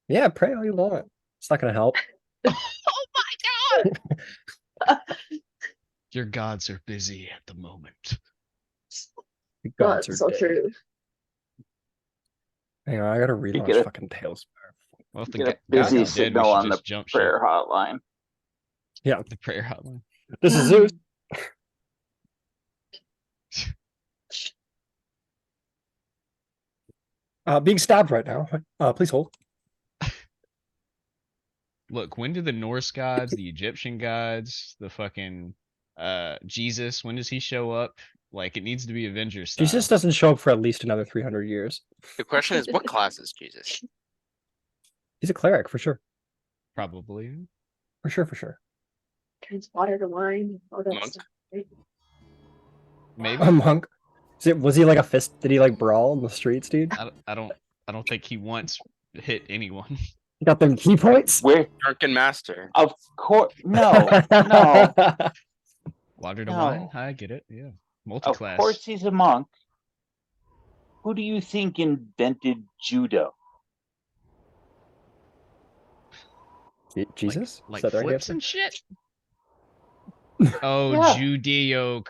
Yeah, pray all you want. It's not gonna help. Oh my god! Your gods are busy at the moment. The gods That's are so dead. true. Hang on, I gotta You relaunch get a fucking Tailspire. Well, if the get a gods busy are dead, we signal should on the just jump ship. prayer hotline. Yeah, The prayer hotline. this is Zeus. Being stabbed right now. Please hold. Look, when do the Norse gods, the Egyptian gods, the fucking Jesus, when does he show up? Like it needs to be Avengers style. Jesus doesn't show up for at least another 300 years. The question is, what class is Jesus? He's a cleric for sure. Probably. For sure, for sure. Turns water to wine. Oh, that's Monk. great. Maybe. A monk. Was he like a fist? Did he like brawl in the streets, dude? I don't think he once hit anyone. He got them key points? Where, Drunken master. of course, no, no. Water to No. wine? I get it. Yeah. Of Multi-class. course he's a monk. Who do you think invented judo? Jesus? Like Is that the right flips answer? and shit. Oh, Yeah. Judeo.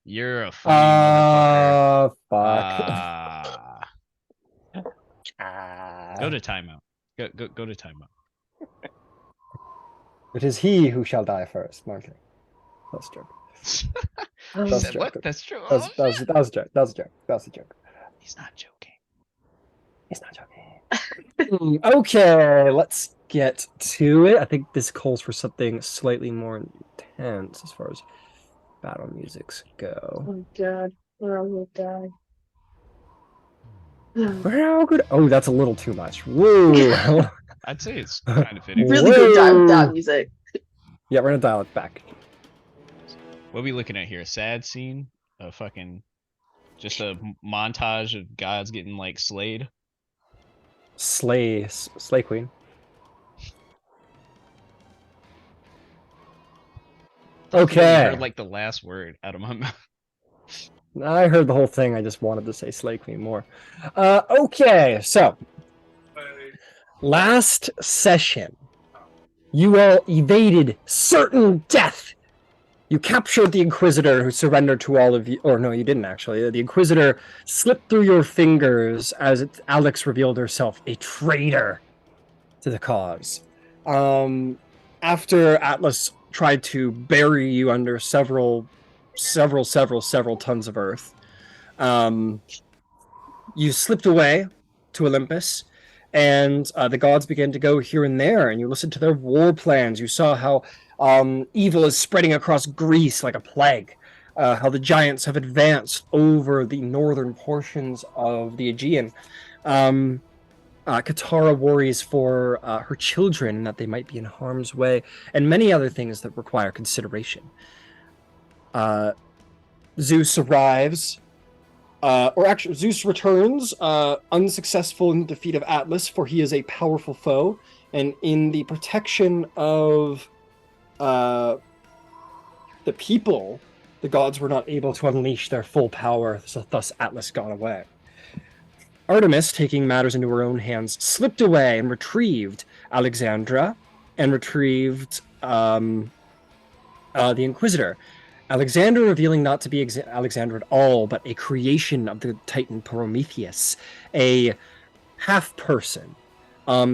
You're a funny motherfucker. Fuck. Go to timeout. Go to timeout. It is he who shall die first, Marty. That's a joke. Oh, That's Said, what? joking. That's true. That was a joke. That was a joke. That was a joke. That was a joke. He's not joking. He's not joking. Okay, let's get to it. I think this calls for something slightly more intense as far as battle musics go. oh god. We're all gonna die. We're all good. Oh, that's a little too much. Woo. I'd say it's kind of fitting. Really good dive with that Whoa. music. Yeah, we're gonna dial it back. What are we looking at here? A sad scene? A fucking just a montage of gods getting like slayed? Slay Queen. I Okay. heard like the last word out of my mouth. I heard the whole thing. I just wanted to say Slay Queen more. Okay, so last session, you all evaded certain death. You captured the Inquisitor who surrendered to all of you. Or no, you didn't actually. The Inquisitor slipped through your fingers as Alex revealed herself a traitor to the cause. After Atlas tried to bury you under several tons of earth, you slipped away to Olympus, and the gods began to go here and there, and you listened to their war plans. You saw how evil is spreading across Greece like a plague, how the giants have advanced over the northern portions of the Aegean. Katara worries for her children and that they might be in harm's way, and many other things that require consideration. Zeus arrives, or actually, Zeus returns, unsuccessful in the defeat of Atlas, for he is a powerful foe, and in the protection of the people, the gods were not able to unleash their full power, so thus Atlas got away. Artemis, taking matters into her own hands, slipped away and retrieved Alexandra and retrieved the Inquisitor. Alexander revealing not to be Alexander at all, but a creation of the Titan Prometheus, a half-person,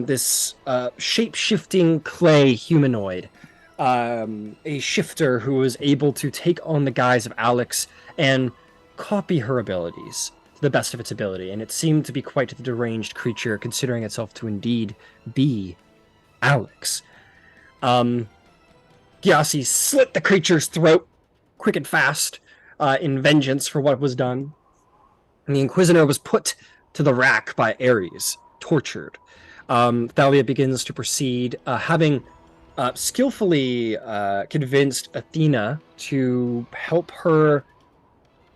this shape-shifting clay humanoid, a shifter who was able to take on the guise of Alex and copy her abilities to the best of its ability, and it seemed to be quite the deranged creature, considering itself to indeed be Alex. Gyasi slit the creature's throat quick and fast in vengeance for what was done, and the Inquisitor was put to the rack by Ares, tortured. Thalia begins to proceed, having skillfully convinced Athena to help her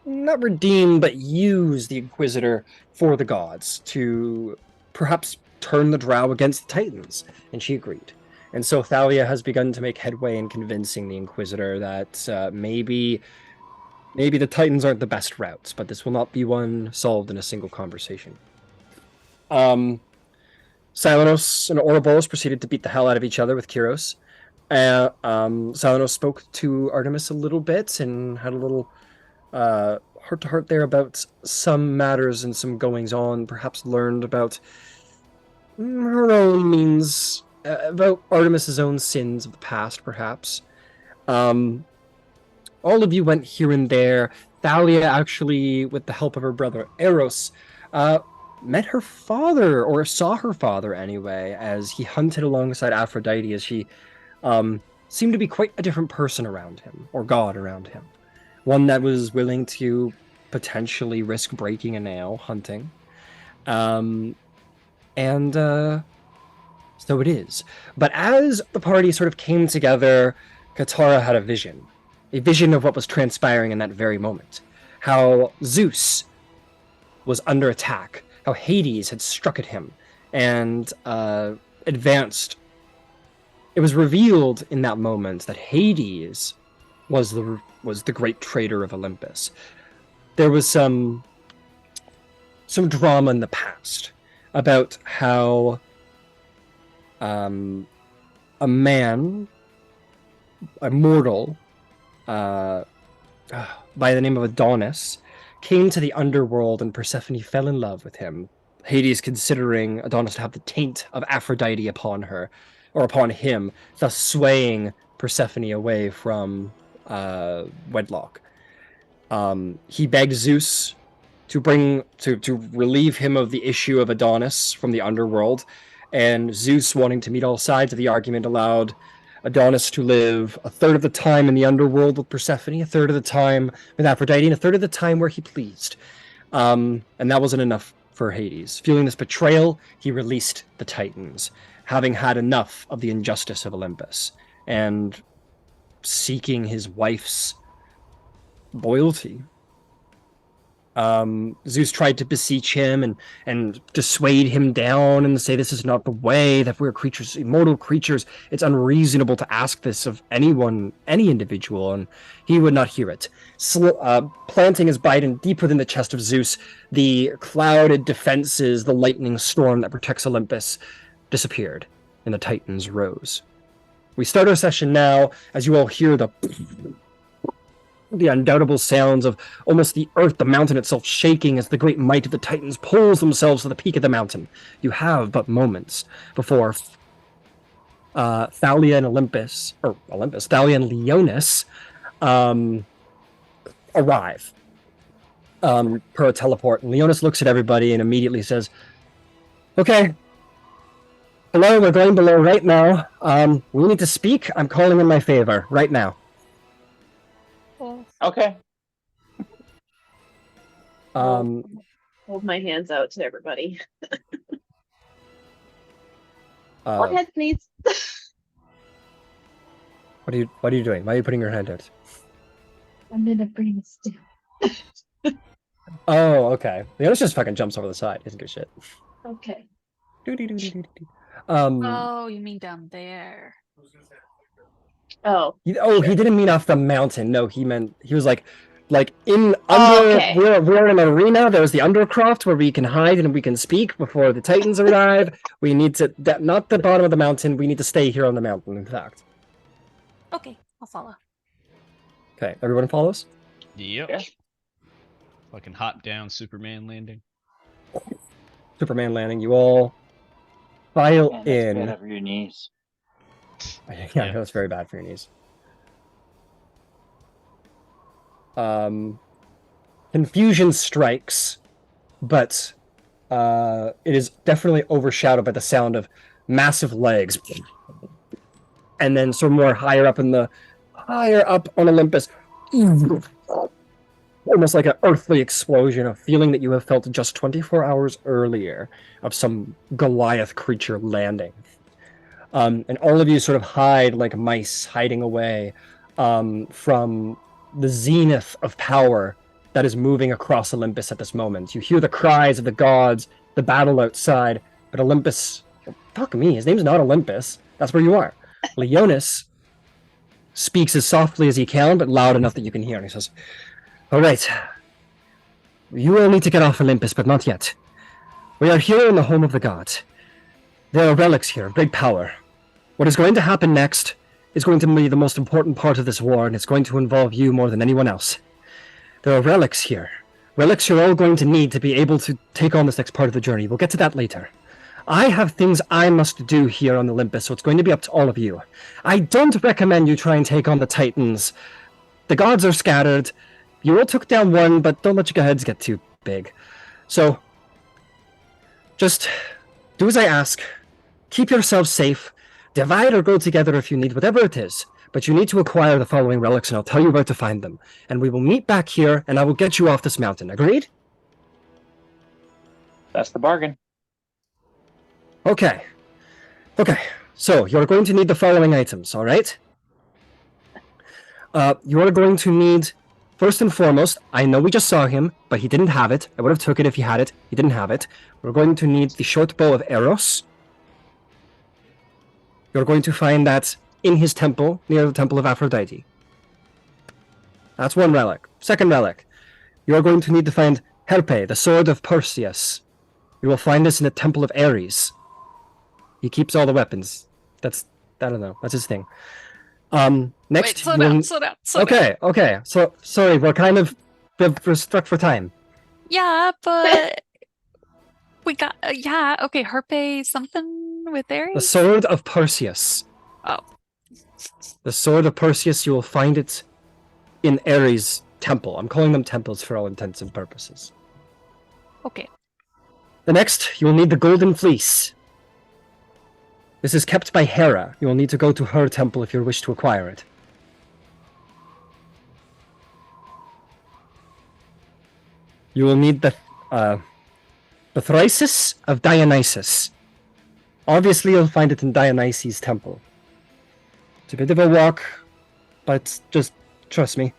not redeem, but use the Inquisitor for the gods, to perhaps turn the Drow against the Titans, and she agreed. And so Thalia has begun to make headway in convincing the Inquisitor that maybe the Titans aren't the best routes, but this will not be one solved in a single conversation. Silenos and Ouroboros proceeded to beat the hell out of each other with Kyros. Silenos spoke to Artemis a little bit and had a little heart-to-heart there about some matters and some goings-on, perhaps learned about her own means, about Artemis's own sins of the past, perhaps. All of you went here and there. Thalia actually, with the help of her brother Eros, met her father, or saw her father anyway, as he hunted alongside Aphrodite, as she seemed to be quite a different person around him, or god around him. One that was willing to potentially risk breaking a nail hunting. So it is. But as the party sort of came together, Katara had a vision of what was transpiring in that very moment. How Zeus was under attack, how Hades had struck at him and advanced. It was revealed in that moment that Hades was the great traitor of Olympus. There was some drama in the past about how a mortal by the name of Adonis came to the underworld, and Persephone fell in love with him. Hades considering Adonis to have the taint of Aphrodite upon her, or upon him, thus swaying Persephone away from wedlock. He begged Zeus to relieve him of the issue of Adonis from the underworld, and Zeus, wanting to meet all sides of the argument, allowed Adonis to live a third of the time in the underworld with Persephone, a third of the time with Aphrodite, and a third of the time where he pleased. And that wasn't enough for Hades. Feeling this betrayal, he released the Titans, having had enough of the injustice of Olympus, and seeking his wife's loyalty. Zeus tried to beseech him and dissuade him down and say this is not the way, that we're creatures, immortal creatures. It's unreasonable to ask this of anyone, any individual, and he would not hear it. Planting his bite deep within the chest of Zeus, the clouded defenses, the lightning storm that protects Olympus, disappeared, and the Titans rose. We start our session now, as you all hear the undoubtable sounds of almost the earth, the mountain itself shaking as the great might of the Titans pulls themselves to the peak of the mountain. You have but moments before Thalia and Thalia and Leonis arrive per a teleport. And Leonis looks at everybody and immediately says, okay, hello, we're going below right now. We need to speak. I'm calling in my favor right now. Okay. Hold my hands out to everybody. Go ahead, please. What are you doing? Why are you putting your hand out? I'm in a brainstorm. Oh, okay. Leonis just fucking jumps over the side. He doesn't give a shit. Okay. Oh, you mean down there? Oh. He didn't mean off the mountain. No, he was like in under. Okay. We're in an arena. There's the Undercroft where we can hide and we can speak before the Titans arrive. We need to not the bottom of the mountain. We need to stay here on the mountain. In fact. Okay, I'll follow. Okay, everyone follows. Yep. Yeah. Fucking hop down Superman landing. Superman landing. You all file Man, that's in. bad over your knees. Yeah, that's very bad for your knees. Confusion strikes, but it is definitely overshadowed by the sound of massive legs, and then some more higher up on Olympus, almost like an earthly explosion, a feeling that you have felt just 24 hours earlier of some Goliath creature landing. And all of you sort of hide like mice hiding away from the zenith of power that is moving across Olympus at this moment. You hear the cries of the gods, the battle outside, but Olympus, fuck me, his name's not Olympus. That's where you are. Leonis speaks as softly as he can, but loud enough that you can hear. And he says, all right, you all need to get off Olympus, but not yet. We are here in the home of the gods. There are relics here, big power. What is going to happen next is going to be the most important part of this war, and it's going to involve you more than anyone else. There are relics here. Relics you're all going to need to be able to take on this next part of the journey. We'll get to that later. I have things I must do here on Olympus, so it's going to be up to all of you. I don't recommend you try and take on the Titans. The gods are scattered. You all took down one, but don't let your heads get too big. So, just do as I ask. Keep yourselves safe. Divide or go together if you need, whatever it is. But you need to acquire the following relics, and I'll tell you where to find them. And we will meet back here, and I will get you off this mountain. Agreed? That's the bargain. Okay. Okay, so you're going to need the following items, alright? You are going to need, first and foremost, I know we just saw him, but he didn't have it. I would have took it if he had it. He didn't have it. We're going to need the short bow of Eros. You're going to find that in his temple, near the temple of Aphrodite. That's one relic. Second relic. You are going to need to find Herpe, the sword of Perseus. You will find this in the temple of Ares. He keeps all the weapons. That's, I don't know, that's his thing. Next, Wait, slow down, slow down, slow down. Okay. So, sorry, we're kind of stuck for time. Yeah, but we got, yeah, okay, Herpe something with Ares? The sword of Perseus. Oh. The sword of Perseus, you will find it in Ares' temple. I'm calling them temples for all intents and purposes. Okay. The next, you will need the golden fleece. This is kept by Hera. You will need to go to her temple if you wish to acquire it. You will need the Thyrsus of Dionysus. Obviously, you'll find it in Dionysus' temple. It's a bit of a walk, but just trust me.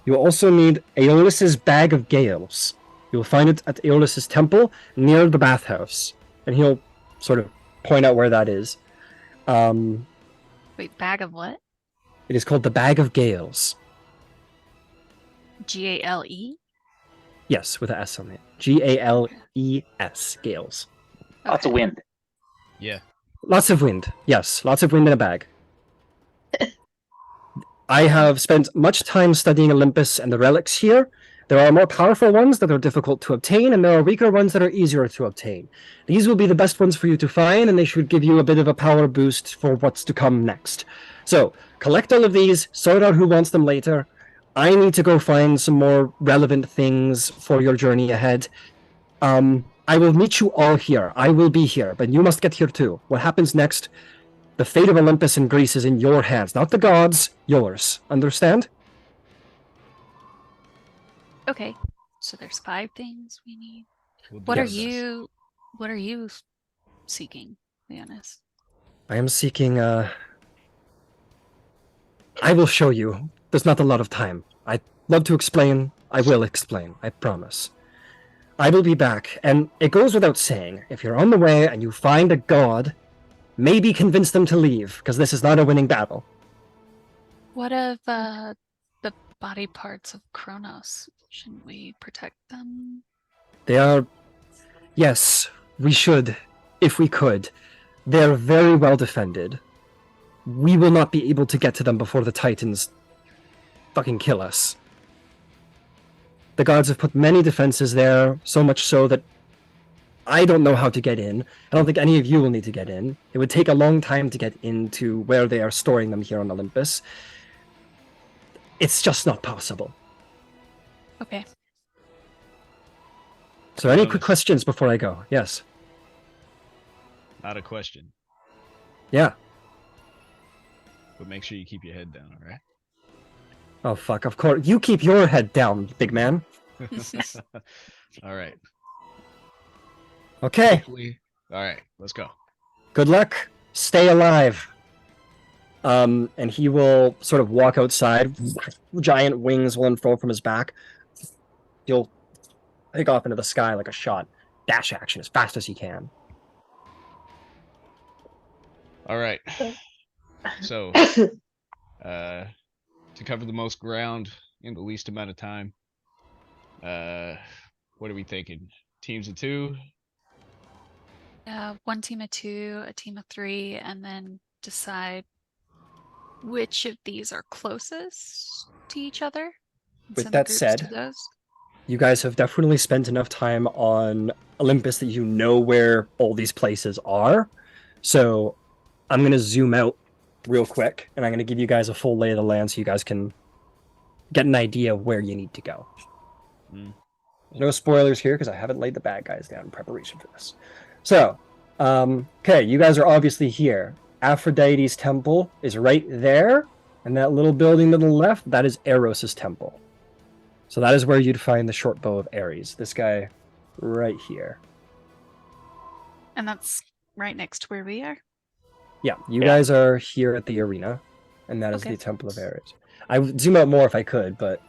You will also need Aeolus's bag of gales. You'll find it at Aeolus's temple near the bathhouse, and he'll sort of point out where that is. Wait, bag of what? It is called the Bag of Gales. Gale? Yes, with an S on it. Gales. Gales. Lots of wind. Yeah. Lots of wind. Yes, lots of wind in a bag. I have spent much time studying Olympus and the relics here. There are more powerful ones that are difficult to obtain, and there are weaker ones that are easier to obtain. These will be the best ones for you to find, and they should give you a bit of a power boost for what's to come next. So, collect all of these, sort out who wants them later. I need to go find some more relevant things for your journey ahead. I will meet you all here. I will be here, but you must get here too. What happens next? The fate of Olympus and Greece is in your hands, not the gods, yours. Understand? Okay, so there's 5 things we need. We'll do What our are best. you seeking, Leonis? I am seeking, I will show you. There's not a lot of time. I'd love to explain. I will explain. I promise. I will be back, and it goes without saying, if you're on the way and you find a god, maybe convince them to leave, because this is not a winning battle. What of the body parts of Kronos? Shouldn't we protect them? They are... Yes, we should, if we could. They're very well defended. We will not be able to get to them before the Titans fucking kill us. The gods have put many defenses there, so much so that I don't know how to get in. I don't think any of you will need to get in. It would take a long time to get into where they are storing them here on Olympus. It's just not possible. Okay. So any quick questions before I go? Yes. Not a question, Yeah. but make sure you keep your head down, all right? Oh, fuck. Of course. You keep your head down, big man. All right. Okay. Hopefully. All right. Let's go. Good luck. Stay alive. And he will sort of walk outside. Giant wings will unfold from his back. He'll take off into the sky like a shot. Dash action as fast as he can. All right. So, to cover the most ground in the least amount of time, what are we thinking? Teams of 2? one team of 2, a team of 3, and then decide which of these are closest to each other. And With send the that groups said, to those. you guys have definitely spent enough time on Olympus that you know where all these places are. So I'm going to zoom out real quick, and I'm going to give you guys a full lay of the land so you guys can get an idea of where you need to go. Mm. There's no spoilers here because I haven't laid the bad guys down in preparation for this. So, okay, you guys are obviously here. Aphrodite's temple is right there, and that little building to the left, that is Eros's temple. So that is where you'd find the short bow of Ares. This guy right here. And that's right next to where we are. Yeah, you Yeah. guys are here at the arena, and that is Okay. the Temple of Ares. I would zoom out more if I could, but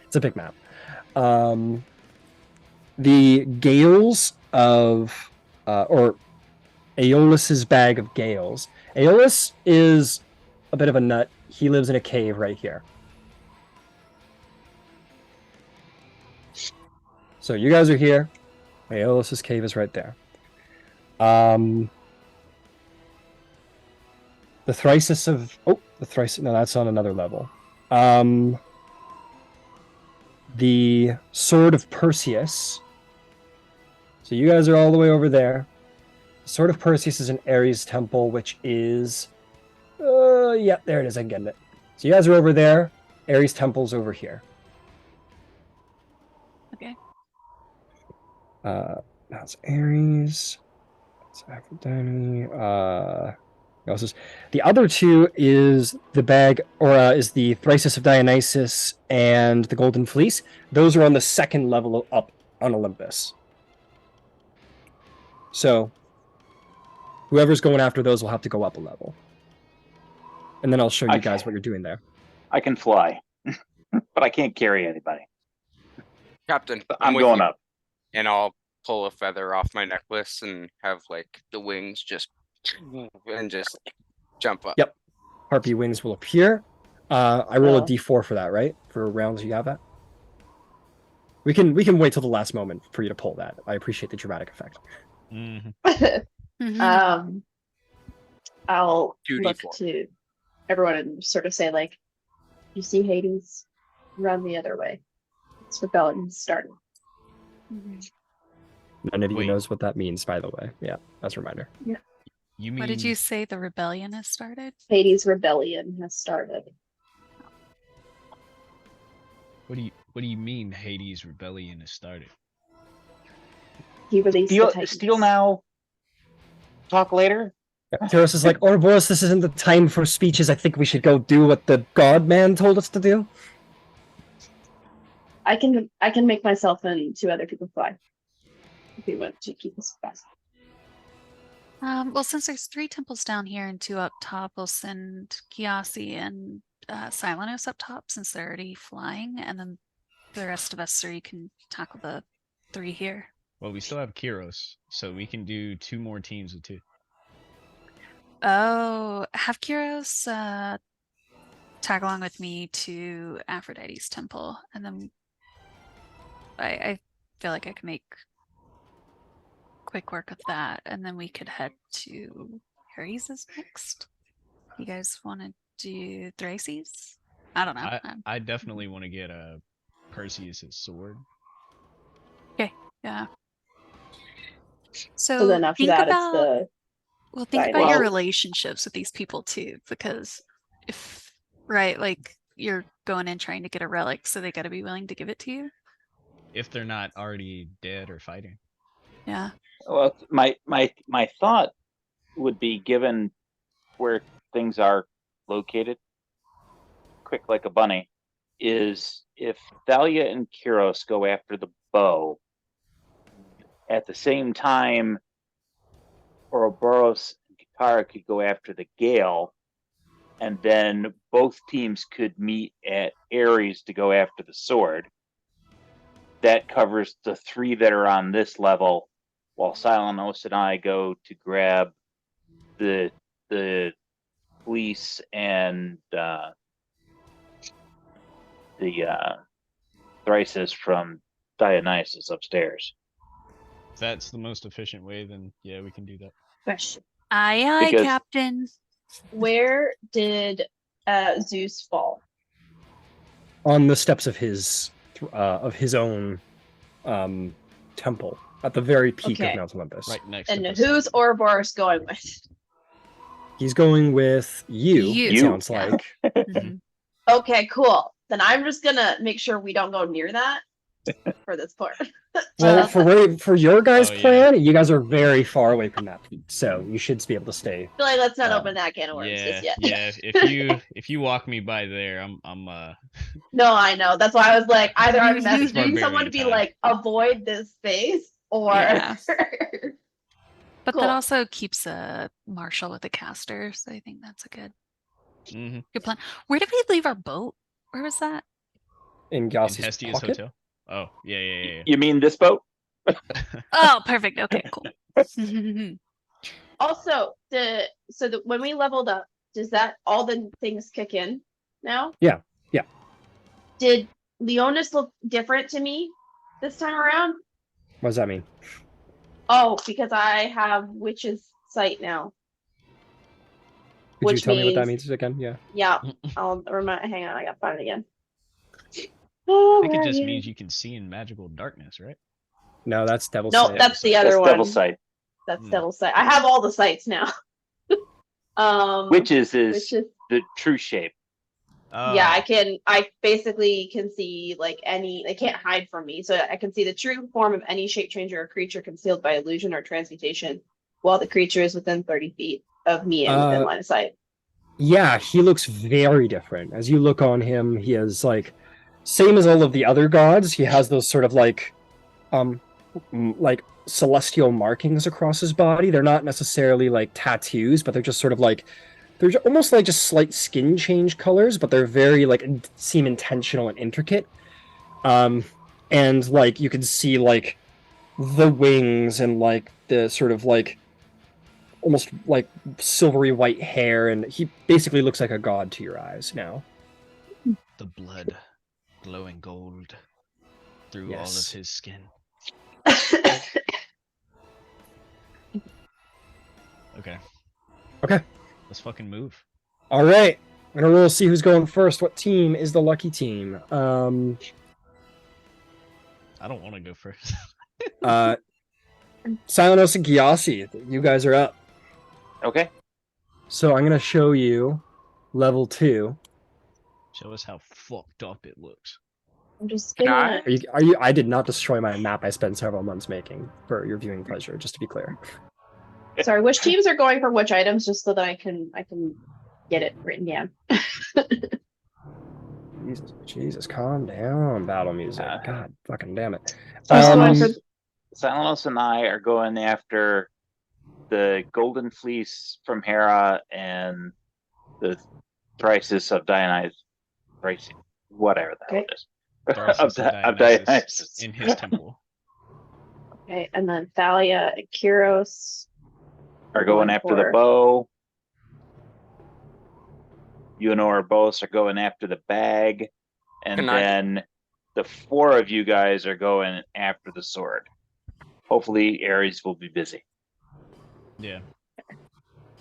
it's a big map. The Gales of, or Aeolus's bag of Gales. Aeolus is a bit of a nut. He lives in a cave right here. So you guys are here. Aeolus's cave is right there. The Thrysis of... Oh, the Thrysis... No, that's on another level. The Sword of Perseus. So you guys are all the way over there. The Sword of Perseus is an Ares temple, which is... yeah, there it is. I can get it. So you guys are over there. Ares temple's over here. Okay. That's Ares. That's Aphrodite. The other two is the bag, or is the Thrysis of Dionysus and the Golden Fleece. Those are on the second level up on Olympus. So whoever's going after those will have to go up a level. And then I'll show you Okay. guys what you're doing there. I can fly, but I can't carry anybody. Captain, I'm with going you. up. And I'll pull a feather off my necklace and have like the wings just and just jump up. Yep. Harpy wings will appear. I roll a Oh. d4 for that, right? For rounds you have that. We can wait till the last moment for you to pull that. I appreciate the dramatic effect. Mhm. Mhm. I'll 2d4. look to everyone and sort of say, like, you see Hades? Run the other way. It's rebellion starting. Mhm. None of you Wait. knows what that means, by the way. Yeah, that's a reminder. You mean What did you say? The rebellion has started? Hades' rebellion has started. what do you mean Hades rebellion has started? He released the Steal, Titans. steal now. Talk later. Yeah, Tyros is like, Ouroboros, this isn't the time for speeches. I think we should go do what the God Man told us to do. I can make myself and 2 other people fly. If you want to keep us fast. Well, since there's 3 temples down here and 2 up top, we'll send Kiasi and Silenos up top since they're already flying, and then the rest of us 3 can tackle the 3 here. Well, we still have Kyros, so we can do 2 more teams of 2. Oh, have Kyros tag along with me to Aphrodite's temple, and then I feel like I can make quick work of that, and then we could head to Ares' next. You guys want to do Thraces? I don't know. I definitely want to get a Perseus' sword. Yeah. So then after that, it's the Well, think Right. about your Well- relationships with these people too, because if, right, like you're going in trying to get a relic, so they got to be willing to give it to you. If they're not already dead or fighting. Yeah. Well, my thought would be, given where things are located, quick like a bunny, is if Thalia and Kyros go after the bow, at the same time, Ouroboros and Katara could go after the Gale, and then both teams could meet at Ares to go after the sword. That covers the 3 that are on this level, while Silenos and I go to grab the fleece and the Thrysis from Dionysus upstairs. If that's the most efficient way, then yeah, we can do that. Question. Aye, Because- Captain. Where did Zeus fall? On the steps of his own temple at the very peak Okay. of Mount Olympus. Right next And to who's Poseidon. Ouroboros going with? He's going with you. You. It sounds Yeah. like. Mhm. Okay, cool. Then I'm just gonna make sure we don't go near that for this part. Well, for your guys' Oh, yeah. plan, you guys are very far away from that peak, so you should be able to stay. I feel like let's not Uh, open that can of worms Yeah, just yet. yeah. If you walk me by there, I'm No, I know. That's why I was like, either I'm messaging Barbarian someone to be time. like, avoid this space, or Yeah. But Cool. that also keeps a marshal with a caster, so I think that's a good mhm, good plan. Where did we leave our boat? Where was that? In in Goss's Hestia's pocket. hotel. Oh yeah. You mean this boat? Oh, perfect. Okay, cool. also when we leveled up, does that all the things kick in now? Yeah. Did Leonis look different to me this time around? What does that mean? Oh, because I have Witch's Sight now. Could you Which tell me what that means- means again? Yeah. Yeah, I'll remind. Hang on, I gotta find it again. I Oh, think where it are just you? means you can see in magical darkness, right? No, that's Devil's No, Sight. that's the That's other one. Devil's Sight. That's Hmm. Devil's Sight. I have all the sights now. Witches is which is the true shape. yeah, Oh, I basically can see like any, they can't hide from me. So I can see the true form of any shape changer or creature concealed by illusion or transmutation while the creature is within 30 feet of me and within line of sight. Yeah, he looks very different. As you look on him, he is like same as all of the other gods. He has those sort of like celestial markings across his body. They're not necessarily like tattoos, but they're just sort of like they're almost like just slight skin change colors, but they're very like seem intentional and intricate. And like you can see like the wings and like the sort of like almost like silvery white hair, and he basically looks like a god to your eyes now. the blood glowing gold through all of Yes. his skin. Okay. Okay. Let's fucking move. All right, I'm gonna roll see who's going first. What team is the lucky team? I don't want to go first. Silenos and Gyasi, you guys are up. Okay. So I'm gonna show you level 2. Show us how fucked up it looks. I'm just Can gonna. Are you? I did not destroy my map. I spent several months making for your viewing pleasure. Just to be clear. Sorry, which teams are going for which items, just so that I can get it written down. Jesus, calm down. Battle music. God, fucking damn it. Who's going for Silenos and I are going after the Golden Fleece from Hera and the Thrisis of Dionysus. Thrisis, whatever the hell it is. Thrisis of Dionysus. in his temple. Okay, and then Thalia and Kyros Are going after the bow. You and Ouroboros are going after the bag. And Can I- then the 4 of you guys are going after the sword. Hopefully Ares will be busy. Yeah.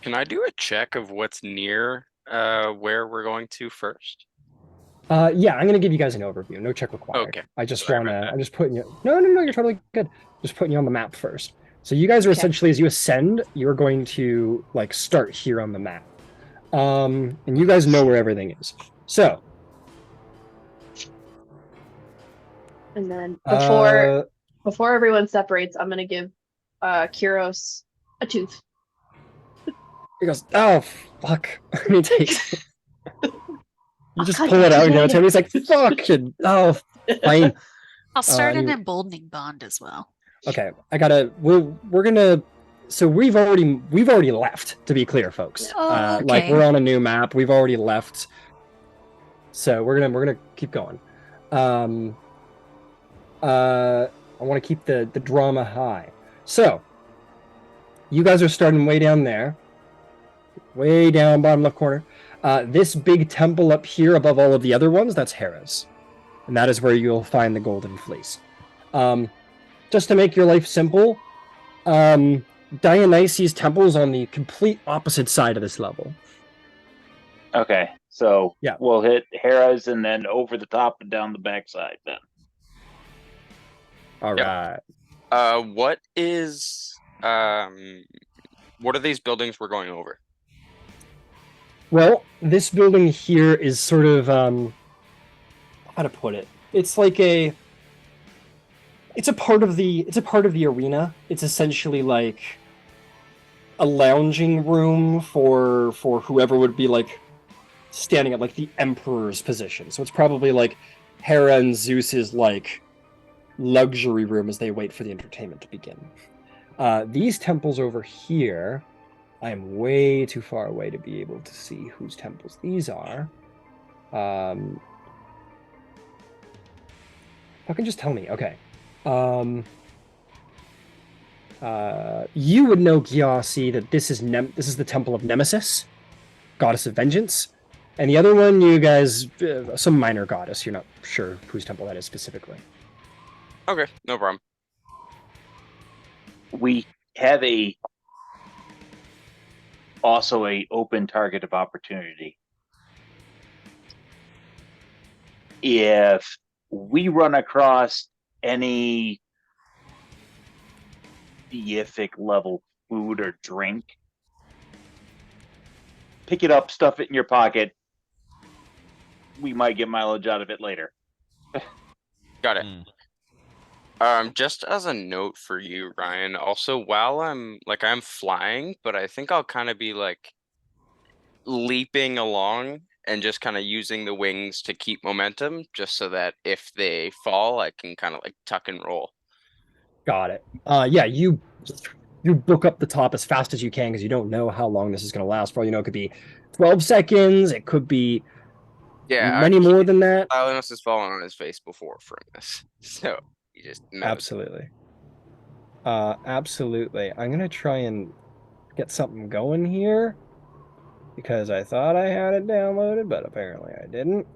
Can I do a check of what's near where we're going to first? Yeah, I'm gonna give you guys an overview. No check required. Okay. I just Sorry about wanna. that. I'm just putting you. No, you're totally good. Just putting you on the map first. So you guys are Okay. essentially, as you ascend, you're going to like start here on the map. And you guys know where everything is. So And then uh, before everyone separates, I'm gonna give Kyros a tooth. he goes, "Oh fuck!" And he takes. You just cut pull it it out and give it later. to him. He's like, "Fuck!" And, oh, fine. I'll start an you- emboldening bond as well. Okay, I gotta. We're gonna. So we've already left. To be clear, folks. Oh, Like okay. we're on a new map. We've already left. So we're gonna keep going. I want to keep the drama high. So you guys are starting way down there, way down bottom left corner. This big temple up here above all of the other ones, that's Hera's, and that is where you'll find the Golden Fleece. Just to make your life simple, Dionysus' temple is on the complete opposite side of this level. Okay, so Yeah. we'll hit Hera's and then over the top and down the backside then. All Yep. right. What are these buildings we're going over? Well, this building here is sort of how to put it. It's like it's a part of the arena. It's essentially like a lounging room for whoever would be like standing at like the emperor's position. So it's probably like Hera and Zeus's like luxury room as they wait for the entertainment to begin. These temples over here, I am way too far away to be able to see whose temples these are. Fucking just tell me. Okay. You would know, Gyasi, that this is the Temple of Nemesis, goddess of vengeance. And the other one, you guys, some minor goddess. You're not sure whose temple that is specifically. Okay, no problem. We have also a open target of opportunity. If we run across any deific level food or drink, pick it up, stuff it in your pocket. We might get mileage out of it later. Got it. Just as a note for you, Ryan, also while I'm flying, but I think I'll kind of be like leaping along and just kind of using the wings to keep momentum, just so that if they fall, I can kind of like tuck and roll. Got it. Yeah, you book up the top as fast as you can because you don't know how long this is going to last. For all you know, it could be 12 seconds. It could be many more than that. Silenus has fallen on his face before from this, so he just knows. Absolutely. Absolutely. I'm going to try and get something going here because I thought I had it downloaded, but apparently I didn't.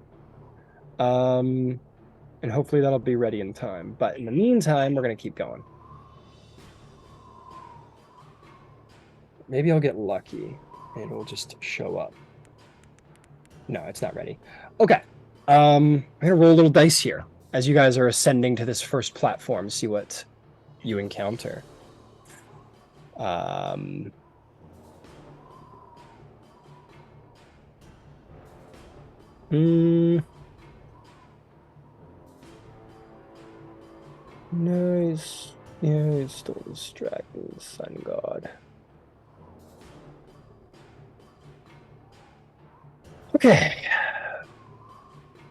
And hopefully that'll be ready in time. But in the meantime, we're going to keep going. Maybe I'll get lucky and it'll just show up. No, it's not ready. Okay. I'm going to roll a little dice here as you guys are ascending to this first platform, see what you encounter. Nice. Yeah, it's still distracting, sun god. Okay.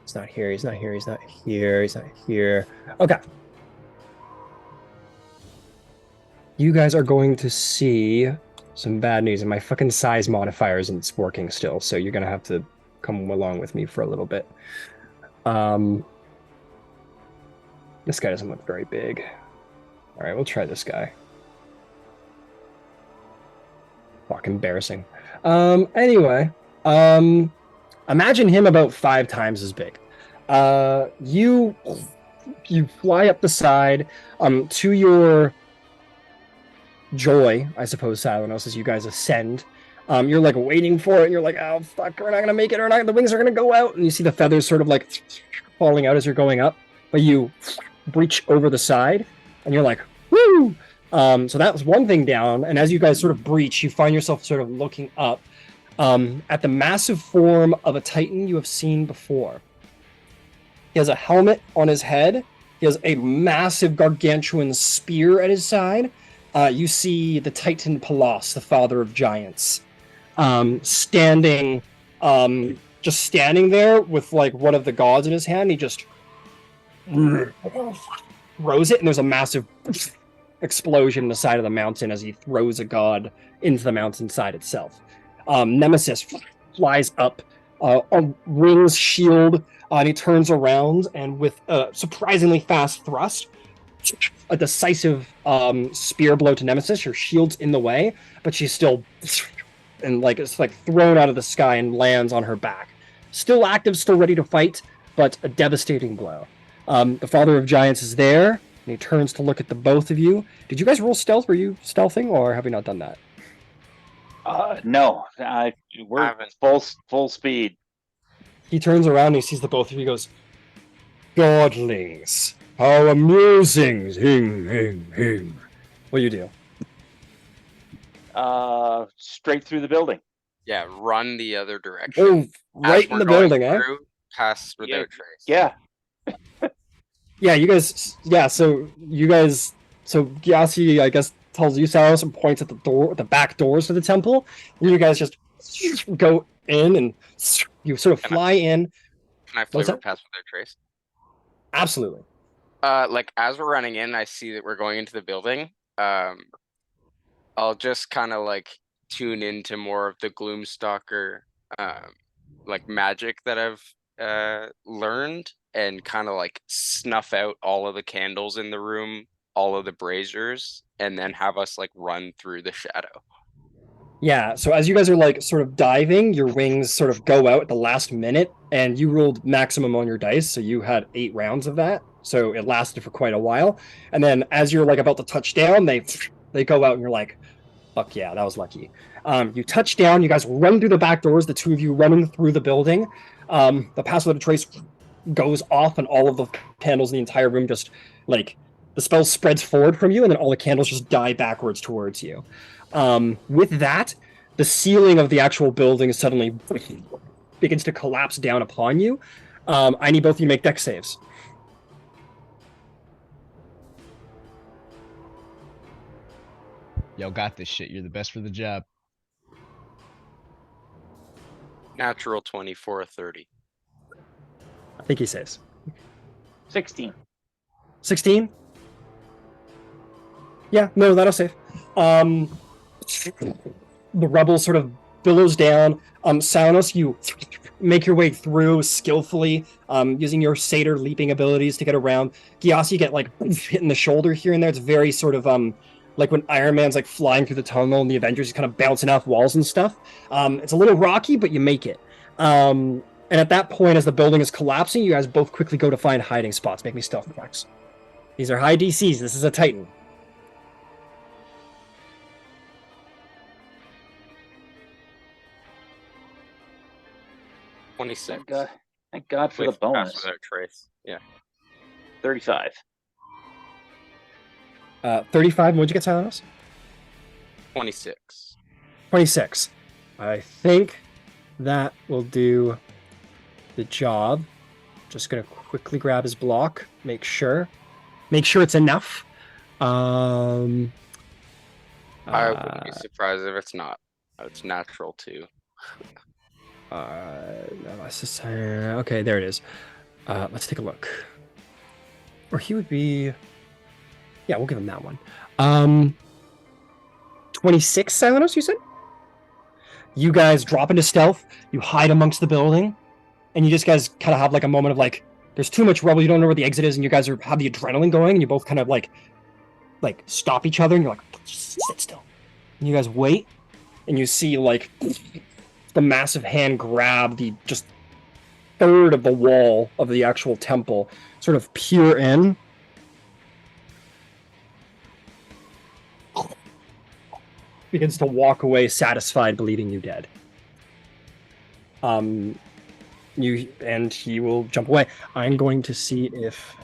He's not here, he's not here, he's not here, he's not here. Okay. You guys are going to see some bad news, and my fucking size modifier isn't working still, so you're gonna have to come along with me for a little bit. This guy doesn't look very big. All right, we'll try this guy. Fuck, embarrassing. Anyway, imagine him about 5 times as big. You fly up the side. To your joy, I suppose, Silenos, as you guys ascend. You're like waiting for it, and you're like, oh fuck, we're not gonna make it, the wings are gonna go out, and you see the feathers sort of like falling out as you're going up, but you breach over the side, and you're like, woo! So that was one thing down, and as you guys sort of breach, you find yourself sort of looking up at the massive form of a Titan you have seen before. He has a helmet on his head. He has a massive gargantuan spear at his side. You see the Titan Palos, the father of giants, standing there with like one of the gods in his hand. He just throws it, and there's a massive explosion in the side of the mountain as he throws a god into the mountainside itself. Nemesis flies up, wings shield, and he turns around, and with a surprisingly fast thrust, a decisive spear blow to Nemesis. Her shield's in the way, but she's still and it's thrown out of the sky and lands on her back. Still active, still ready to fight, but a devastating blow. The Father of Giants is there. And he turns to look at the both of you. Did you guys roll stealth? Were you stealthing, or have we not done that? No, we're haven't. full speed. He turns around and he sees the both of you. He goes, "Godlings, how amusing! Hing, hing, hing." What do you do? Straight through the building. Yeah, run the other direction. Oh, right As in we're the going building, eh? through, pass without trace. Yeah. Yeah, you guys. Yeah, so you guys. So Gyasi, I guess, tells you Saros and points at the door, the back doors to the temple, and you guys just go in and you sort of fly in. Can I What's flavor that? pass without trace? Absolutely. Like as we're running in, I see that we're going into the building. I'll just kind of like tune into more of the Gloomstalker, like magic that I've learned, and kind of like snuff out all of the candles in the room, all of the braziers, and then have us like run through the shadow. Yeah, so as you guys are like sort of diving, your wings sort of go out at the last minute, and you rolled maximum on your dice, so you had 8 rounds of that, so it lasted for quite a while. And then as you're like about to touch down, they go out, and you're like, "Fuck yeah, that was lucky." You touch down, you guys run through the back doors, the two of you running through the building. The pass without a trace goes off, and all of the candles in the entire room just like the spell spreads forward from you, and then all the candles just die backwards towards you. With that, the ceiling of the actual building suddenly begins to collapse down upon you. I need both of you to make dex saves. Y'all got this shit. You're the best for the job. Natural 24, 30. I think he saves. 16. 16? Yeah, no, that'll save. The rubble sort of billows down. Saunos, you make your way through skillfully, using your satyr leaping abilities to get around. Gyasi, you get like hit in the shoulder here and there. It's very sort of like when Iron Man's like flying through the tunnel and the Avengers is kind of bouncing off walls and stuff. It's a little rocky, but you make it. And at that point, as the building is collapsing, you guys both quickly go to find hiding spots. Make me stealth checks. These are high DCs. This is a Titan. Twenty-six. Thank God for the With pass bonus. without trace. Yeah. 35. 35. What'd you get, Silenos? 26. 26. I think that will do the job. Just gonna quickly grab his block. Make sure it's enough. I wouldn't be surprised if it's not. It's natural too. Okay, there it is. Let's take a look. Or he would be. Yeah, we'll give him that one. 26 Silenos, you said? You guys drop into stealth, you hide amongst the building, and you just guys kind of have like a moment of like, there's too much rubble, you don't know where the exit is, and you guys have the adrenaline going, and you both kind of like stop each other, and you're like, just sit still. And you guys wait, and you see like the massive hand grab the just third of the wall of the actual temple, sort of peer in. Begins to walk away satisfied, believing you dead. He will jump away. I'm going to see if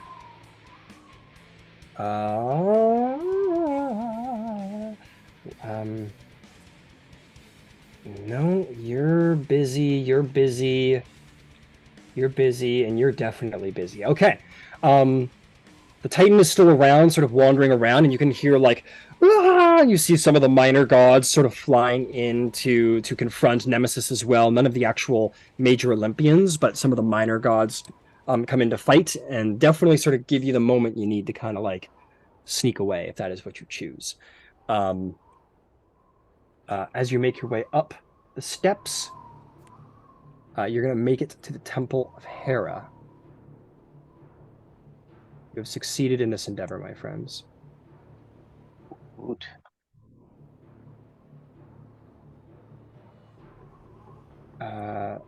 no, you're busy, and you're definitely busy. Okay. The Titan is still around, sort of wandering around, and you can hear like, ah! You see some of the minor gods sort of flying in to confront Nemesis as well. None of the actual major Olympians, but some of the minor gods come in to fight, and definitely sort of give you the moment you need to kind of like sneak away if that is what you choose. As you make your way up the steps, you're going to make it to the Temple of Hera. You have succeeded in this endeavor, my friends. Good.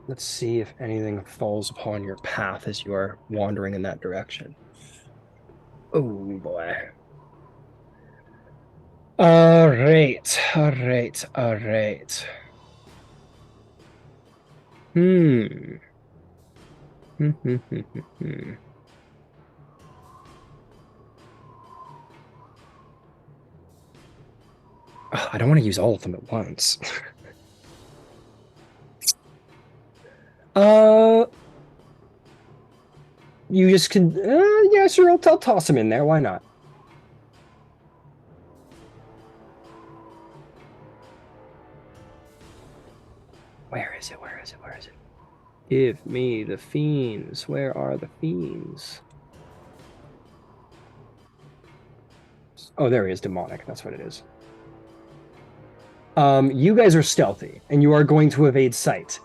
Let's see if anything falls upon your path as you are wandering in that direction. Oh boy. All right. Hmm. I don't want to use all of them at once. You just can. Yeah, sure. I'll toss them in there. Why not? Where is it? Where is it? Where is it? Give me the fiends. Where are the fiends? Oh, there he is. Demonic. That's what it is. You guys are stealthy, and you are going to evade sight.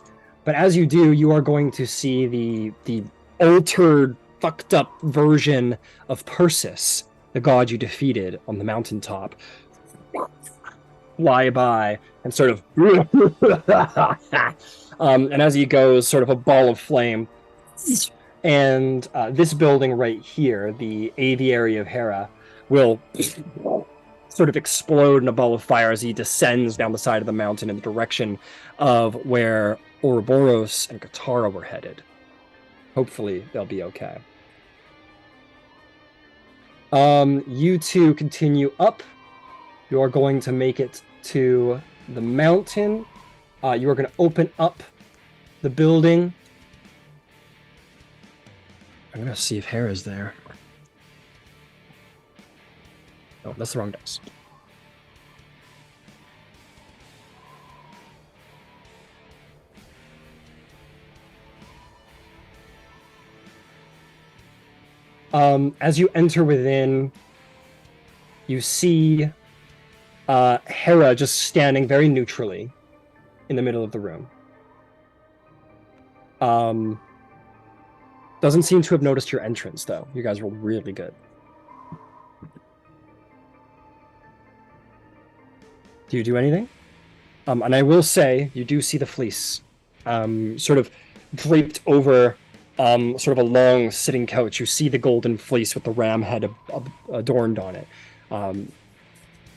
But as you do, you are going to see the altered, fucked up version of Persis, the god you defeated on the mountaintop, fly by and sort of and as he goes, sort of a ball of flame. And this building right here, the aviary of Hera, will sort of explode in a ball of fire as he descends down the side of the mountain in the direction of where Ouroboros and Katara were headed. Hopefully they'll be okay. You two continue up. You are going to make it to the mountain. You are going to open up the building. I'm going to see if Hera's there. Oh, that's the wrong dice. As you enter within, you see Hera just standing very neutrally in the middle of the room. Doesn't seem to have noticed your entrance, though. You guys were really good. Do you do anything? And I will say, you do see the fleece sort of draped over sort of a long sitting couch. You see the golden fleece with the ram head adorned on it.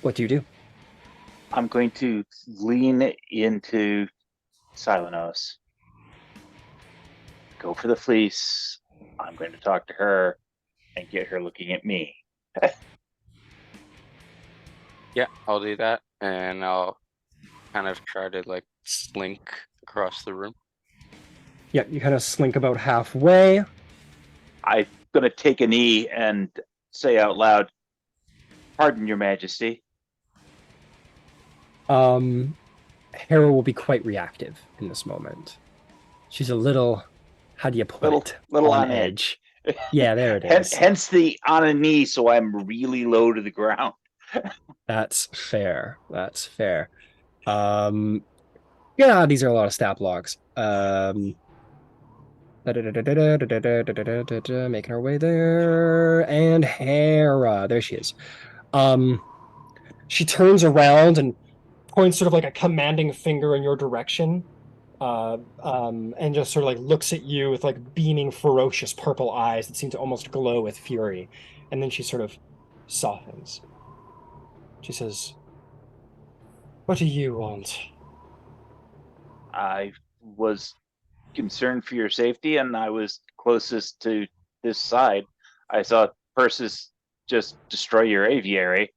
What do you do? I'm going to lean into Silenos. Go for the fleece. I'm going to talk to her and get her looking at me. Yeah, I'll do that, and I'll kind of try to like slink across the room. Yeah, you kind of slink about halfway. I'm going to take a knee and say out loud, "Pardon, Your Majesty." Hera will be quite reactive in this moment. She's a little, how do you put it? Little on edge. Yeah, there it is. Hence the on a knee, so I'm really low to the ground. That's fair. That's fair. Yeah, these are a lot of stat blocks. Making our way there, and Hera, there she is. She turns around and points sort of like a commanding finger in your direction, and just sort of like looks at you with like beaming, ferocious purple eyes that seem to almost glow with fury. And then she sort of softens. She says, "What do you want?" I was concerned for your safety, and I was closest to this side. I saw Persis just destroy your aviary.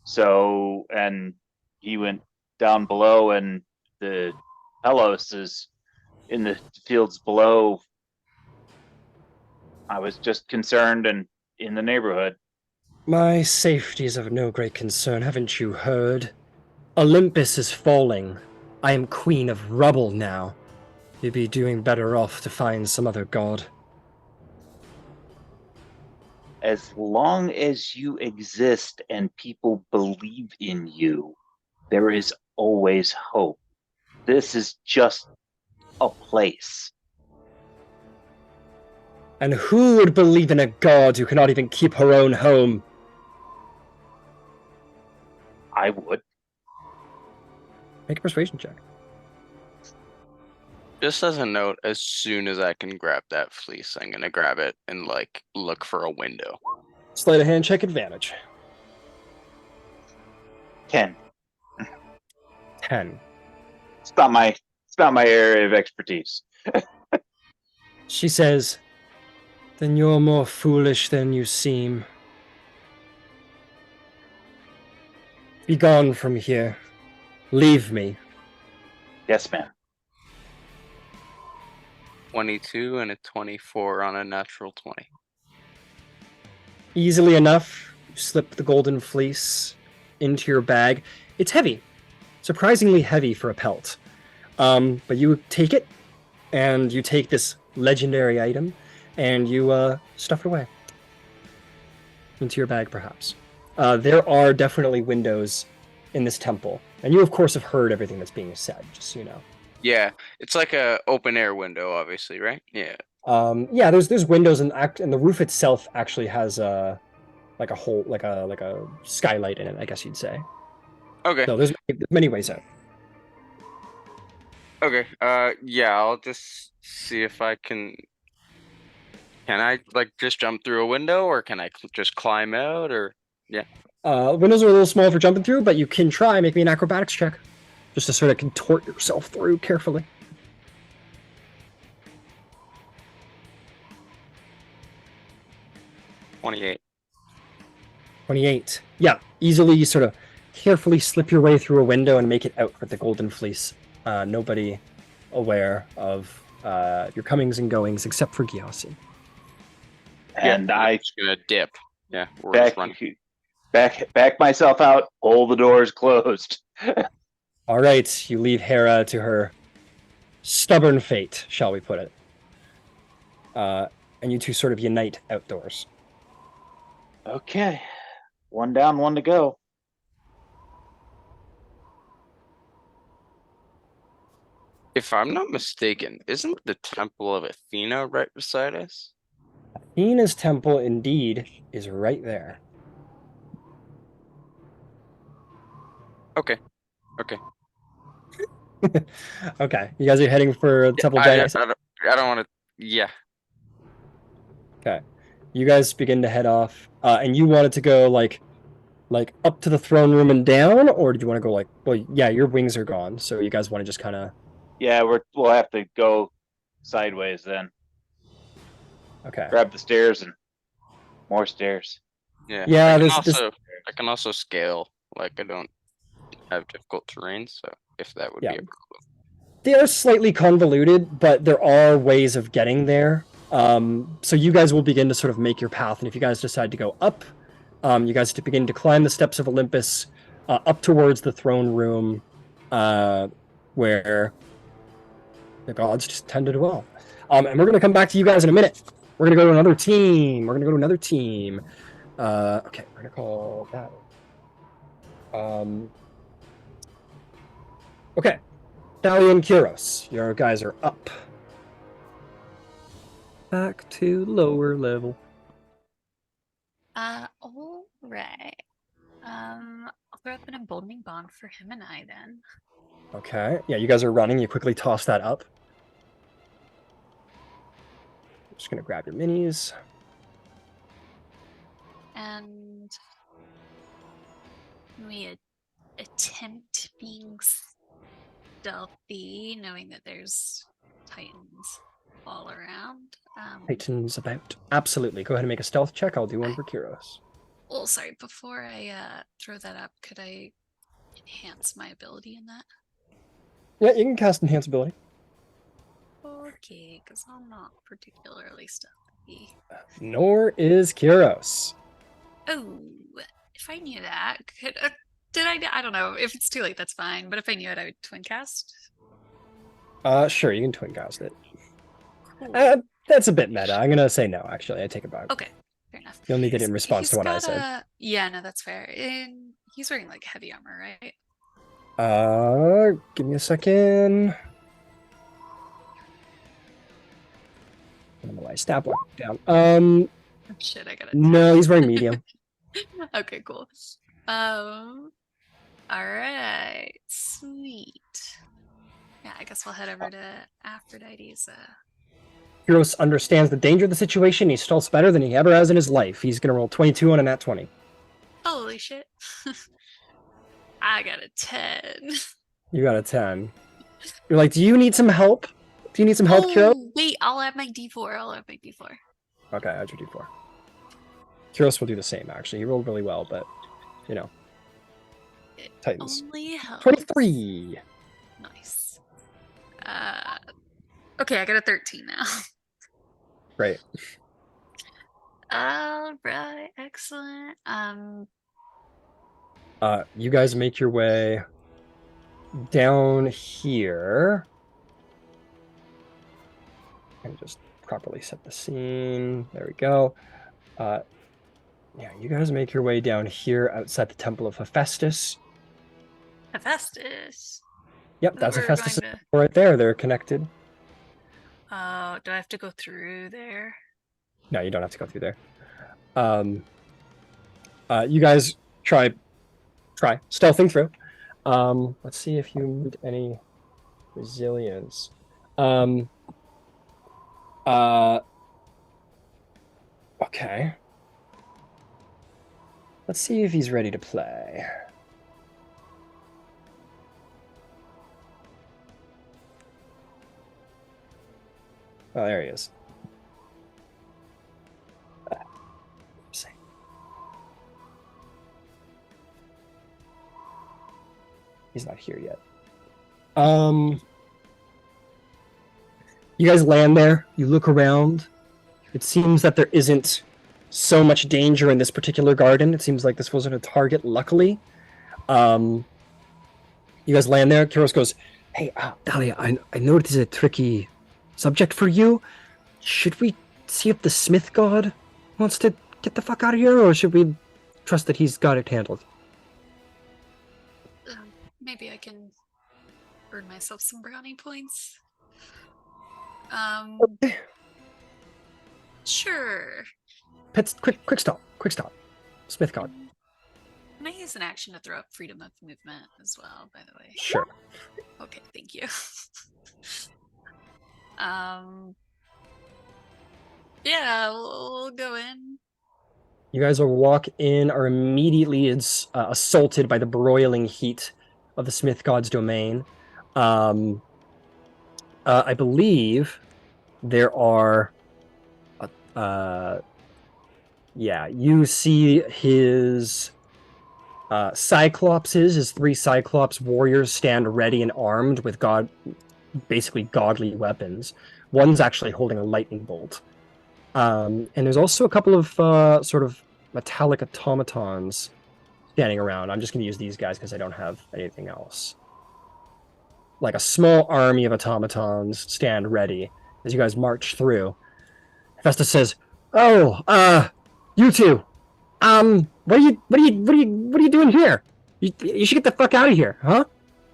So, and he went down below, and the Telos is in the fields below. I was just concerned and in the neighborhood. My safety is of no great concern, haven't you heard? Olympus is falling. I am queen of rubble now. You'd be doing better off to find some other god. As long as you exist and people believe in you, there is always hope. This is just a place. And who would believe in a god who cannot even keep her own home? I would. Make a persuasion check. Just as a note, as soon as I can grab that fleece, I'm gonna grab it and like look for a window. Sleight of hand check advantage. 10. 10. It's not my area of expertise. She says, "Then you're more foolish than you seem. Be gone from here. Leave me." Yes, ma'am. 22 and a 24 on a natural 20. Easily enough, you slip the golden fleece into your bag. It's heavy. Surprisingly heavy for a pelt. But you take it, and you take this legendary item, and you stuff it away. Into your bag, perhaps. There are definitely windows in this temple. And you, of course, have heard everything that's being said, just so you know. Yeah, it's like a open air window, obviously, right? Yeah. Yeah, there's windows, and the roof itself actually has like a hole, like a skylight in it, I guess you'd say. Okay. So there's many ways out. Okay. Yeah, I'll just see if I can. Can I like just jump through a window, or can I just climb out, or yeah? Windows are a little small for jumping through, but you can try. Make me an acrobatics check, just to sort of contort yourself through carefully. 28. 28. Yeah, easily sort of carefully slip your way through a window and make it out with the golden fleece. Nobody aware of your comings and goings except for Gyasi. And Yeah, I I'm just gonna dip. Yeah, we're just running. back myself out. All the doors closed. All right, you leave Hera to her stubborn fate, shall we put it. And you two sort of unite outdoors. Okay. One down, one to go. If I'm not mistaken, isn't the Temple of Athena right beside us? Athena's temple, indeed, is right there. Okay. Okay. Okay, you guys are heading for Temple I Giant. don't want to. Yeah. Okay, you guys begin to head off, and you wanted to go like up to the throne room and down, or did you want to go like? Well, yeah, your wings are gone, so you guys want to just kind of. Yeah, we'll have to go sideways then. Okay. Grab the stairs and more stairs. Yeah. Yeah, I can also scale. Like I don't have difficult terrain, so if that would be a problem. They are slightly convoluted, but there are ways of getting there. So you guys will begin to sort of make your path, and if you guys decide to go up, you guys to begin to climb the steps of Olympus up towards the throne room, where the gods just tend to dwell. And we're going to come back to you guys in a minute. We're going to go to another team. Okay, we're going to call that. Okay. Thalia and Kyros, your guys are up. Back to lower level. All right. I'll throw up an emboldening bond for him and I then. Okay. Yeah, you guys are running. You quickly toss that up. Just gonna grab your minis. And we attempt being stealthy, knowing that there's Titans all around. Titans about. Absolutely. Go ahead and make a stealth check. I'll do one for Kyros. Oh, sorry. Before I throw that up, could I enhance my ability in that? Yeah, you can cast Enhance ability. Okay, because I'm not particularly stealthy. Nor is Kyros. Oh, if I knew that, did I don't know. If it's too late, that's fine. But if I knew it, I would twin cast. Sure, you can twin cast it. Cool. That's a bit meta. I'm gonna say no, actually. I take it back. Okay, fair enough. You'll need it in response to what I said. Yeah, no, that's fair. And he's wearing like heavy armor, right? Give me a second. I don't know why I stab one down. Shit, I got it. No, he's wearing medium. Okay, cool. All right, sweet. Yeah, I guess we'll head over to Aphrodite's Kyros understands the danger of the situation. He stalls better than he ever has in his life. He's going to roll 22 on a nat 20. Holy shit. I got a 10. You got a 10. You're like, do you need some help? Do you need some help, Kyros? Oh, wait, I'll add my D4. Okay, add your d4. Kyros will do the same, actually. He rolled really well, but, you know. It Titans. only helps. 23! Nice. Okay, I got a 13 now. Great. Alright, excellent. You guys make your way down here. And just properly set the scene. There we go. Yeah, you guys make your way down here outside the Temple of Hephaestus. Hephaestus. Yep, That that's we're Hephaestus going to- right there. They're connected. Oh, do I have to go through there? No, you don't have to go through there. You guys try stealthing through. Let's see if you need any resilience. Okay. Let's see if he's ready to play. Oh, there he is. See. He's not here yet. You guys land there. You look around. It seems that there isn't so much danger in this particular garden. It seems like this wasn't a target, luckily. You guys land there. Kyros goes, "Hey, Thalia, I know this is a tricky subject for you. Should we see if the Smith God wants to get the fuck out of here, or should we trust that he's got it handled?" Maybe I can earn myself some brownie points. Sure. Pets, quick stop. Smith God. Can I use an action to throw up freedom of movement as well, by the way? Sure. Okay, thank you. Yeah, we'll go in. You guys will walk in, are immediately assaulted by the broiling heat of the Smith God's domain. I believe there are... you see his Cyclopses, his 3 Cyclops warriors stand ready and armed with basically godly weapons. One's actually holding a lightning bolt. And there's also a couple of sort of metallic automatons standing around. I'm just going to use these guys because I don't have anything else. Like a small army of automatons stand ready as you guys march through. Festus says, "Oh, you two, what are you doing here? You should get the fuck out of here, huh?"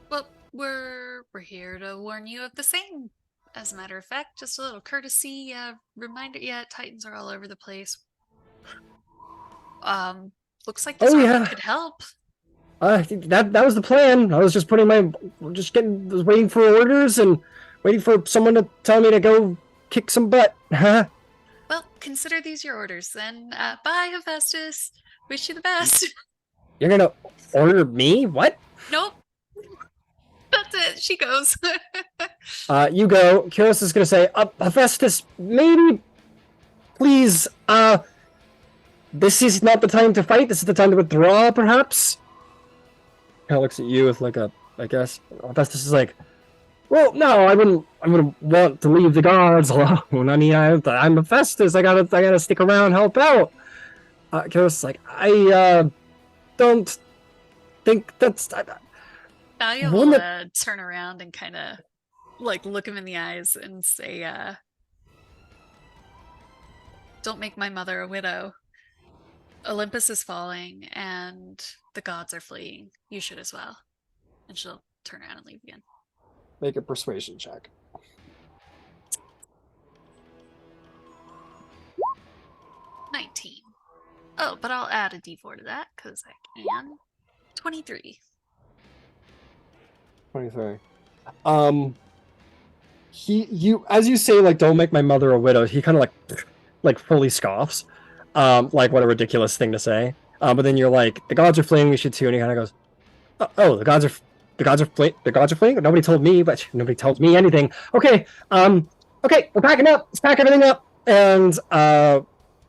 Well, we're here to warn you of the same. As a matter of fact, just a little courtesy reminder. Yeah, Titans are all over the place. Looks like this army could help. I think that was the plan. I was just was waiting for orders and waiting for someone to tell me to go kick some butt. Huh? Well, consider these your orders then. Bye, Hephaestus. Wish you the best. You're gonna order me? What? Nope. That's it. She goes. You go. Kyros is gonna say, Hephaestus, maybe, please, this is not the time to fight. This is the time to withdraw, perhaps. Kind of looks at you with like I guess. Hephaestus is like, well, no, I wouldn't want to leave the gods alone. I mean, I'm Hephaestus. I gotta stick around, help out. Kyros is like, I don't think that's. Thalia will turn around and kind of like look him in the eyes and say, "Don't make my mother a widow. Olympus is falling and the gods are fleeing. You should as well." And she'll turn around and leave again. Make a persuasion check. 19. Oh, but I'll add a d4 to that because I can. 23. 23. as you say, like, don't make my mother a widow, he kind of like fully scoffs. Like, what a ridiculous thing to say. But then you're like, the gods are flaming, we should too, and he kind of goes, oh, the gods are flaming? Nobody told me, but nobody tells me anything. Okay, okay, we're packing up, let's pack everything up. And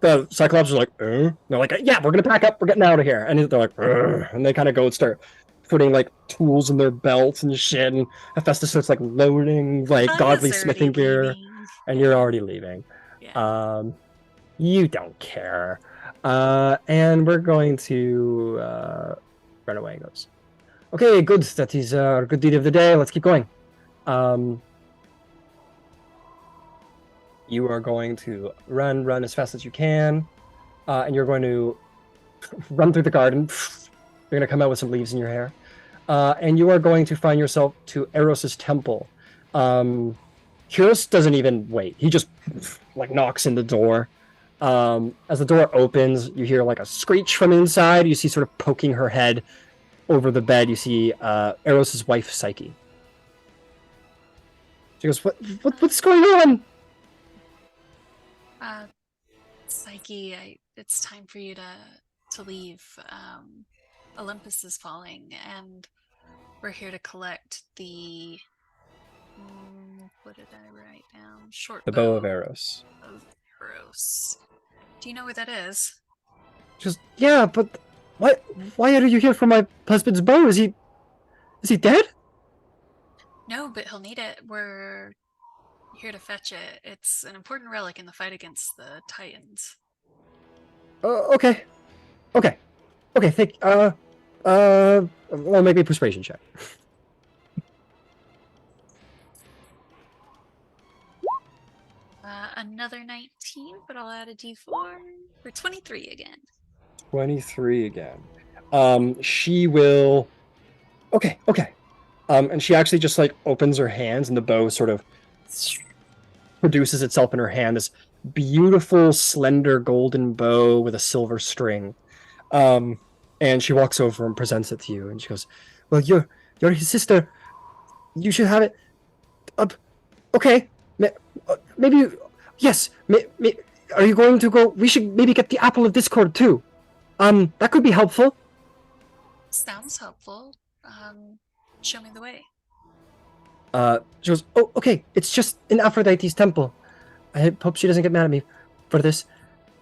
the Cyclops are like, they're like, yeah, we're gonna pack up, we're getting out of here. And they're like, and they kind of go and start putting like tools in their belts and shit, and Hephaestus starts like loading like godly smithing gear, and you're already leaving. Yeah. You don't care. And we're going to run away. Goes, okay, good. That is our good deed of the day. Let's keep going. You are going to run as fast as you can, and you're going to run through the garden. You're going to come out with some leaves in your hair, and you are going to find yourself to Eros's temple. Kyros doesn't even wait. He just like knocks in the door. As the door opens, you hear like a screech from inside. You see sort of poking her head over the bed. You see Eros's wife, Psyche. She goes, what's going on? Psyche, it's time for you to leave. Olympus is falling, and we're here to collect the what did I write down? Short The bow of Eros. Do you know where that is? Just yeah, but why are you here for my husband's bow? Is he dead? No, but he'll need it. We're here to fetch it. It's an important relic in the fight against the Titans. Okay. Well, maybe a persuasion check. Another 19, but I'll add a d4 for 23 again. 23 again. She will. Okay. And she actually just like opens her hands, and the bow sort of produces itself in her hand. This beautiful, slender golden bow with a silver string. And she walks over and presents it to you, and she goes, "Well, you're his sister. You should have it. Okay, maybe yes. Are you going to go? We should maybe get the apple of discord too. That could be helpful." Sounds helpful. Show me the way. She goes, "Oh, okay. It's just in Aphrodite's temple. I hope she doesn't get mad at me for this."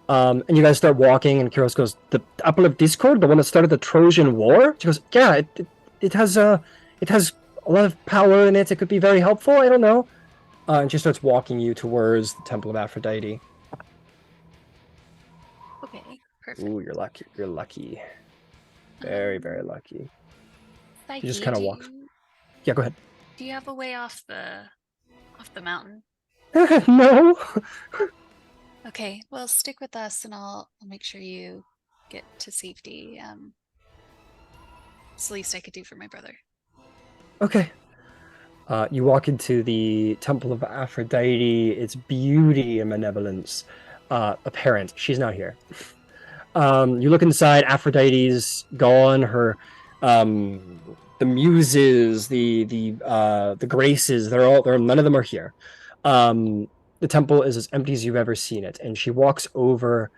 And you guys start walking, and Kyros goes, "The apple of discord, the one that started the Trojan War?" She goes, "Yeah, it has a lot of power in it. It could be very helpful. I don't know." And she starts walking you towards the temple of Aphrodite. Okay, perfect. Ooh, you're lucky. You're lucky. Very, very lucky. Psyche, just kinda walks. Yeah, go ahead. Do you have a way off the mountain? No. Okay, well, stick with us, and I'll make sure you get to safety. It's the least I could do for my brother. Okay. You walk into the temple of Aphrodite. Its beauty and benevolence apparent. She's not here. You look inside. Aphrodite's gone. Her, the muses, the graces. None of them are here. The temple is as empty as you've ever seen it, and she walks over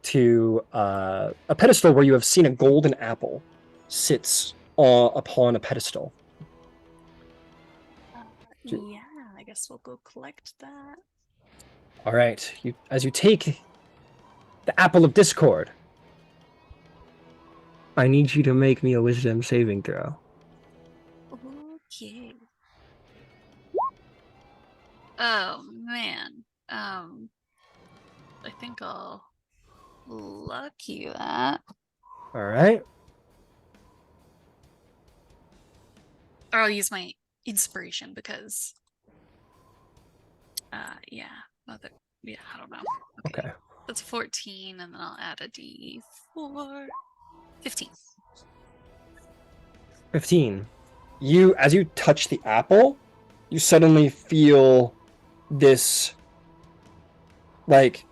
to a pedestal where you have seen a golden apple sits upon a pedestal. Yeah, I guess we'll go collect that. All right, as you take the apple of discord, I need you to make me a wisdom saving throw. Okay. Oh man. I think I'll lucky that. All right. Or I'll use my inspiration because yeah. I don't know. Okay. That's 14, and then I'll add a d4. 15. 15. As you touch the apple, you suddenly feel this like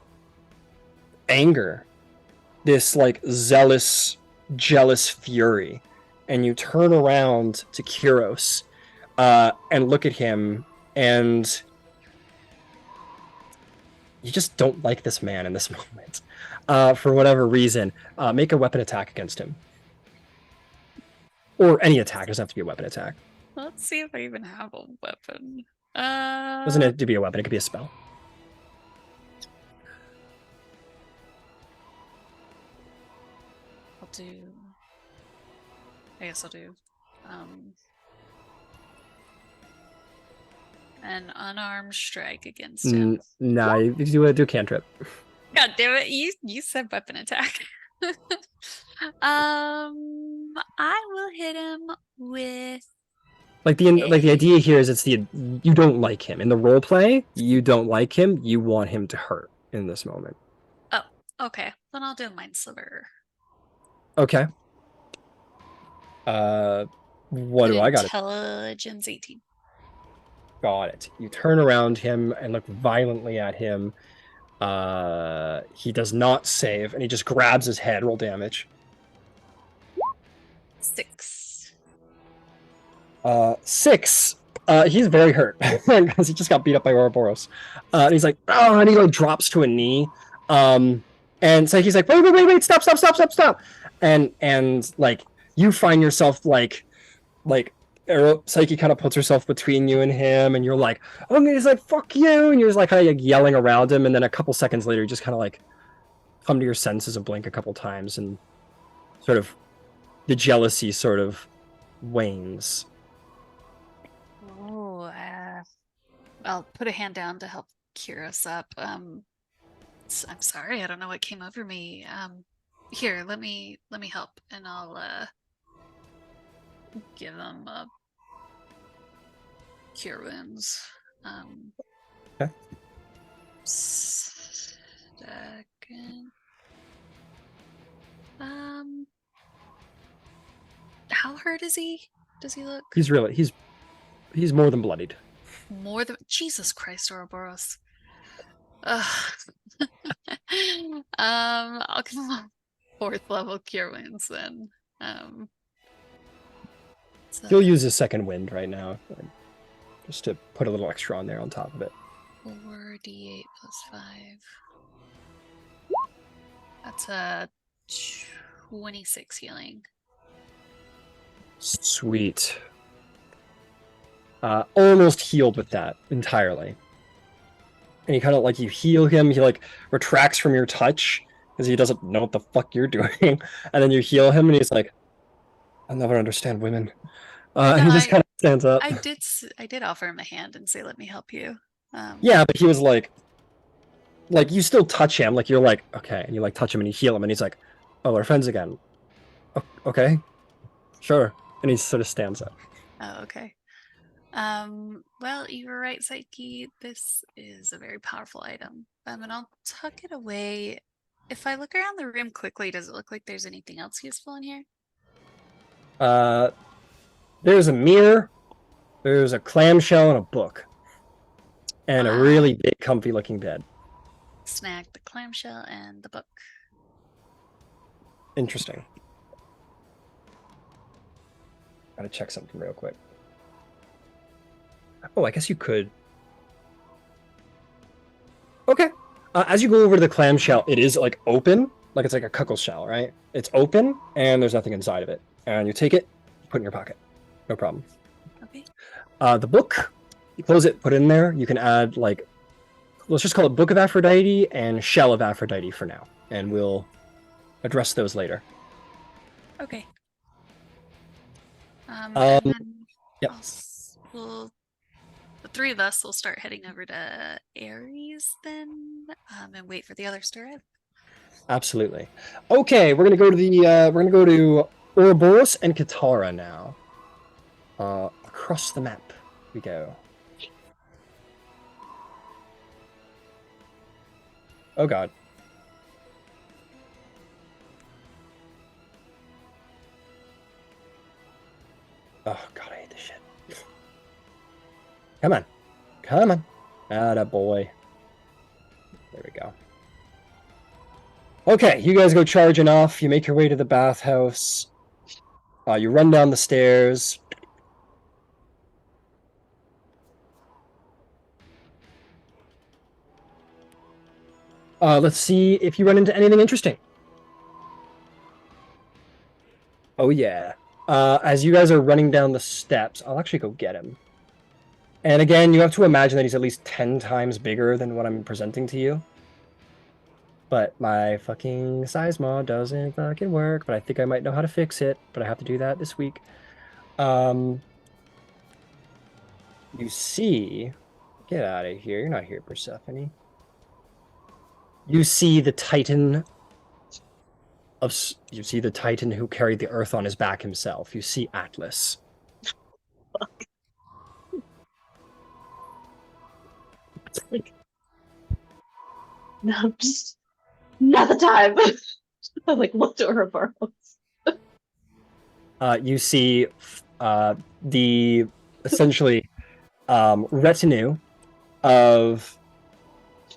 anger, this like zealous, jealous fury, and you turn around to Kyros and look at him, and you just don't like this man in this moment. For whatever reason, make a weapon attack against him. Or any attack, it doesn't have to be a weapon attack. Let's see if I even have a weapon. Doesn't have to be a weapon, it could be a spell. I guess I'll do an unarmed strike against him. Nah, you do a cantrip. God damn it! You said weapon attack. I will hit him with Like the idea here is you don't like him in the role play. You don't like him. You want him to hurt in this moment. Oh, okay. Then I'll do Mind Sliver. Okay. What do I got? Intelligence 18. Got it. You turn around him and look violently at him. He does not save, and he just grabs his head. Roll damage. 6. 6. He's very hurt because he just got beat up by Ouroboros. And he's like, oh, and he like drops to a knee. And so he's like, wait, stop. And like you find yourself like Psyche kind of puts herself between you and him, and you're like, oh, and he's like, fuck you, and you're just like kind of like yelling around him, and then a couple seconds later, you just kind of like come to your senses and blink a couple times, and sort of the jealousy sort of wanes. Oh, I'll put a hand down to help cheer us up. I'm sorry, I don't know what came over me. Here, let me help, and I'll give them cure wounds. Okay. Second. How hurt is he? Does he look? He's more than bloodied. More than Jesus Christ, Ouroboros. I'll give him a 4th level cure wounds then. He'll use his second wind right now, just to put a little extra on there on top of it. 4d8 plus 5. That's a 26 healing. Sweet. Almost healed with that entirely. And he kind of like, you heal him, he like retracts from your touch because he doesn't know what the fuck you're doing. And then you heal him and he's like, I'll never understand women. And he just kind of stands up. I did offer him a hand and say, let me help you. Yeah, but he was like you still touch him, like you're like, okay, and you like touch him and you heal him and he's like, oh, we're friends again. Okay, sure. And he sort of stands up. Oh, okay. Well, you were right, Psyche. This is a very powerful item. And I'll tuck it away. If I look around the room quickly, does it look like there's anything else useful in here? There's a mirror, there's a clamshell and a book. And a really big, comfy looking bed. Snag the clamshell and the book. Interesting. Gotta check something real quick. Oh, I guess you could. Okay. As you go over to the clamshell, it is like open, like it's like a cockle shell, right? It's open and there's nothing inside of it. And you take it, put it in your pocket. No problem. Okay. The book, you close it, put it in there. You can add like, let's just call it Book of Aphrodite and Shell of Aphrodite for now. And we'll address those later. Okay. Yep. The 3 of us will start heading over to Ares then, and wait for the others to arrive. Absolutely. Okay, we're gonna go to Ouroboros and Katara now. Across the map we go. Oh god. Oh god, I hate this shit. Come on. Atta boy. There we go. Okay, you guys go charging off. You make your way to the bathhouse. You run down the stairs. Let's see if you run into anything interesting. Oh yeah. As you guys are running down the steps, I'll actually go get him. And again, you have to imagine that he's at least 10 times bigger than what I'm presenting to you. But my fucking size mod doesn't fucking work, but I think I might know how to fix it, but I have to do that this week. You see... Get out of here. You're not here, Persephone. You see the Titan you see the Titan who carried the Earth on his back himself. You see Atlas. No, just not the time. I like looked at her Ouroboros. You see the essentially retinue of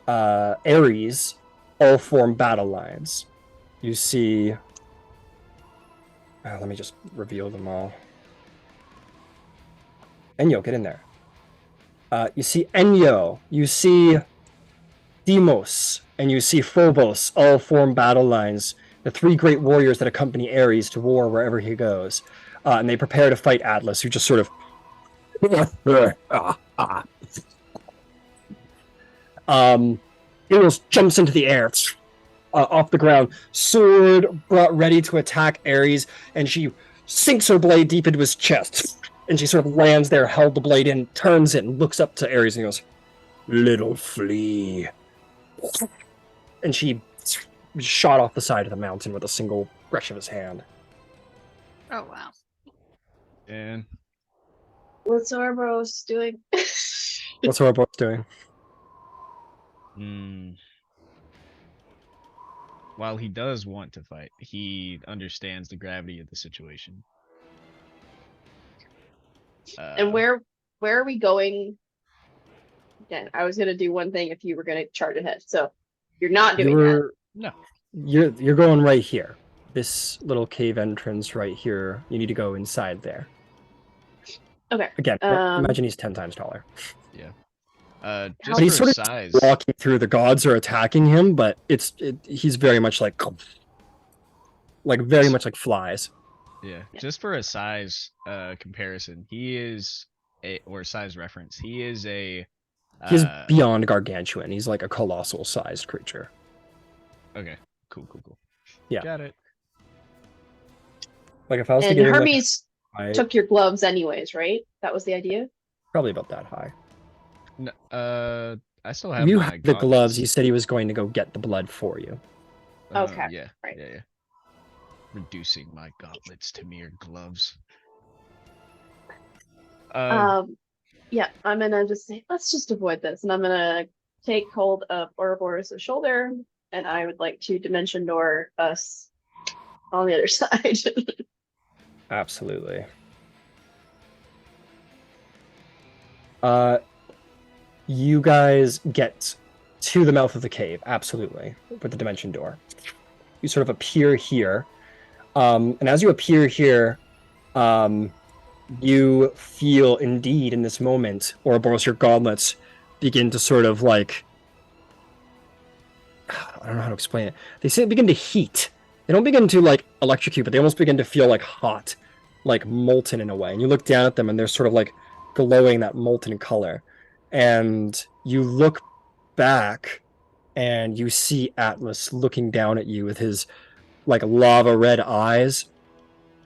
Ares all form battle lines. You see... let me just reveal them all. Enyo, get in there. You see Enyo, you see Deimos, and you see Phobos all form battle lines. The three great warriors that accompany Ares to war wherever he goes. And they prepare to fight Atlas, who just sort of... Eros jumps into the air, off the ground, sword brought ready to attack Ares, and she sinks her blade deep into his chest. And she sort of lands there, held the blade in, turns it, and looks up to Ares and goes, "Little flea." And she shot off the side of the mountain with a single brush of his hand. Oh wow. And What's Ouroboros doing? What's Ouroboros doing? While he does want to fight, he understands the gravity of the situation. And where are we going? Again, I was gonna do one thing if you were gonna charge ahead. So you're not doing that. No. You're going right here. This little cave entrance right here. You need to go inside there. Okay. Again, imagine he's 10 times taller. Yeah. But Just he's for sort of size. walking through. The gods are attacking him, but he's very much like very much like flies. Yeah. Just for a size comparison, he is or size reference. He is He's beyond gargantuan. He's like a colossal sized creature. Okay. Cool. Yeah. Got it. Like if I was to And give him, Hermes like, took your gloves anyways, right? That was the idea. probably about that high. No, I still have You my had the gloves. gauntlets. He said he was going to go get the blood for you. Okay, Yeah. right. Yeah. Reducing my gauntlets to mere gloves. Yeah, I'm gonna just say, let's just avoid this, and I'm gonna take hold of Ouroboros' shoulder, and I would like to dimension door us on the other side. Absolutely. You guys get to the mouth of the cave, absolutely, with the dimension door. You sort of appear here, and as you appear here, you feel indeed in this moment, Ouroboros, your gauntlets begin to sort of like, I don't know how to explain it. They begin to heat. They don't begin to like electrocute, but they almost begin to feel like hot, like molten in a way. And you look down at them and they're sort of like glowing that molten color. And you look back and you see Atlas looking down at you with his like lava red eyes.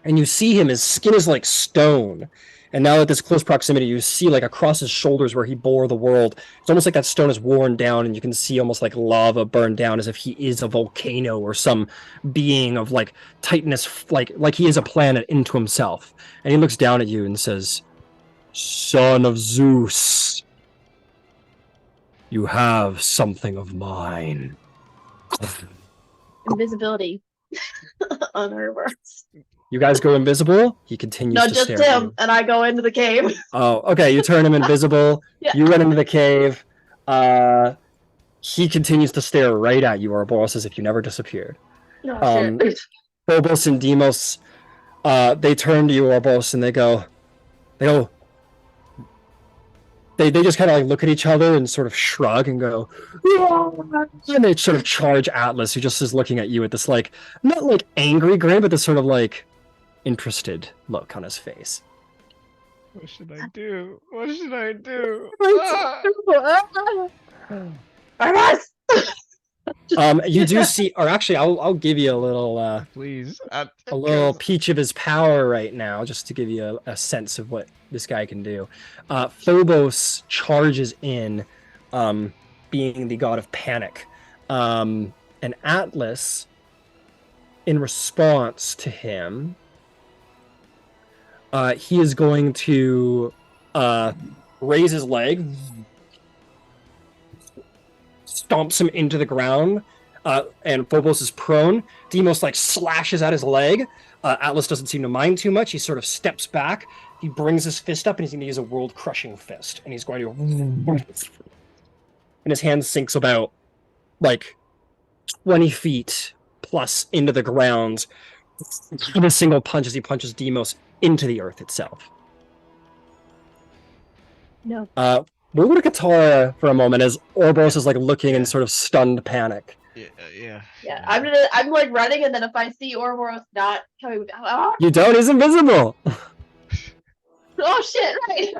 And you see him, his skin is like stone. And now at this close proximity, you see like across his shoulders where he bore the world, it's almost like that stone is worn down, and you can see almost like lava burn down as if he is a volcano or some being of like titanous, like he is a planet into himself. And he looks down at you and says, "Son of Zeus, you have something of mine." Invisibility on Ouroboros. You guys go invisible. He continues No, to just stare at him, you. and I go into the cave. Oh, okay. You turn him invisible. Yeah. You run into the cave. He continues to stare right at you, Ouroboros, as if you never disappeared. Oh, shit. Phobos and Deimos, they turn to you, Ouroboros, and they go, they just kind of like look at each other and sort of shrug and go, and they sort of charge Atlas, who just is looking at you with this like not like angry grin, but this sort of like interested look on his face. What should I do? What should I do? Atlas! You do see, or actually, I'll give you a little Please. a little peach of his power right now, just to give you a sense of what this guy can do. Phobos charges in, being the god of panic, and Atlas, in response to him, he is going to raise his leg, stomps him into the ground, and Phobos is prone. Deimos like slashes at his leg. Atlas doesn't seem to mind too much. He sort of steps back. He brings his fist up, and he's going to use a world-crushing fist. And he's going to... And his hand sinks about, like, 20 feet plus into the ground with a single punch as he punches Deimos into the earth itself. No. We'll go to Katara for a moment as Orboros is like looking in sort of stunned panic. Yeah. Yeah, I'm like running, and then if I see Ouroboros not coming, You don't? He's invisible! oh shit! Right.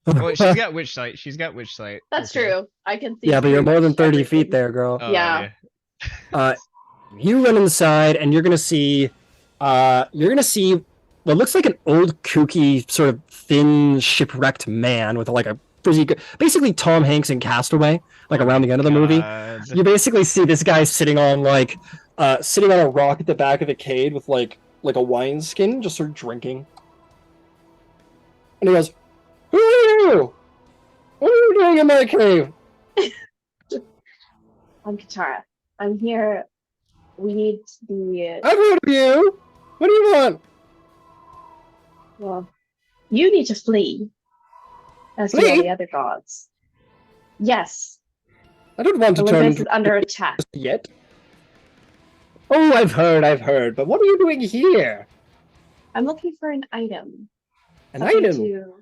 Well, she's got witch sight. That's true. I can see. Yeah, but you're more than 30 everything. feet there, girl. Oh, Yeah. You run inside, and you're gonna see what looks like an old, kooky, sort of thin, shipwrecked man with like a frizzy, basically Tom Hanks in Castaway, like around the end of the movie. You basically see this guy sitting on a rock at the back of the cave with like a wineskin, just sort of drinking. And he goes, "Who are you? What are you doing in my cave?" I'm Katara. I'm here. We need the. I've heard of you. What do you want? Well, you need to flee. As do all Flee? the other gods. Yes. I don't want to turn Olympus is into under attack. yet. Oh, I've heard. But what are you doing here? I'm looking for an item. An Something item? to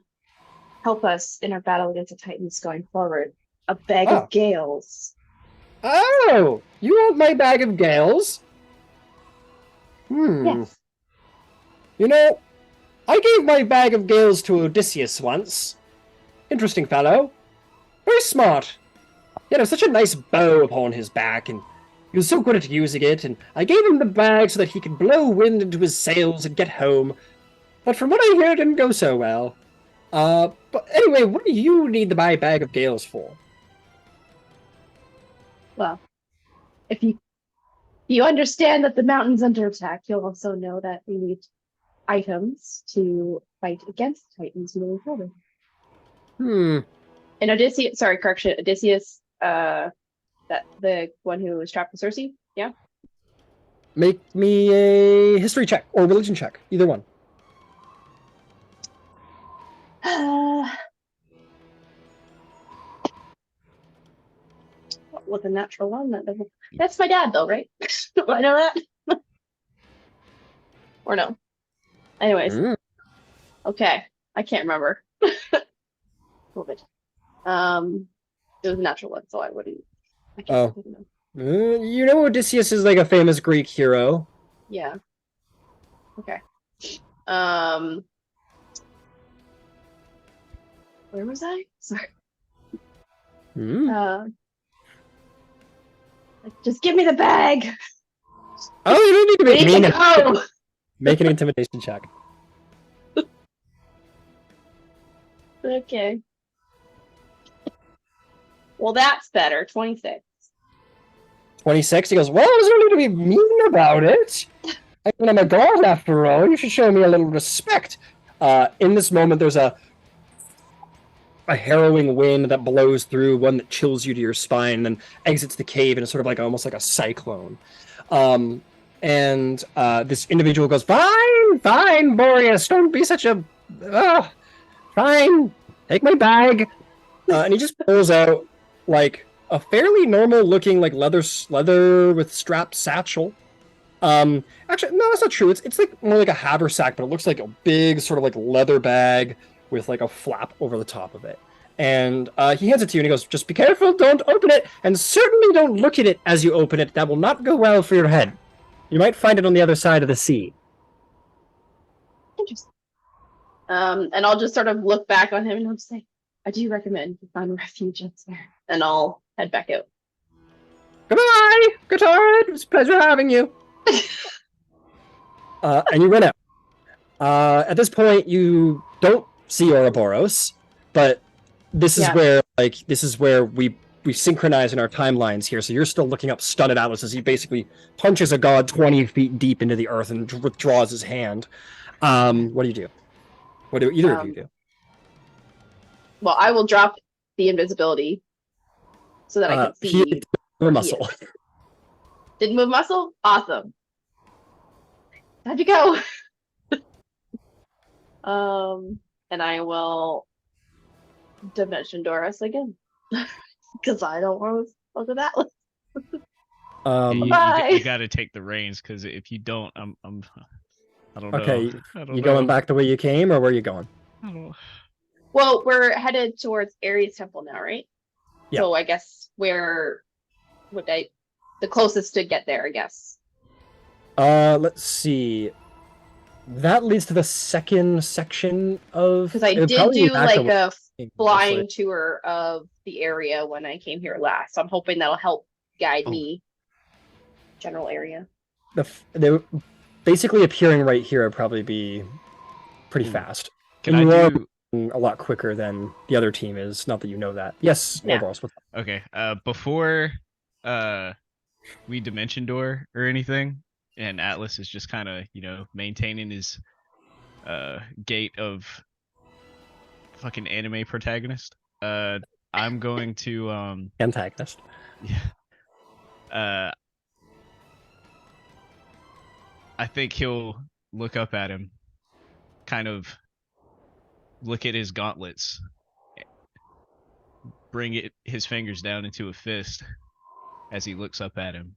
help us in our battle against the Titans going forward. A bag Oh. of gales. Oh, you want my bag of gales? Yes. You know, I gave my bag of gales to Odysseus once. Interesting fellow. Very smart. He had such a nice bow upon his back, and he was so good at using it, and I gave him the bag so that he could blow wind into his sails and get home. But from what I hear, it didn't go so well. But anyway, what do you need my bag of gales for? Well, if you understand that the mountain's under attack, you'll also know that we need items to fight against Titans moving forward. And Odysseus, Odysseus, that the one who was trapped with Circe, yeah? Make me a history check or religion check, either one. With a natural one, that's my dad, though, right? Do I know that? Or no? Anyways, okay, I can't remember. COVID. It was a natural one, so I wouldn't. I can't know. You know Odysseus is like a famous Greek hero. Yeah. Okay. Where was I? Sorry. Just give me the bag. Oh, you don't need to We make need to go. Make an intimidation check. Okay. Well, that's better. 26. 26. He goes, well, there's no need to be mean about it. I mean, I'm a god after all. You should show me a little respect. In this moment, there's a harrowing wind that blows through, one that chills you to your spine, and then exits the cave, and it's sort of like almost like a cyclone. And this individual goes, fine, Boreas, don't be such a... fine, take my bag. And he just pulls out, like, a fairly normal-looking, like, leather with strapped satchel. Actually, no, that's not true. It's like more like a haversack, but it looks like a big sort of like leather bag with like a flap over the top of it. And he hands it to you, and he goes, "Just be careful, don't open it, and certainly don't look at it as you open it. That will not go well for your head. You might find it on the other side of the sea." Interesting. And I'll just sort of look back on him and I'll just say, I do recommend you find refuge elsewhere. And I'll head back out. Goodbye, Guitar. It was a pleasure having you. And you run out. At this point, you don't see Ouroboros, but this is where we synchronize in our timelines here. So you're still looking up, stunned at Atlas as he basically punches a god 20 feet deep into the earth and withdraws his hand. What do you do? What do either of you do? Well, I will drop the invisibility so that I can see. He didn't move muscle. Didn't move muscle? Awesome. How'd you go? And I will dimension Doris again. Because I don't want to fuck with Atlas. You got to take the reins, because if you don't, I don't know. Okay, you going back the way you came, or where are you going? I don't know. Well, we're headed towards Ares Temple now, right? Yeah. So I guess where would the closest to get there, I guess. Let's see. That leads to the second section of. Because I did do like a flying tour of the area when I came here last. So I'm hoping that'll help guide me. General area. They basically appearing right here would probably be pretty fast. Can I do a lot quicker than the other team is? Not that you know that. Yes, Ouroboros. Okay. Before we dimension door or anything, and Atlas is just kind of maintaining his gait of fucking anime protagonist. I'm going to antagonist. Yeah. I think he'll look up at him, kind of look at his gauntlets, bring his fingers down into a fist as he looks up at him.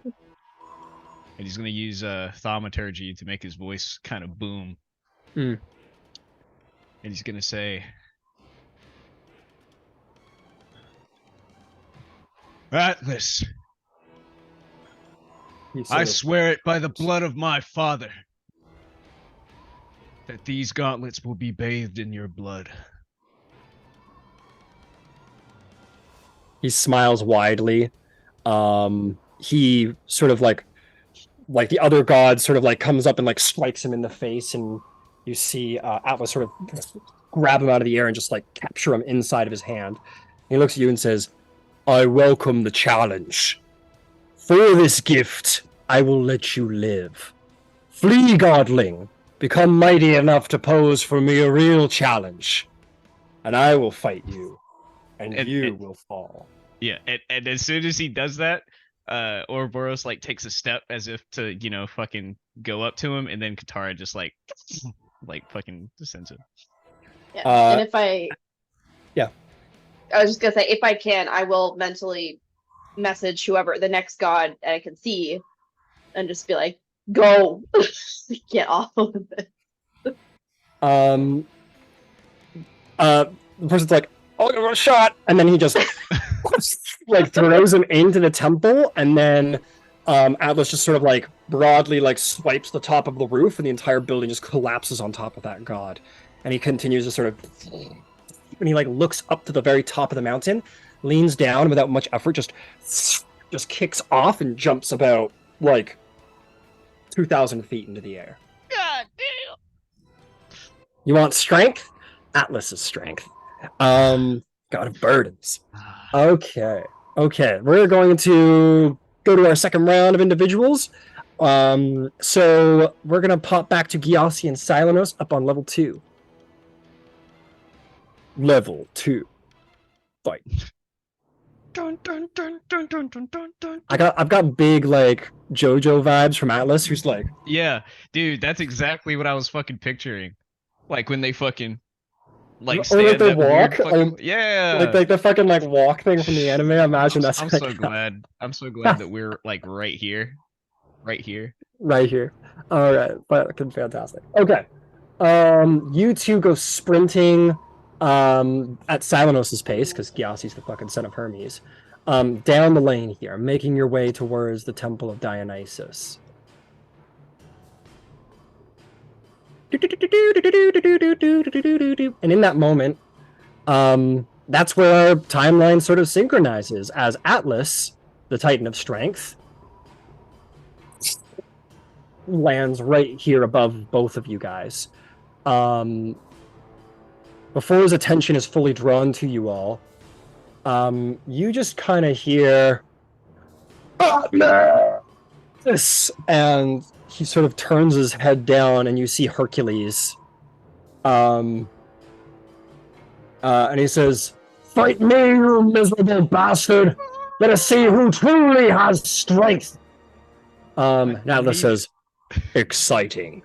And he's going to use thaumaturgy to make his voice kind of boom. And he's going to say, "Atlas, I swear it by the blood of my father that these gauntlets will be bathed in your blood." He smiles widely. He sort of like the other god sort of like comes up and like strikes him in the face, and you see Atlas sort of grab him out of the air and just like capture him inside of his hand. And he looks at you and says, "I welcome the challenge. For this gift, I will let you live. Flee, godling. Become mighty enough to pose for me a real challenge. And I will fight you. And you will fall." Yeah, and as soon as he does that, Ouroboros like takes a step as if to, fucking go up to him, and then Katara just like fucking descends him. Yeah, and if I was just gonna say, if I can, I will mentally message whoever the next god I can see, and just be like, "Go, get off of it." The person's like, "I'll give it a shot," and then he just like throws him into the temple, and then Atlas just sort of like broadly like swipes the top of the roof, and the entire building just collapses on top of that god. And he continues to sort of, when he like looks up to the very top of the mountain, leans down without much effort, just kicks off and jumps about like 2,000 feet into the air. God damn. You want strength? Atlas's strength. God of burdens. Okay. We're going to go to our second round of individuals. So we're gonna pop back to Gyasi and Silenos up on level 2. Level 2. Fight. Dun, dun, dun, dun, dun, dun, dun, dun. I've got big like JoJo vibes from Atlas, who's like, yeah, dude, that's exactly what I was fucking picturing. Like when they fucking like stand like they up weird walk, fucking, yeah, like the fucking like walk thing from the anime. I imagine that's. I'm so glad. I'm so glad that we're like right here. Right here. All right, fucking fantastic. Okay, you two go sprinting at Salanos' pace, because Gyasi's the fucking son of Hermes, down the lane here, making your way towards the Temple of Dionysus. And in that moment, that's where our timeline sort of synchronizes, as Atlas, the Titan of Strength, lands right here above both of you guys. Before his attention is fully drawn to you all, you just kind of hear this, and he sort of turns his head down, and you see Hercules. And he says, "Fight me, you miserable bastard! Let us see who truly has strength!" Atlas says, "Exciting."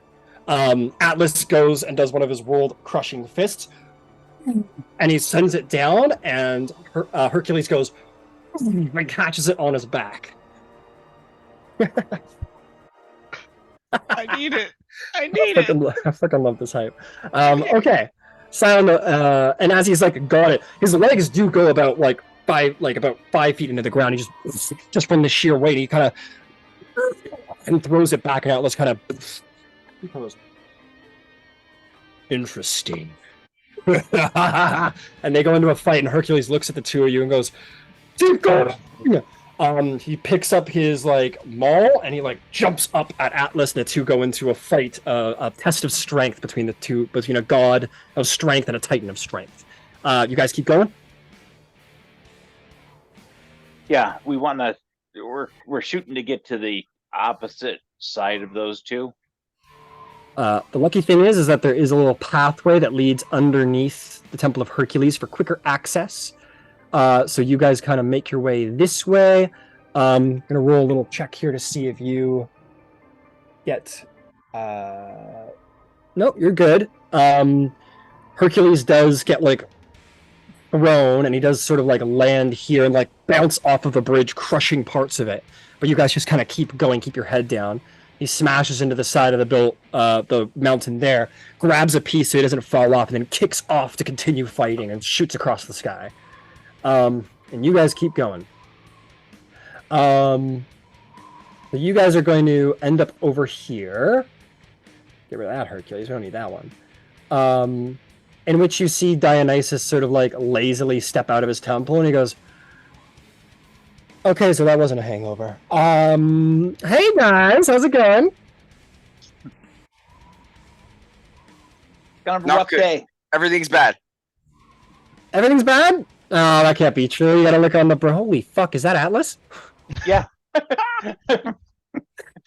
Atlas goes and does one of his world-crushing fists, and he sends it down, and Hercules goes and catches it on his back. I need it. I need it. I fucking love this hype. Okay. Sound, and as he's like got it, his legs do go about like 5 feet into the ground. He just from the sheer weight, he kind of and throws it back, and Atlas kind of goes, "Interesting." And they go into a fight, and Hercules looks at the two of you and goes, "Keep going." He picks up his like maul, and he like jumps up at Atlas, and the two go into a fight, a test of strength between the two, between a god of strength and a titan of strength. You guys keep going? Yeah, we want to. We're shooting to get to the opposite side of those two. The lucky thing is that there is a little pathway that leads underneath the Temple of Hercules for quicker access. So you guys kind of make your way this way. I'm going to roll a little check here to see if you get... No, you're good. Hercules does get, like, thrown, and he does sort of, like, land here and, like, bounce off of the bridge, crushing parts of it. But you guys just kind of keep going, keep your head down. He smashes into the side of the mountain there, grabs a piece so he doesn't fall off, and then kicks off to continue fighting and shoots across the sky. And you guys keep going. So you guys are going to end up over here. Get rid of that Hercules, we don't need that one. In which you see Dionysus sort of like lazily step out of his temple, and he goes, "Okay, so that wasn't a hangover. Hey guys, how's it going?" Kind of a Not rough good. day. Everything's bad. Everything's bad? Oh, that can't be true. You gotta look on the bro. Holy fuck, is that Atlas? Yeah.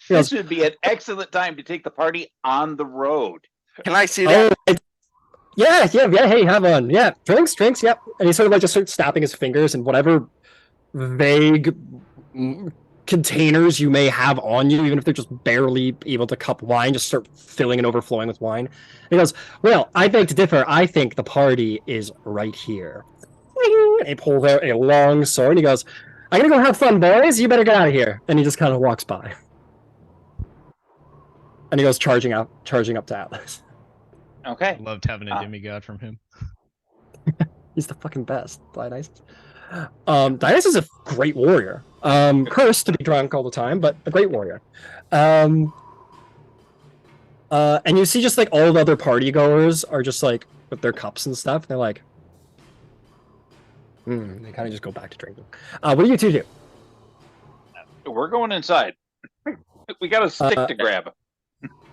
He goes, This would be an excellent time to take the party on the road. Can I see that? Yeah, hey, have one. Yeah, drinks, yep. And he sort of like just starts snapping his fingers, and whatever vague containers you may have on you, even if they're just barely able to cup wine, just start filling and overflowing with wine. And he goes, "Well, I beg to differ. I think the party is right here." And he pulls out a long sword, and he goes, "I'm gonna go have fun, boys. You better get out of here." And he just kind of walks by. And he goes charging up to Atlas. Okay. Loved having a demigod from him. He's the fucking best, Dionysus. Dionysus is a great warrior. Cursed to be drunk all the time, but a great warrior. And you see just like all the other party goers are just like with their cups and stuff. They're like, they kind of just go back to drinking. What do you two do? We're going inside. We got a stick to grab.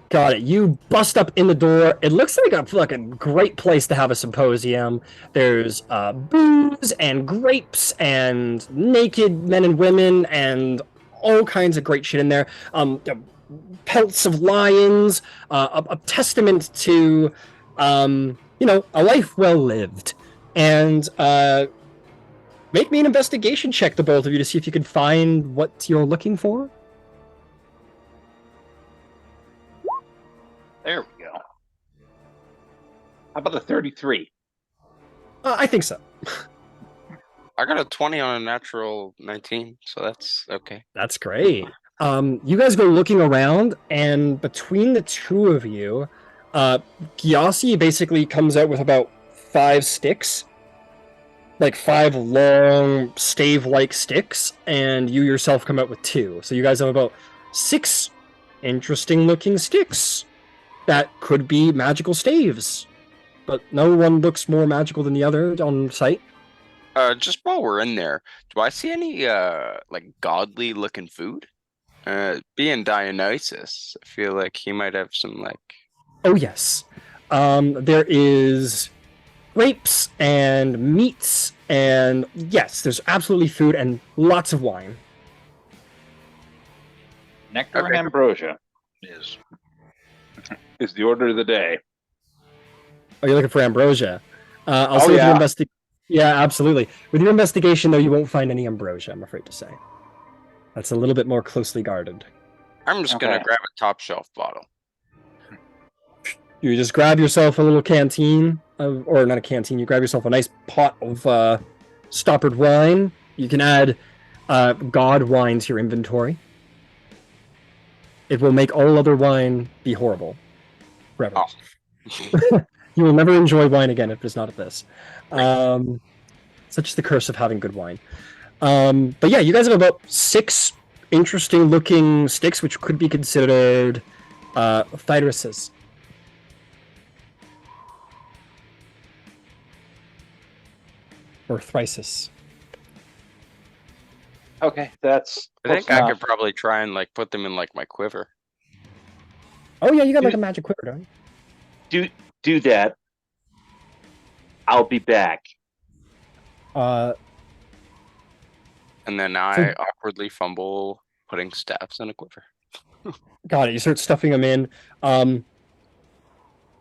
Got it. You bust up in the door. It looks like a fucking great place to have a symposium. There's booze and grapes and naked men and women and all kinds of great shit in there. Pelts of lions, a testament to, a life well lived. And make me an investigation check, the both of you, to see if you can find what you're looking for. There we go. How about a 33? I think so. I got a 20 on a natural 19, so that's okay. That's great. You guys go looking around, and between the two of you, Gyasi basically comes out with about 5 sticks, like 5 long stave-like sticks, and you yourself come out with 2. So you guys have about 6 interesting-looking sticks that could be magical staves, but no one looks more magical than the other on site. Just while we're in there, do I see any like godly looking food? Being Dionysus, I feel like he might have some like. Oh yes, there is grapes and meats, and yes, there's absolutely food and lots of wine. Nectar Okay. and ambrosia is the order of the day. Oh, you're looking for ambrosia. I'll say Oh, with your yeah. Yeah, absolutely. With your investigation, though, you won't find any ambrosia, I'm afraid to say. That's a little bit more closely guarded. I'm just gonna Okay. grab a top shelf bottle. You just grab yourself a little canteen, or not a canteen, you grab yourself a nice pot of stoppered wine. You can add god wine to your inventory. It will make all other wine be horrible. Forever. Oh. You will never enjoy wine again if it's not at this. Such is the curse of having good wine. But yeah, you guys have about 6 interesting looking sticks, which could be considered thyruses. Or thrysis. Okay, that's. I think close I enough. could probably try and like put them in like my quiver. Oh yeah, you got like a magic quiver, don't you? Do that. I'll be back. Uh, And then I awkwardly fumble putting staffs in a quiver. got it. You start stuffing them in.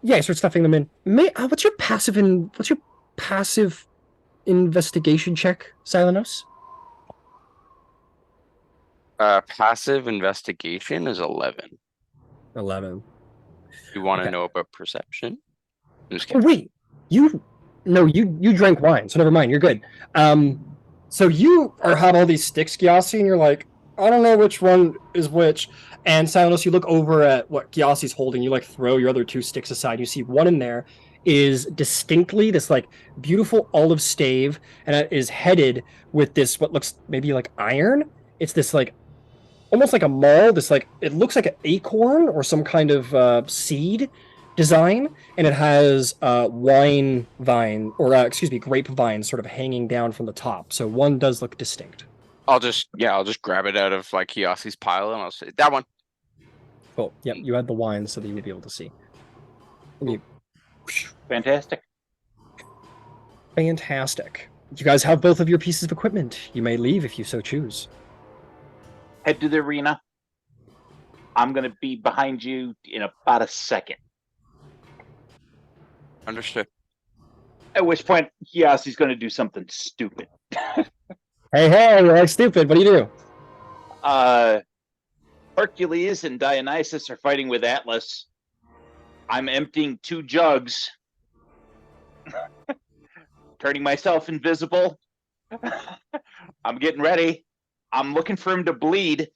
Yeah, you start stuffing them in. What's your passive investigation check, Silenos? Passive investigation is 11. 11. You want to Okay. know about perception? I'm just Oh, kidding. wait, you drank wine, so never mind. You're good. So you have all these sticks, Gyasi, and you're like, I don't know which one is which. And Silenos, you look over at what Gyasi's holding. You like throw your other 2 sticks aside. You see one in there is distinctly this like beautiful olive stave, and it is headed with this what looks maybe like iron. It's this like almost like a maul. This like it looks like an acorn or some kind of seed design, and it has wine vine or grape vines sort of hanging down from the top. So one does look distinct. I'll just grab it out of like Kiasi's pile and I'll say that one. Cool. Yep, you had the wine so that you would be able to see. Fantastic. Fantastic. You guys have both of your pieces of equipment. You may leave if you so choose. Head to the arena. I'm gonna be behind you in about a second. Understood. At which point, Kiasi's gonna do something stupid. Hey, you're like stupid. What do you do? Hercules and Dionysus are fighting with Atlas. I'm emptying 2 jugs. Turning myself invisible. I'm getting ready. I'm looking for him to bleed.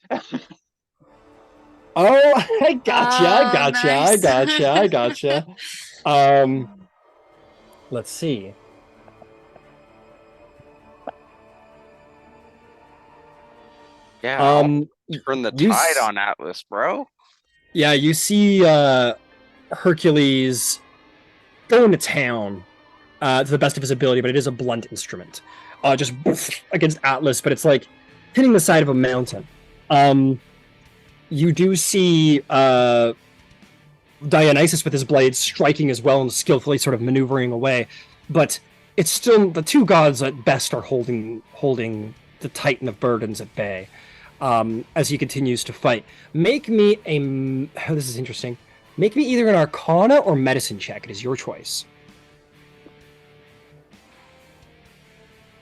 Oh, I gotcha. Let's see. Yeah. I'll turn the you tide on Atlas, bro. Yeah, you see Hercules go into town to the best of his ability, but it is a blunt instrument. Just against Atlas, but it's like hitting the side of a mountain. You do see Dionysus with his blade striking as well and skillfully sort of maneuvering away, but it's still the 2 gods at best are holding the Titan of Burdens at bay. As he continues to fight. Make me this is interesting. Make me either an Arcana or Medicine check. It is your choice.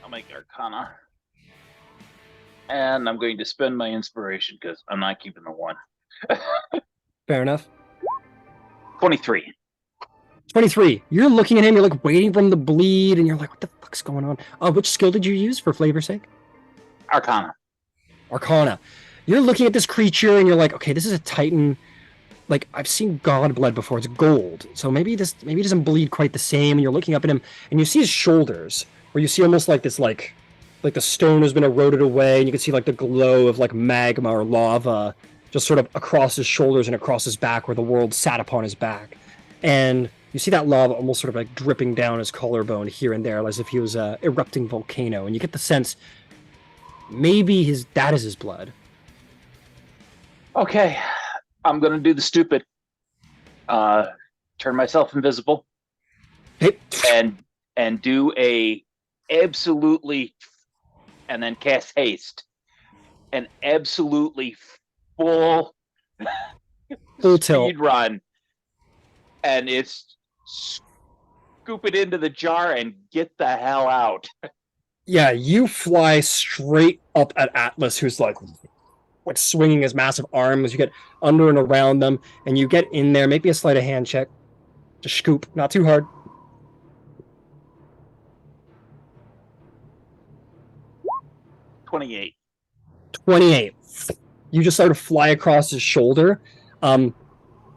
I'll make Arcana. And I'm going to spend my inspiration because I'm not keeping the 1. Fair enough. 23. 23. You're looking at him, you're like waiting for him to bleed, and you're like, what the fuck's going on? Which skill did you use for flavor's sake? Arcana. Arcana. You're looking at this creature and you're like, okay, this is a Titan. like I've seen god blood before. It's gold, so maybe it doesn't bleed quite the same. And you're looking up at him, and you see his shoulders, where you see almost like this like the stone has been eroded away, and you can see like the glow of like magma or lava just sort of across his shoulders and across his back, where the world sat upon his back. And you see that lava almost sort of like dripping down his collarbone here and there, as if he was a erupting volcano. And you get the sense maybe that is his blood. Okay, I'm gonna do the stupid. Turn myself invisible. Hey. And do a absolutely, and then cast haste. An absolutely full tilt speed run, and it's scoop it into the jar and get the hell out. Yeah, you fly straight up at Atlas, who's like swinging his massive arms. You get under and around them, and you get in there. Make me a sleight of hand check. Just scoop, not too hard. 28. 28. You just sort of fly across his shoulder.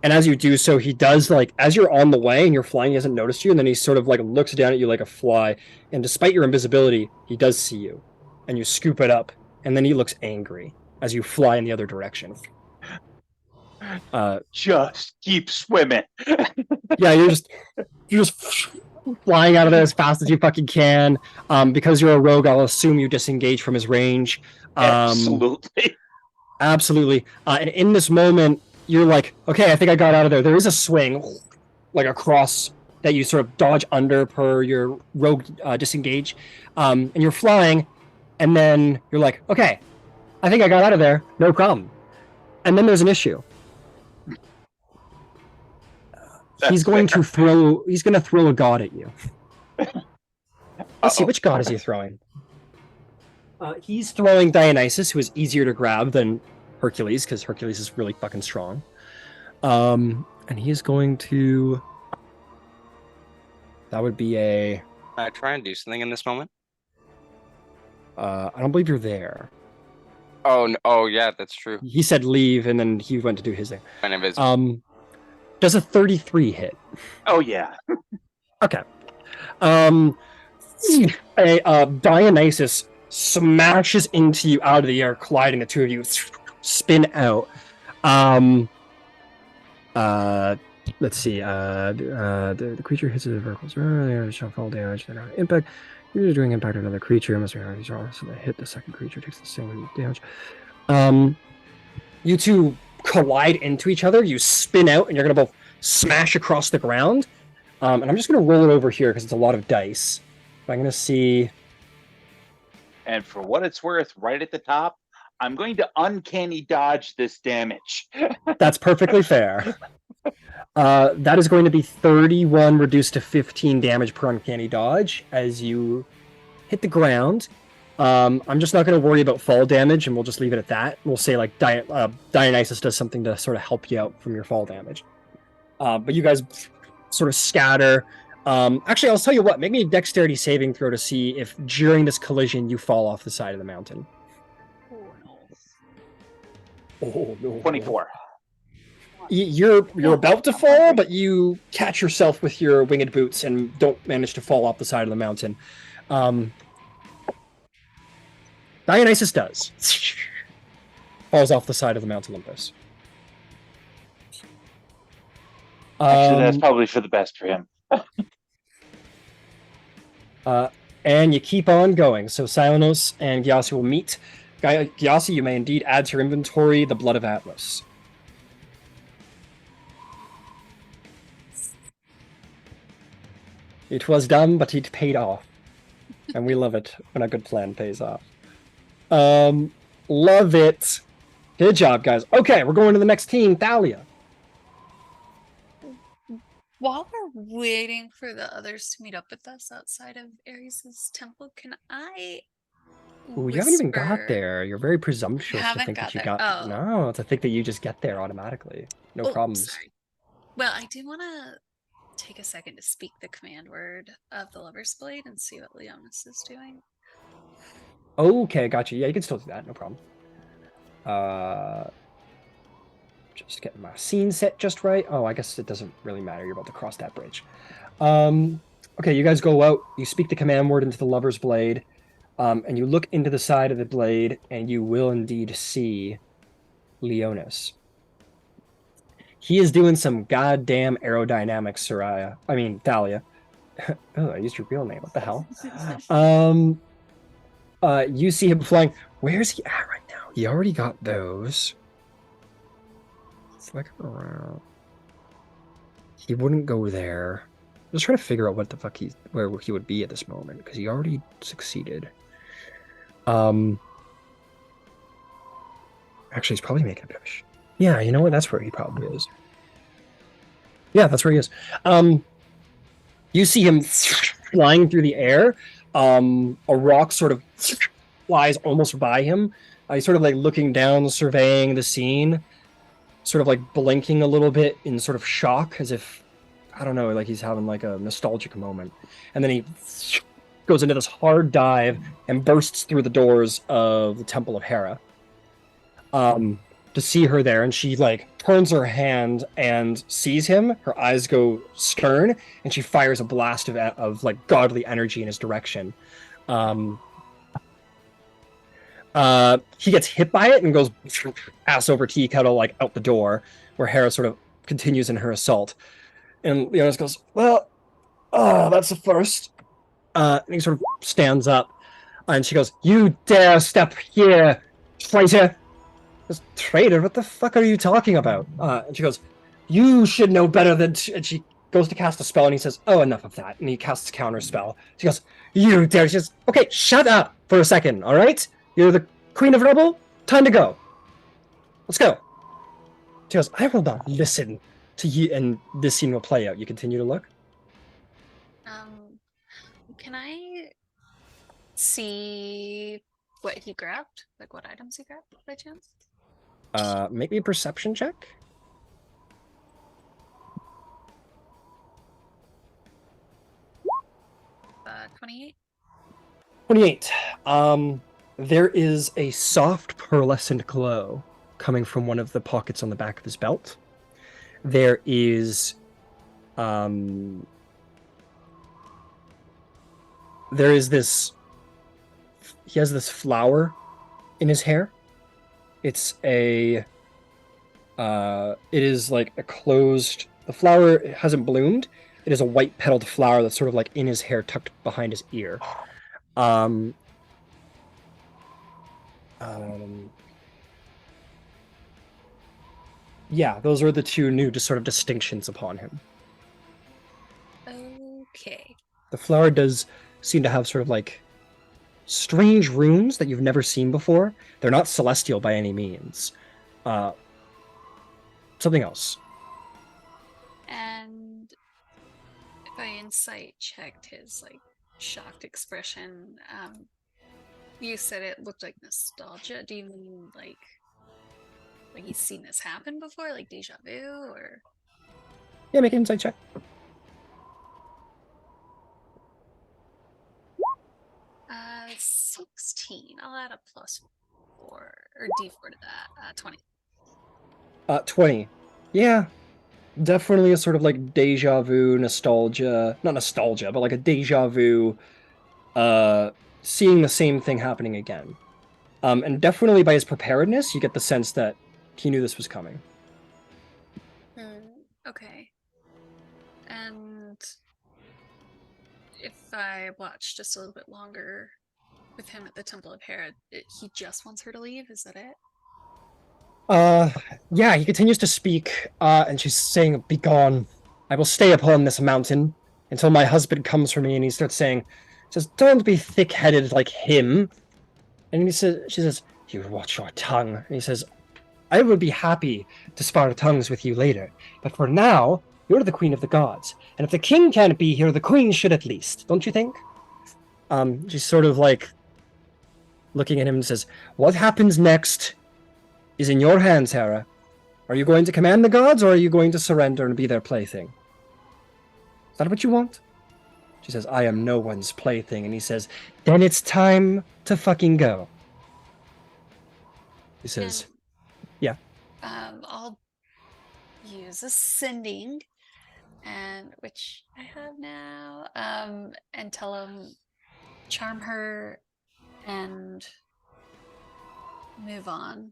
And as you do so, he does, like, as you're on the way and you're flying, he hasn't noticed you, and then he sort of like looks down at you like a fly, and despite your invisibility, he does see you. And you scoop it up, and then he looks angry as you fly in the other direction. Just keep swimming. Yeah, you're just flying out of there as fast as you fucking can. Because you're a rogue, I'll assume you disengage from his range. Absolutely. Absolutely. And in this moment, you're like, okay, I think I got out of there. There is a swing, like across, that you sort of dodge under per your rogue disengage. And you're flying, and then you're like, okay, I think I got out of there. No problem. And then there's an issue. He's going to throw a god at you. Let's see, which god is he throwing? He's throwing Dionysus, who is easier to grab than Hercules, because Hercules is really fucking strong. And he's going to... That would be a... Can I try and do something in this moment? I don't believe you're there. Oh, yeah, that's true. He said leave, and then he went to do his thing. I'm invisible. Does a 33 hit? Oh, yeah. Okay. Dionysus smashes into you out of the air, colliding. The two of you spin out. Let's see. The creature hits a vertical surface, shall fall damage. Then impact. You're doing impact on another creature. Must be so they hit the second creature, takes the same damage. You two collide into each other. You spin out, and you're gonna both smash across the ground. And I'm just gonna roll it over here because it's a lot of dice. I'm gonna see. And for what it's worth, right at the top, I'm going to uncanny dodge this damage. That's perfectly fair. That is going to be 31 reduced to 15 damage per uncanny dodge as you hit the ground. I'm just not going to worry about fall damage, and we'll just leave it at that. We'll say like Dionysus does something to sort of help you out from your fall damage. But you guys sort of scatter. Actually, I'll tell you what. Make me a dexterity saving throw to see if during this collision you fall off the side of the mountain. Oh no! 24. You're about to fall, but you catch yourself with your winged boots and don't manage to fall off the side of the mountain. Dionysus does. Falls off the side of the Mount Olympus. Actually, that's probably for the best for him. And you keep on going. So Silenos and Gyasi will meet. Gyasi, you may indeed add to your inventory the Blood of Atlas. It was dumb, but it paid off. And we love it when a good plan pays off. Love it. Good job, guys. Okay, we're going to the next team, Thalia. While we're waiting for the others to meet up with us outside of Ares' temple, can I Ooh, you haven't even got whisper- there. You're very presumptuous to Haven't think got that you there. got... Oh. No, to think that you just get there automatically. No Oh, problems. sorry. Well, I do want to take a second to speak the command word of the Lover's Blade and see what Leonis is doing. Okay, gotcha. Yeah, you can still do that. No problem. Just getting my scene set just right. Oh, I guess it doesn't really matter. You're about to cross that bridge. Okay, you guys go out. You speak the command word into the Lover's Blade, and you look into the side of the blade, and you will indeed see Leonis. He is doing some goddamn aerodynamics, Thalia. Oh, I used your real name. What the hell? You see him flying. Where's he at right now? He already got those. It's like around. He wouldn't go there. I'm just trying to figure out what the fuck where he would be at this moment, because he already succeeded. Actually, he's probably making a bit of a yeah, you know what? That's where he probably is. Yeah, that's where he is. You see him flying through the air. A rock sort of flies almost by him. He's sort of like looking down, surveying the scene, sort of like blinking a little bit in sort of shock, as if, I don't know, like he's having like a nostalgic moment. And then he goes into this hard dive and bursts through the doors of the Temple of Hera. To see her there, and she like turns her hand and sees him. Her eyes go stern, and she fires a blast of like godly energy in his direction. He gets hit by it and goes ass over tea kettle, like out the door, where Hera sort of continues in her assault. And Leonis goes, well, that's the first. And he sort of stands up, and she goes, you dare step here, traitor. Traitor, what the fuck are you talking about? And she goes, you should know better than... And she goes to cast a spell, and he says, oh, enough of that. And he casts a counter spell. She goes, you dare... She says, okay, shut up for a second, all right? You're the Queen of Rubble? Time to go. Let's go. She goes, I will not listen to you. And this scene will play out. You continue to look? Can I see what he grabbed? Like what items he grabbed, by chance? Make me a perception check. 28. 28. There is a soft pearlescent glow coming from one of the pockets on the back of his belt. There is this... He has this flower in his hair. It's a... it is like a closed... The flower hasn't bloomed. It is a white-petaled flower that's sort of like in his hair, tucked behind his ear. Yeah, those are the two new sort of distinctions upon him. Okay. The flower does seem to have sort of like strange runes that you've never seen before. They're not celestial by any means. Something else. And if I insight checked his like shocked expression, you said it looked like nostalgia. Do you mean like he's seen this happen before, like deja vu, or? Yeah, make an insight check. 16. I'll add a +4 or D4 to that. 20. 20. Yeah, definitely a sort of like deja vu, nostalgia. Not nostalgia, but like a deja vu. Seeing the same thing happening again. And definitely by his preparedness, you get the sense that he knew this was coming. Okay. And if I watch just a little bit longer with him at the Temple of Hera, he just wants her to leave? Is that it? Yeah, he continues to speak, and she's saying, "Begone! I will stay upon this mountain until my husband comes for me." And he starts saying, says, "Don't be thick-headed like him." And she says, "You watch your tongue." And he says, "I would be happy to spar tongues with you later, but for now, you're the queen of the gods. And if the king can't be here, the queen should at least, don't you think?" She's sort of like looking at him and says, "What happens next is in your hands, Hera. Are you going to command the gods, or are you going to surrender and be their plaything? Is that what you want?" She says, "I am no one's plaything." And he says, "Then it's time to fucking go." He says, "Yeah." I'll use ascending, and which I have now, and tell him charm her and move on.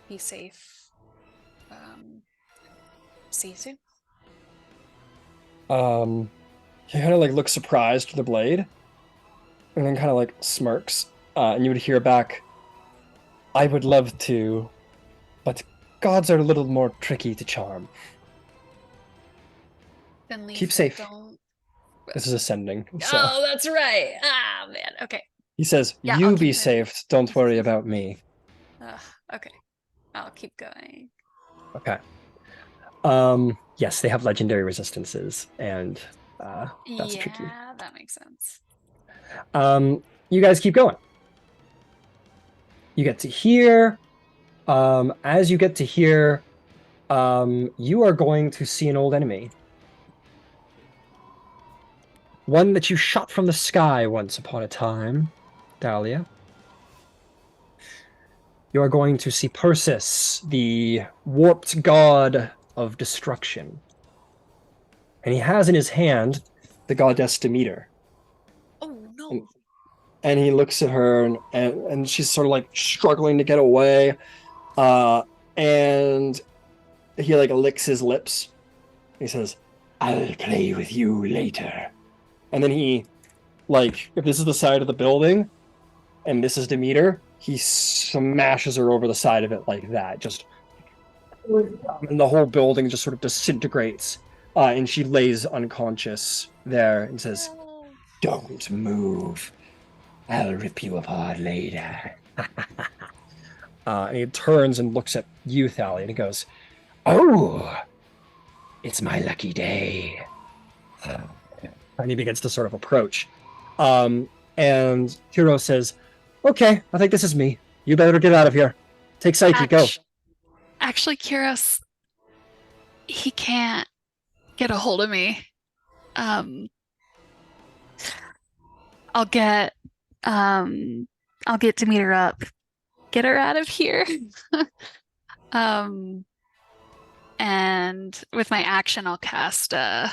Be safe. See you soon. He kind of like looks surprised with the blade, and then kind of like smirks. And you would hear back, "I would love to, but gods are a little more tricky to charm. Then leave Keep her, safe." Don't. This is ascending. So Oh, that's right. Ah, man. Okay. he says, Yeah, "You I'll be keep safe. Don't worry about me." Okay. I'll keep going. Okay. Yes, they have legendary resistances, and that's tricky. Yeah, that makes sense. You guys keep going. You get to here. As you get to here, you are going to see an old enemy. One that you shot from the sky once upon a time, Thalia. You are going to see Persis, the warped god of destruction. And he has in his hand the goddess Demeter. Oh, no. And he looks at her, and she's sort of like struggling to get away. And he like licks his lips. He says, "I'll play with you later." And then he, like, if this is the side of the building, and this is Demeter, he smashes her over the side of it like that. Just, and the whole building just sort of disintegrates. And she lays unconscious there and says, "Don't move. I'll rip you apart later." And he turns and looks at you, Thalia, and he goes, "Oh, it's my lucky day." And he begins to sort of approach. And Hero says, "Okay, I think this is me. You better get out of here. Take Psyche, go." Actually, Kyros, he can't get a hold of me. I'll get Demeter up, get her out of here. And with my action, I'll cast a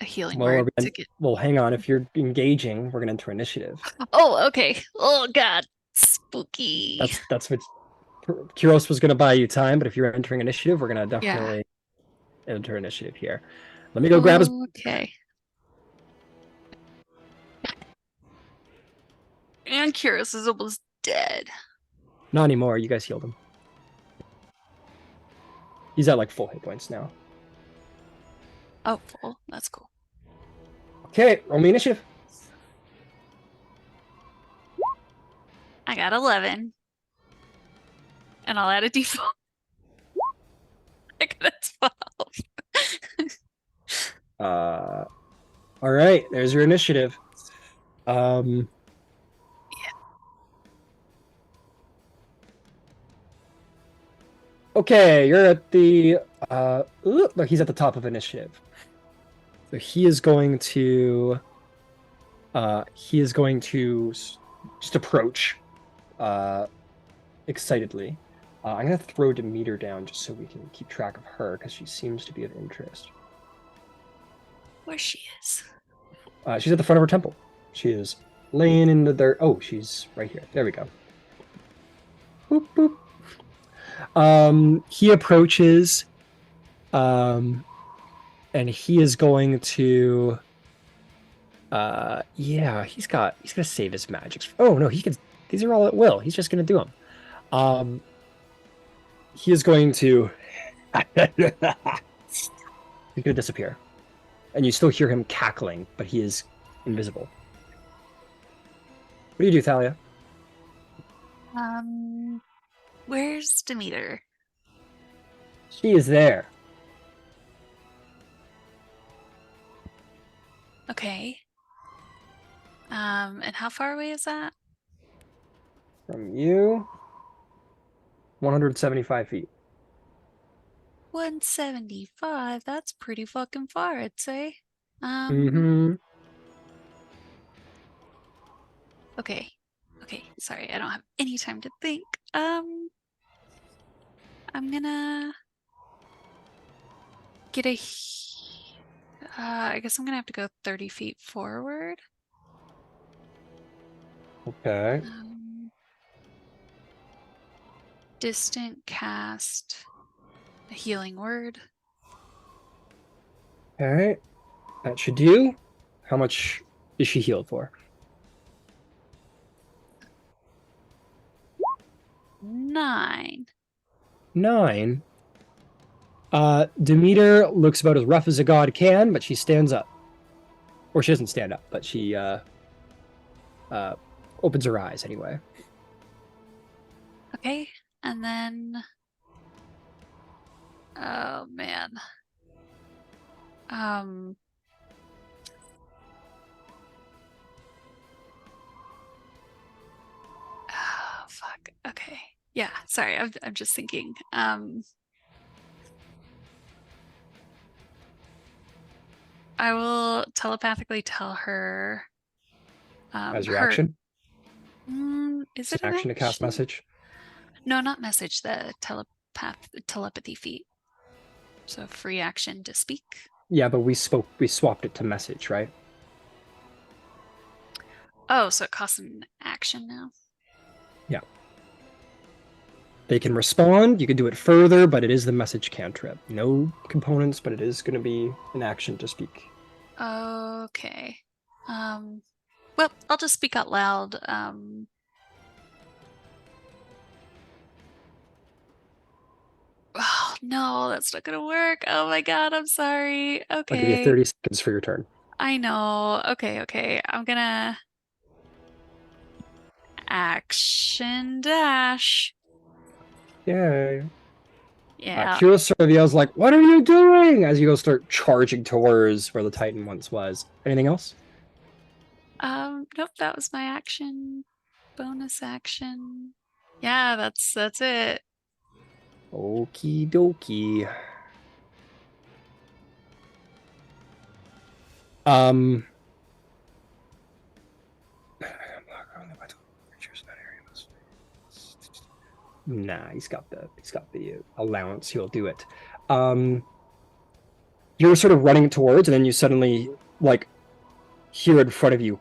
healing word to get. Well, hang on. If you're engaging, we're gonna enter initiative. Oh, okay. Oh God, spooky. That's what Kyros was gonna buy you time, but if you're entering initiative, we're gonna definitely enter initiative here. Let me go grab his. Okay. And Kyros is almost dead. Not anymore. You guys healed him. He's at like full hit points now. Oh, full. That's cool. Okay, roll me initiative. I got 11. And I'll add a d4. I got a 12. All right, there's your initiative. Okay, you're at the look, he's at the top of initiative. So he is going to just approach excitedly. I'm gonna throw Demeter down just so we can keep track of her because she seems to be of interest. Where she is. She's at the front of her temple. She is laying in the dirt. Oh, she's right here. There we go. Boop boop. He approaches, and he is going to, he's gonna save his magics. Oh no, he can. These are all at will. He's just gonna do them. He is going to. He's gonna disappear, and you still hear him cackling, but he is invisible. What do you do, Thalia? Where's Demeter? She is there. Okay. And how far away is that? From you, 175 feet. 175. That's pretty fucking far, I'd say. Okay. Okay. Sorry, I don't have any time to think. I'm gonna get a. I guess I'm gonna have to go 30 feet forward. Okay. Distant cast a healing word. Okay. That should do. How much is she healed for? 9. 9. Demeter looks about as rough as a god can, but she stands up. Or she doesn't stand up, but she opens her eyes anyway. Okay, and then. Oh man. Oh, fuck. Okay. Yeah, sorry. I'm just thinking. I will telepathically tell her. As your action? Is It's it an an action to cast message? No, not message. The telepathy feat. So free action to speak. Yeah, but we swapped it to message, right? Oh, so it costs an action now. Yeah. They can respond. You can do it further, but it is the message cantrip. No components, but it is going to be an action to speak. Okay. Well, I'll just speak out loud. Oh, no, that's not gonna work. Oh my god, I'm sorry. I'll give you Okay. 30 seconds for your turn. I know. Okay. I'm gonna action dash. Yay. Yeah. Kurosawa yells like, "What are you doing?" as you go start charging towards where the Titan once was. Anything else? Nope, that was my action. Bonus action. Yeah, that's it. Okie dokie. Nah, he's got the allowance. He'll do it. You're sort of running towards, and then you suddenly like hear in front of you,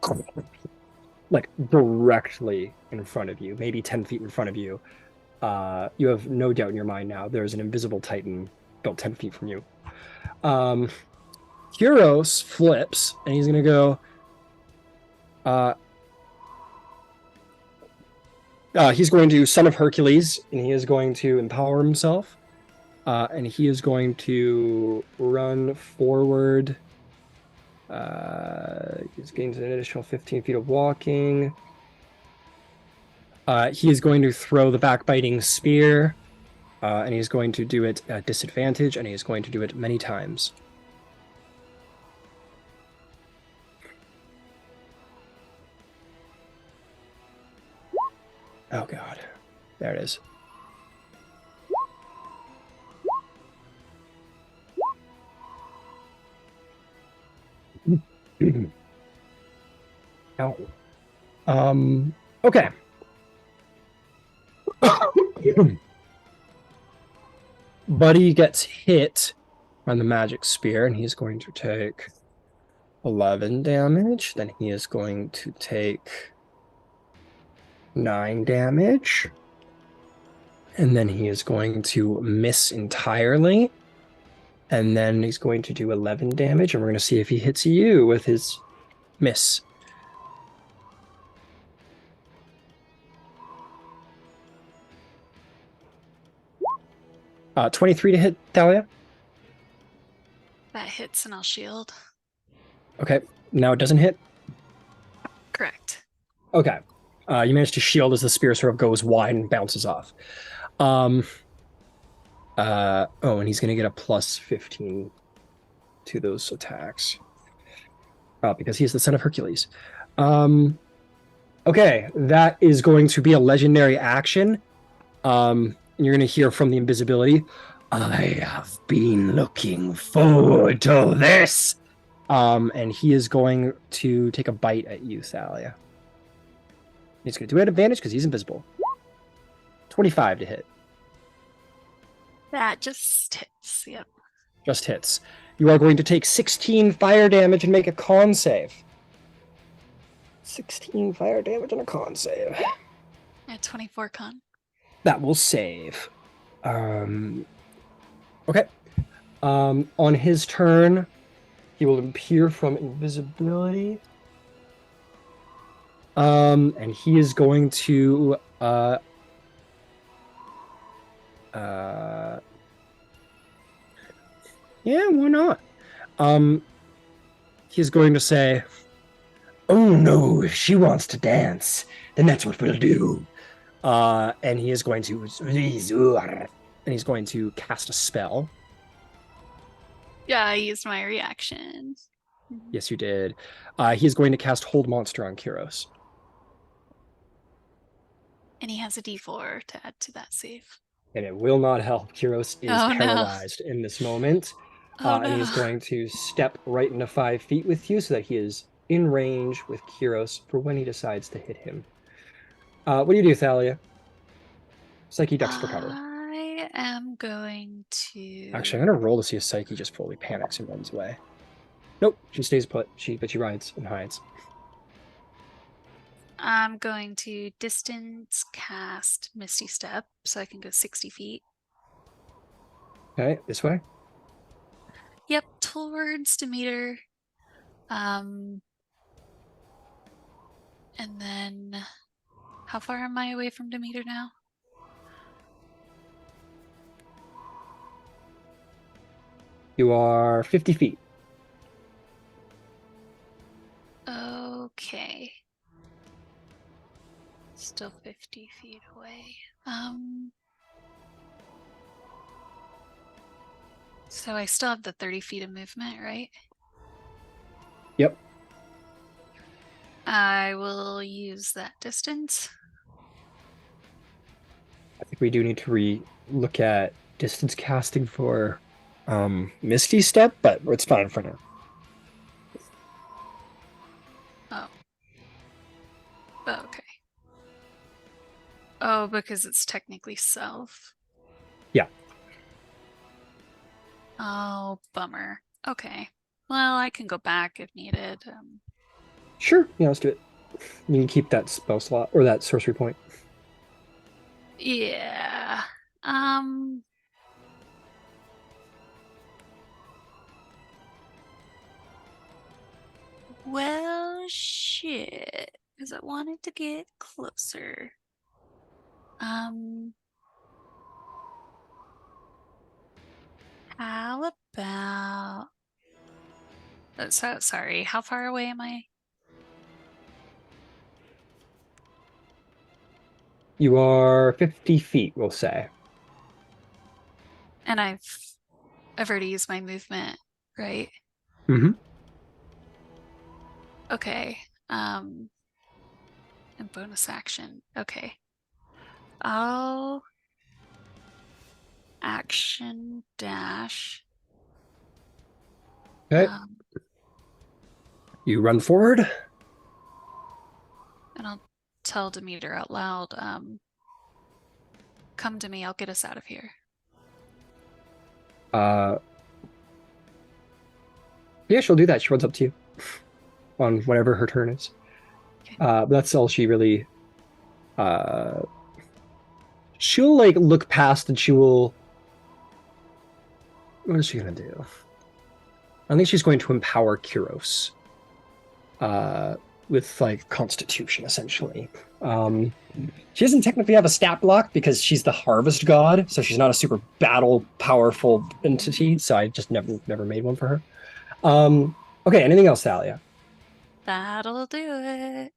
like directly in front of you, maybe 10 feet in front of you. You have no doubt in your mind now. There's an invisible Titan about 10 feet from you. Kuros flips, and he's gonna go. He's going to Son of Hercules, and he is going to empower himself. And he is going to run forward. He's gains an additional 15 feet of walking. He is going to throw the backbiting spear, and he's going to do it at disadvantage, and he's going to do it many times. Oh god. There it is. Ow. Okay. Buddy gets hit on the magic spear, and he's going to take 11 damage. Then he is going to take 9 damage. And then he is going to miss entirely. And then he's going to do 11 damage, and we're going to see if he hits you with his miss. Uh, 23 to hit, Thalia. That hits and I'll shield. Okay, now it doesn't hit. Correct. Okay, you managed to shield as the spear sort of goes wide and bounces off. Oh, and he's going to get a plus 15 to those attacks. Because he's the Son of Hercules. Okay, that is going to be a legendary action. You're going to hear from the invisibility, "I have been looking forward to this." And he is going to take a bite at you, Thalia. He's going to do it at advantage because he's invisible. 25 to hit. That just hits. Yep. Just hits. You are going to take 16 fire damage and make a con save. 16 fire damage and a con save. At 24 con. That will save. Okay. On his turn, he will appear from invisibility. And he is going to yeah, why not? He's going to say, "Oh no, if she wants to dance, then that's what we'll do." And he is going to cast a spell. Yeah, I used my reaction. Yes, you did. He is going to cast Hold Monster on Kyros. And he has a D4 to add to that save. And it will not help. Kyros is paralyzed in this moment. And he's going to step right into 5 feet with you so that he is in range with Kyros for when he decides to hit him. What do you do, Thalia? Psyche ducks for cover. I am going to... Actually, I'm going to roll to see if Psyche just fully panics and runs away. Nope, she stays put, but she rides and hides. I'm going to distance cast Misty Step so I can go 60 feet. Okay, this way? Yep, towards Demeter. And then how far am I away from Demeter now? You are 50 feet. Okay. Still 50 feet away. So I still have the 30 feet of movement, right? Yep. I will use that distance. I think we do need to look at distance casting for Misty Step, but it's fine for now. Oh, okay. Oh, because it's technically self. Yeah. Oh, bummer. Okay. Well, I can go back if needed. Sure. Yeah, let's do it. You can keep that spell slot or that sorcery point. Yeah. Well, shit. Because I wanted to get closer. How about... So sorry, how far away am I? You are 50 feet, we'll say. And I've already used my movement, right? Mm-hmm. Okay. And bonus action. Okay. I'll action dash. Okay. You run forward. And I'll tell Demeter out loud, come to me, I'll get us out of here. Yeah, she'll do that. She runs up to you on whatever her turn is. Okay. That's all she really... she'll like look past and she will... What is she going to do? I think she's going to empower Kyros. With like Constitution, essentially. She doesn't technically have a stat block because she's the Harvest God, so she's not a super battle powerful entity. So I just never made one for her. Okay, anything else, Thalia? That'll do it.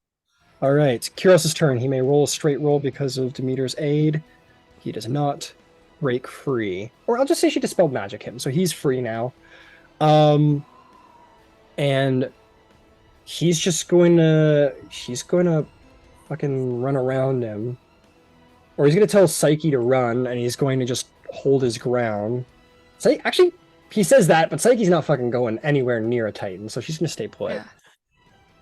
All right, Kyros' turn. He may roll a straight roll because of Demeter's aid. He does not break free, or I'll just say she dispelled magic him, so he's free now. And he's going to fucking run around him. Or he's going to tell Psyche to run, and he's going to just hold his ground. Actually, he says that, but Psyche's not fucking going anywhere near a Titan, so she's going to stay put. Yeah.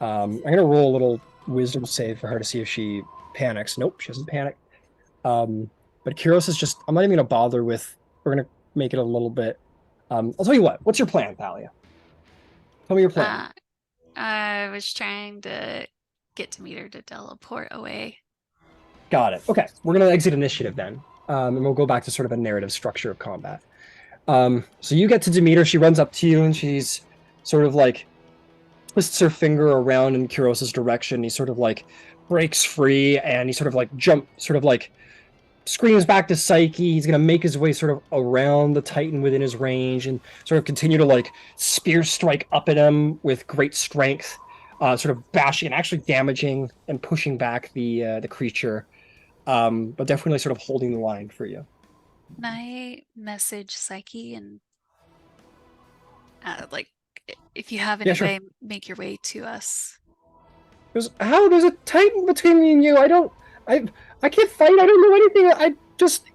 I'm going to roll a little wisdom save for her to see if she panics. Nope, she doesn't panic. But Kyros is just... I'm not even going to bother with make it a little bit. I'll tell you what. What's your plan, Thalia? Tell me your plan. I was trying to get Demeter to teleport away. Got it. Okay, we're gonna exit initiative then, and we'll go back to sort of a narrative structure of combat. So you get to Demeter. She runs up to you, and she's sort of like twists her finger around in Kuros's direction. He sort of like breaks free, and he sort of like screams back to Psyche. He's gonna make his way sort of around the Titan within his range, and sort of continue to like spear strike up at him with great strength, sort of bashing and actually damaging and pushing back the creature. But definitely sort of holding the line for you. Can I message Psyche and like if you have any way, make your way to us? There's a Titan between me and you. I can't fight. I don't know anything. I just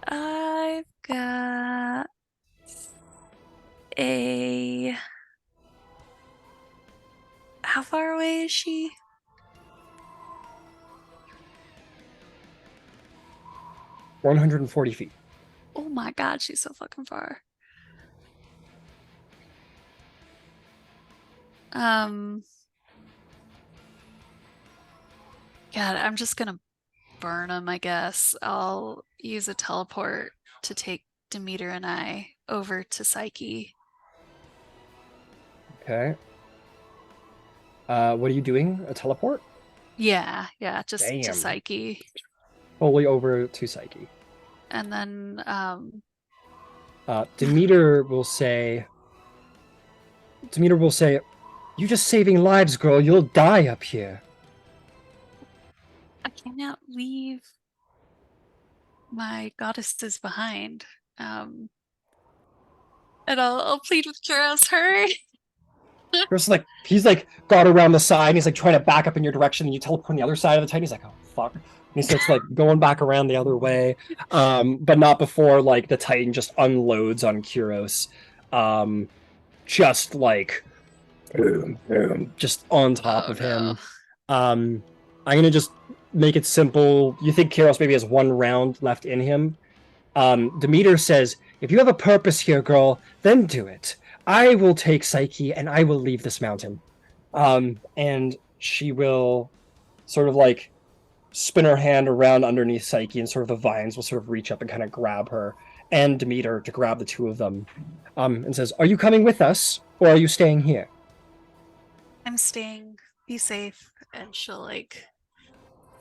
I've got a. How far away is she? $140 feet. Oh my god, she's so fucking far. God, I'm just gonna burn him, I guess. I'll use a teleport to take Demeter and I over to Psyche. Okay. What are you doing? A teleport? Yeah, just Damn. to Psyche. Fully over to Psyche. And then Demeter will say, "You just saving lives, girl. You'll die up here." I cannot leave my goddesses behind. And I'll plead with Kuros, hurry. He's like got around the side, and he's like trying to back up in your direction, and you teleport on the other side of the Titan. He's like, "Oh fuck." And he starts like going back around the other way, but not before like the Titan just unloads on Kuros, just like boom, boom, just on top of him. I'm gonna just make it simple. You think Kuros maybe has one round left in him? Demeter says, "If you have a purpose here, girl, then do it. I will take Psyche and I will leave this mountain." And she will sort of like spin her hand around underneath Psyche, and sort of the vines will sort of reach up and kind of grab her and Demeter to grab the two of them, and says, "Are you coming with us or are you staying here?" I'm staying. Be safe. And she'll like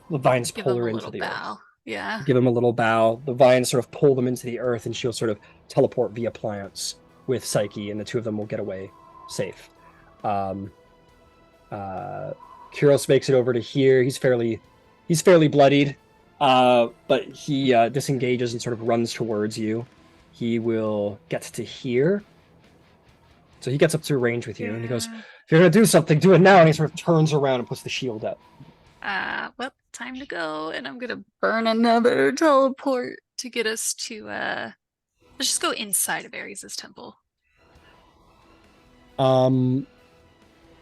The vines give pull him her a into little the bow. earth. Yeah. Give him a little bow. The vines sort of pull them into the earth, and she'll sort of teleport via plants with Psyche, and the two of them will get away safe. Kuros makes it over to here. He's fairly bloodied, but he disengages and sort of runs towards you. He will get to here. So he gets up to range with you, and he goes, "If you're gonna do something, do it now." And he sort of turns around and puts the shield up. Well, time to go, and I'm gonna burn another teleport to get us to let's just go inside of Ares' temple.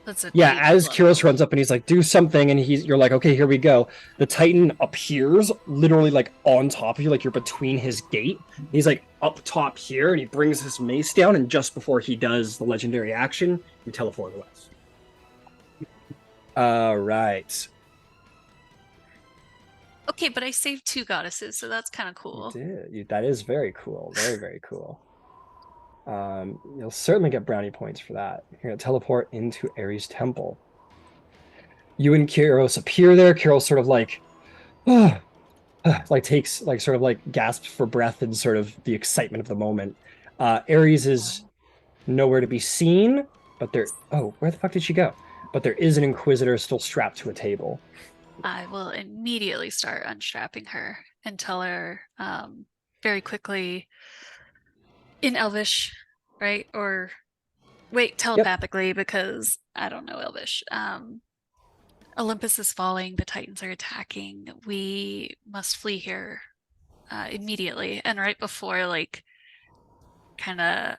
That's Yeah, as Kuros runs up and he's like, "Do something," and you're like, "Okay, here we go." The Titan appears literally like on top of you, like you're between his gate. He's like up top here, and he brings his mace down, and just before he does the legendary action, you teleport away. All right. Okay, but I saved two goddesses, so that's kind of cool. You did. That is very cool. Very, very cool. You'll certainly get brownie points for that. You're gonna teleport into Ares' temple. You and Kuros appear there. Kuros sort of like, like takes like sort of like gasps for breath in sort of the excitement of the moment. Ares is nowhere to be seen, but there. Oh, where the fuck did she go? But there is an Inquisitor still strapped to a table. I will immediately start unstrapping her and tell her very quickly in Elvish, right? Or wait, telepathically, because I don't know Elvish. Olympus is falling, the Titans are attacking. We must flee here immediately. And right before like kind of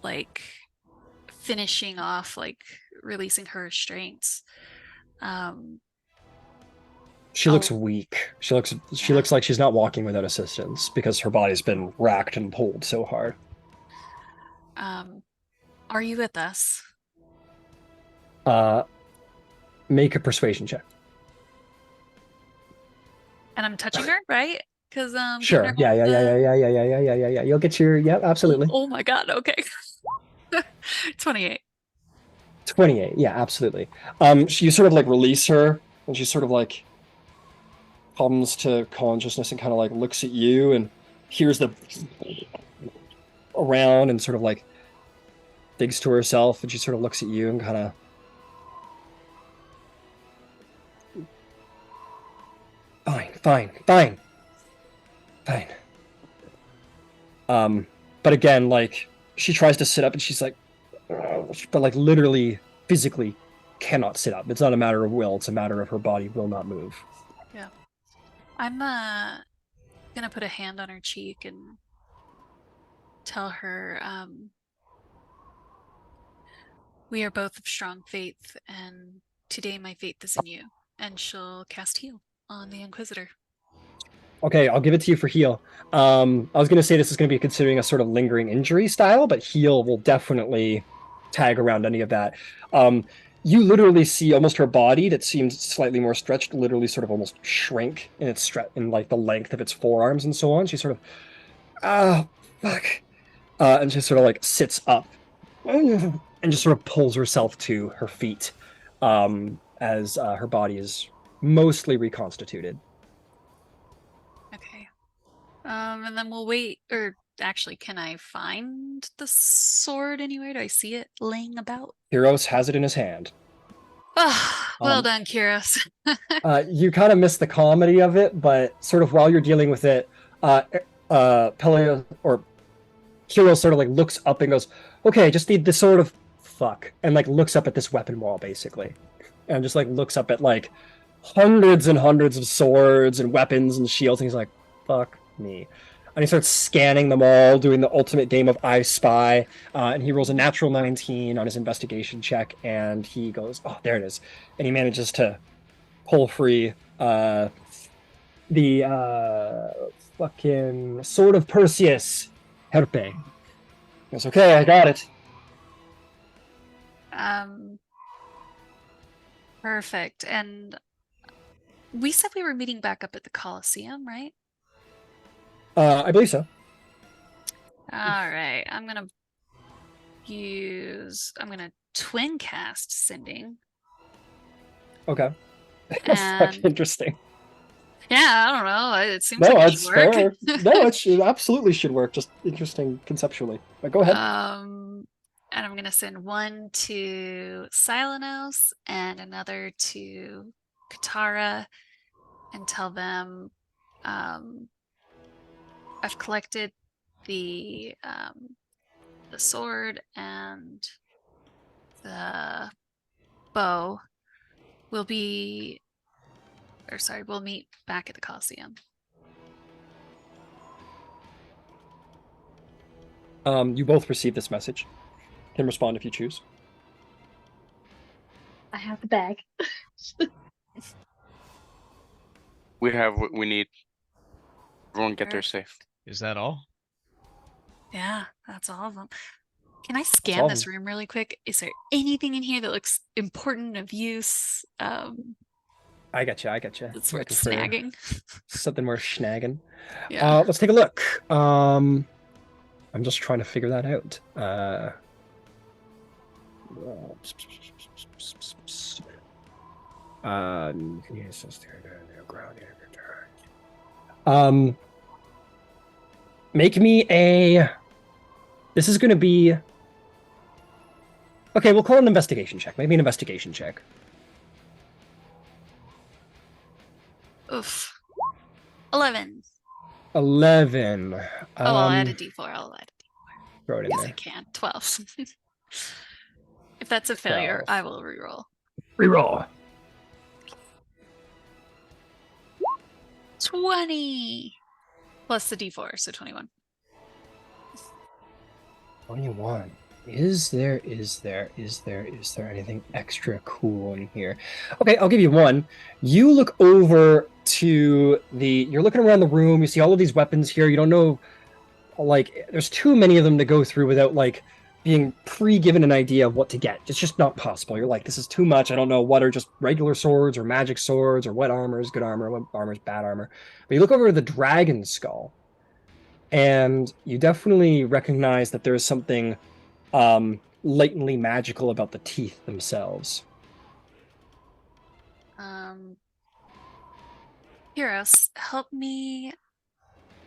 like finishing off, like releasing her restraints, She looks weak. She looks like she's not walking without assistance because her body's been racked and pulled so hard. Are you with us? Make a persuasion check. And I'm touching her, right? Because Sure. Yeah. You'll get your absolutely. Oh my god. Okay. 28. 28. Yeah, absolutely. You sort of like release her, and she sort of like comes to consciousness and kind of like looks at you and hears the around and sort of like digs to herself, and she sort of looks at you and kind of fine. But again, like she tries to sit up and she's like, but like literally physically cannot sit up. It's not a matter of will, it's a matter of her body will not move. Yeah. I'm gonna put a hand on her cheek and tell her we are both of strong faith, and today my faith is in you. And she'll cast heal on the Inquisitor. Okay, I'll give it to you for heal. I was going to say this is going to be considering a sort of lingering injury style, but heal will definitely tag around any of that. You literally see almost her body that seems slightly more stretched, literally sort of almost shrink in its in like the length of its forearms and so on. She sort of, fuck, and she sort of like sits up and just sort of pulls herself to her feet, as her body is mostly reconstituted. Okay. And then we'll wait, or actually, can I find the sword anywhere? Do I see it laying about? Kyros has it in his hand. Ah, well done, Kyros. You kind of miss the comedy of it, but sort of while you're dealing with it, Pelea or Kyros sort of like looks up and goes, "Okay, just need this sort of fuck," and like looks up at this weapon wall basically, and just like looks up at like hundreds and hundreds of swords and weapons and shields, and he's like, "Fuck me." And he starts scanning them all, doing the ultimate game of I Spy, and he rolls a natural 19 on his investigation check, and he goes, "Oh, there it is," and he manages to pull free the fucking Sword of Perseus, Herpe. He goes, "Okay, I got it." Perfect. And we said we were meeting back up at the Colosseum, right? I believe so. All right. I'm gonna twin cast Sending. Okay. That's fucking interesting. Yeah, I don't know. It seems No, like it's it work. fair. No, it absolutely should work. Just interesting conceptually. But go ahead. And I'm gonna send one to Silenos and another to Katara and tell them I've collected the sword and the bow. We'll meet back at the Colosseum. You both receive this message. Can respond if you choose. I have the bag. We have what we need. Everyone get there safe. Is that all? Yeah, that's all of them. Can I scan this room really quick? Is there anything in here that looks important, of use? I gotcha. That's worth snagging. Something worth snagging. Yeah. Let's take a look. I'm just trying to figure that out. Make me a. This is going to be. Okay, we'll call it an investigation check. Maybe an investigation check. Oof. 11. 11. I'll add a d4. I'll add a d4. Throw it in Yes, there. I can. 12. If that's a failure, 12. I will reroll. Reroll. 20 plus the d4, so 21. 21. Is there anything extra cool in here? Okay, I'll give you one. You look over to you're looking around the room, you see all of these weapons here, you don't know, like, there's too many of them to go through without, like, being pre-given an idea of what to get. It's just not possible. You're like, this is too much. I don't know what are just regular swords or magic swords or what armor is good armor, what armor is bad armor. But you look over the dragon skull, and you definitely recognize that there is something latently magical about the teeth themselves. Heroes, help me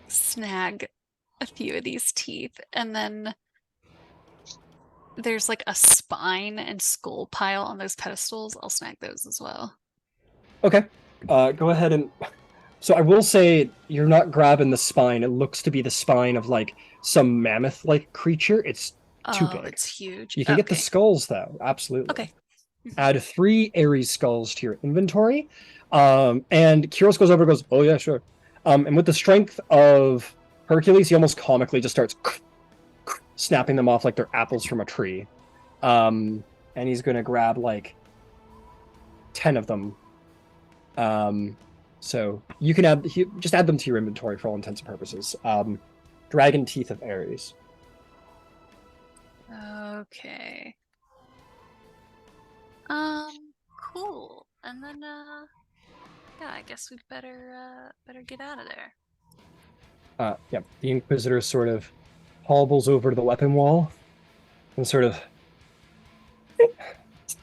snag a few of these teeth, and then there's like a spine and skull pile on those pedestals. I'll snag those as well. Okay. Go ahead and... So I will say you're not grabbing the spine. It looks to be the spine of, like, some mammoth-like creature. It's too big. It's huge. You can get the skulls, though. Absolutely. Okay. Add 3 Ares skulls to your inventory. And Kyros goes over and goes, oh, yeah, sure. And with the strength of Hercules, he almost comically just starts snapping them off like they're apples from a tree. And he's going to grab, like, 10 of them. So you can just add them to your inventory for all intents and purposes. Dragon Teeth of Ares. Okay. Cool. And then, yeah, I guess we'd better get out of there. Yeah, the Inquisitor sort of hobbles over to the weapon wall and sort of...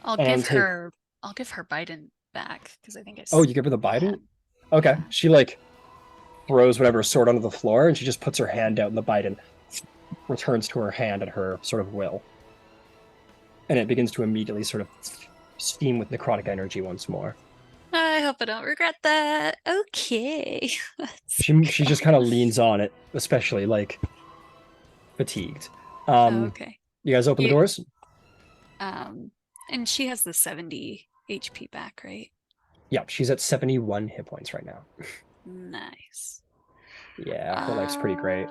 I'll give her Biden back, because I think it's... Oh, you give her the Biden? Okay. She, like, throws whatever sword onto the floor, and she just puts her hand out, and the Biden returns to her hand at her sort of will. And it begins to immediately sort of steam with necrotic energy once more. I hope I don't regret that. Okay. She just kind of leans on it, especially, like, fatigued. Okay. You guys open the doors? And she has the 70 HP back, right? Yeah, she's at 71 hit points right now. Nice. Yeah, her life's pretty great.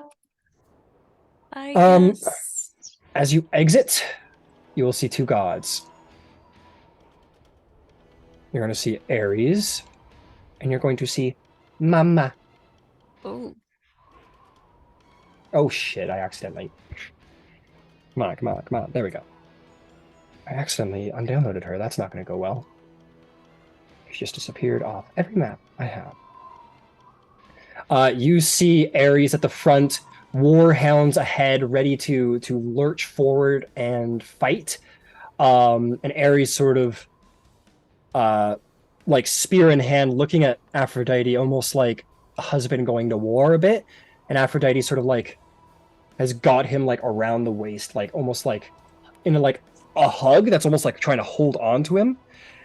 I guess... As you exit, you will see 2 gods. You're going to see Ares, and you're going to see Mama. Oh. Oh shit, I accidentally... Come on. There we go. I accidentally undownloaded her. That's not going to go well. She just disappeared off every map I have. You see Ares at the front, warhounds ahead, ready to lurch forward and fight. And Ares sort of, like, spear in hand, looking at Aphrodite, almost like a husband going to war a bit. And Aphrodite sort of, like, has got him, like, around the waist, like, almost like in a hug that's almost like trying to hold on to him.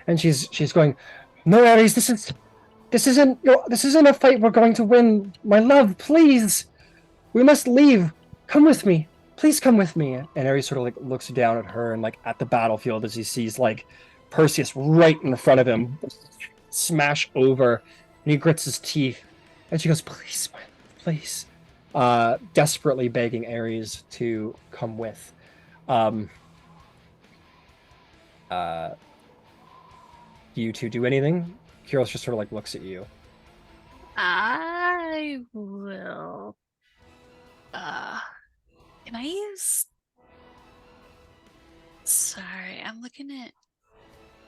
And she's going, no, Ares, this isn't a fight we're going to win. My love, please. We must leave. Come with me. Please come with me. And Ares sort of, like, looks down at her and, like, at the battlefield as he sees, like, Perseus right in front of him smash over, and he grits his teeth. And she goes, please, my love, please. Desperately begging Ares to come with. Do you two do anything? Kyros just sort of, like, looks at you. I will. Can I use... Sorry, I'm looking at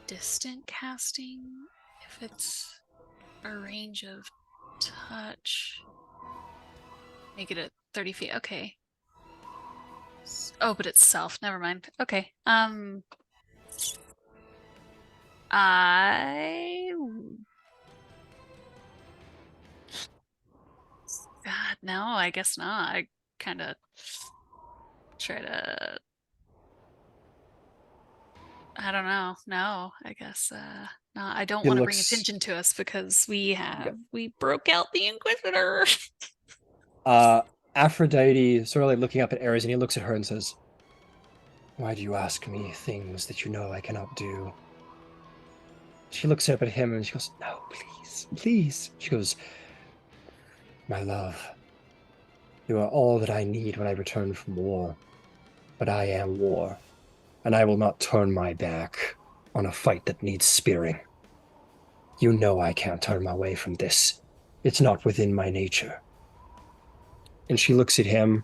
distant casting. If it's a range of touch. Make it at 30 feet. Okay. Oh, but it's self. Never mind. Okay. God, no, I guess not. I kind of try to... I don't know. No, I guess no, I don't want to bring attention to us because we broke out the Inquisitor. Aphrodite sort of, like, looking up at Ares, and he looks at her and says, why do you ask me things that you know I cannot do? She looks up at him and she goes, no, please. She goes, my love, you are all that I need when I return from war. But I am war, and I will not turn my back on a fight that needs spearing. You know I can't turn my way from this. It's not within my nature. And she looks at him,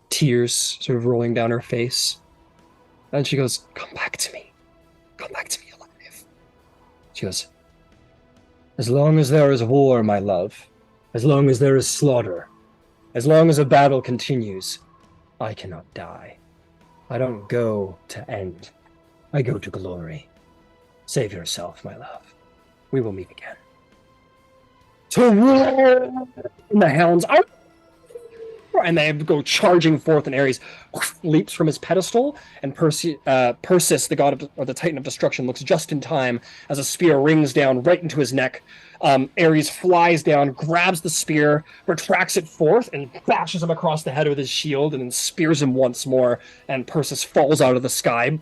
tears sort of rolling down her face. And she goes, come back to me. Come back to me alive. She goes, as long as there is war, my love, as long as there is slaughter, as long as a battle continues, I cannot die. I don't go to end. I go to glory. Save yourself, my love. We will meet again. To roar! And the hounds are, and they go charging forth, and Ares leaps from his pedestal, and Perseus, the god of, or the titan of destruction, looks just in time as a spear rings down right into his neck. Ares flies down, grabs the spear, retracts it forth, and bashes him across the head with his shield, and then spears him once more, and Perseus falls out of the sky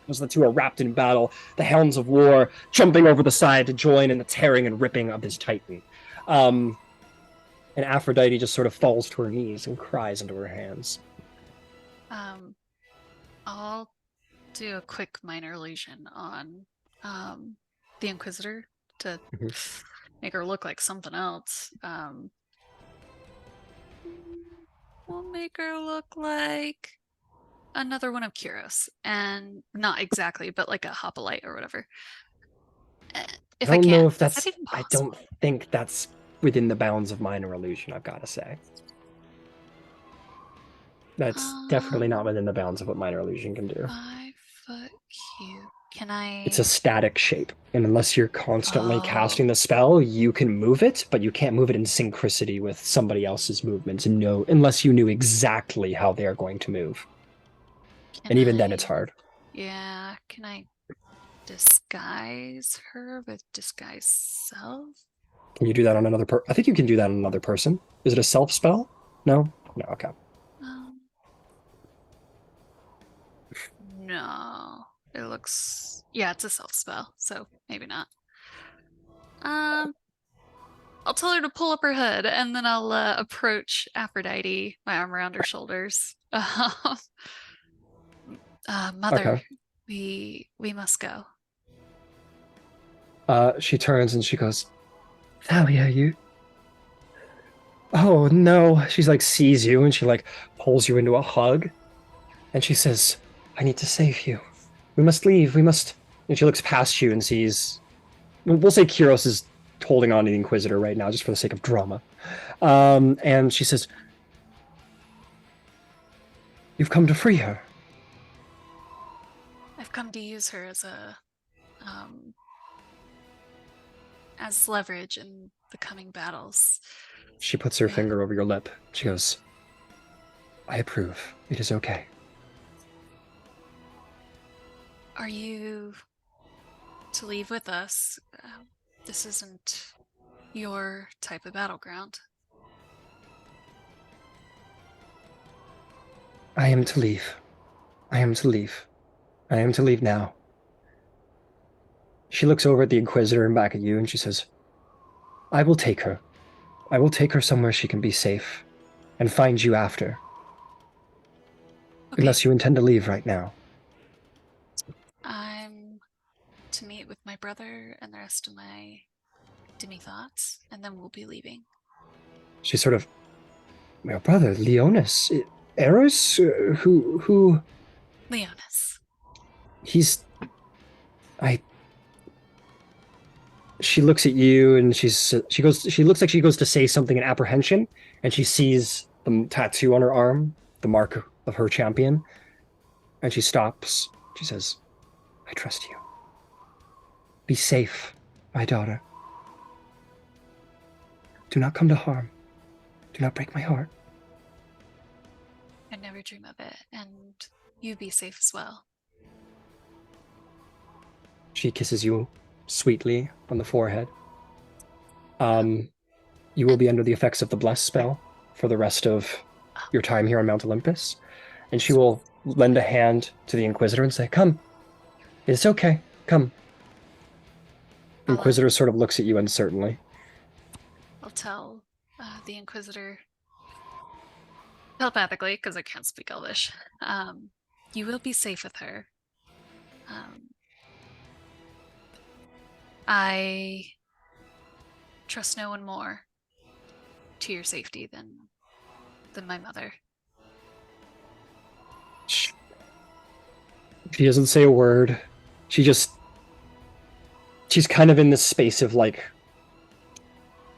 as the two are wrapped in battle, the hounds of war jumping over the side to join in the tearing and ripping of his titan. And Aphrodite just sort of falls to her knees and cries into her hands. I'll do a quick minor illusion on the Inquisitor to make her look like something else. We'll make her look like another one of Kyros, and not exactly, but like a hoplite or whatever. If I don't can. know if Is that's. that even I possible? don't think that's within the bounds of minor illusion. I've got to say. That's definitely not within the bounds of what minor illusion can do. 5-foot cube. Can I? It's a static shape, and unless you're constantly Oh. casting the spell, you can move it, but you can't move it in synchronicity with somebody else's movements. And no, unless you knew exactly how they are going to move. And even then, it's hard. Yeah. Can I disguise her with disguise self? Can you do that on another I think you can do that on another person. Is it a self spell? No? No, okay. No. It looks... Yeah, it's a self spell, so maybe not. I'll tell her to pull up her hood, and then I'll approach Aphrodite, my arm around her shoulders. Mother, we must go. She turns and she goes, Thalia, you... Oh, no. She's like, sees you, and she like pulls you into a hug. And she says, I need to save you. We must leave. We must... And she looks past you and sees... We'll say Kyros is holding on to the Inquisitor right now, just for the sake of drama. And she says, you've come to free her. I've come to use her as a... as leverage in the coming battles. She puts her finger over your lip. She goes, I approve. It is okay. Are you to leave with us? This isn't your type of battleground. I am to leave. I am to leave. I am to leave now. She looks over at the Inquisitor and back at you, and she says, I will take her. I will take her somewhere she can be safe, and find you after. Okay. Unless you intend to leave right now. I'm to meet with my brother and the rest of my Demithots, and then we'll be leaving. She sort of, your brother, Leonis, Eros, who? Leonis. She looks at you and she looks like she goes to say something in apprehension, and she sees the tattoo on her arm, the mark of her champion, and she stops. She says, I trust you. Be safe, my daughter. Do not come to harm. Do not break my heart. I'd never dream of it, and you be safe as well. She kisses you sweetly on the forehead. You will be under the effects of the Bless spell for the rest of your time here on Mount Olympus, and she will lend a hand to the Inquisitor and say, come. It's okay. Come. The Inquisitor sort of looks at you uncertainly. I'll tell the Inquisitor. telepathically, because I can't speak Elvish. You will be safe with her. I trust no one more to your safety than my mother. She doesn't say a word. She's kind of in this space of like,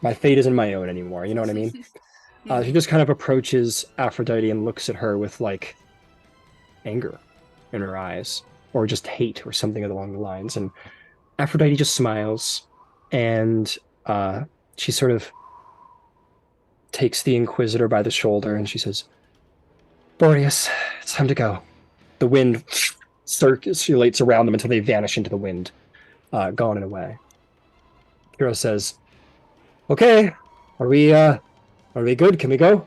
my fate isn't my own anymore. You know what I mean? She just kind of approaches Aphrodite and looks at her with like anger in her eyes, or just hate, or something along the lines. And Aphrodite just smiles, and she sort of takes the Inquisitor by the shoulder, and she says, "Boreas, it's time to go." The wind circulates around them until they vanish into the wind, gone and away. Kiro says, "Okay, are we good? Can we go?"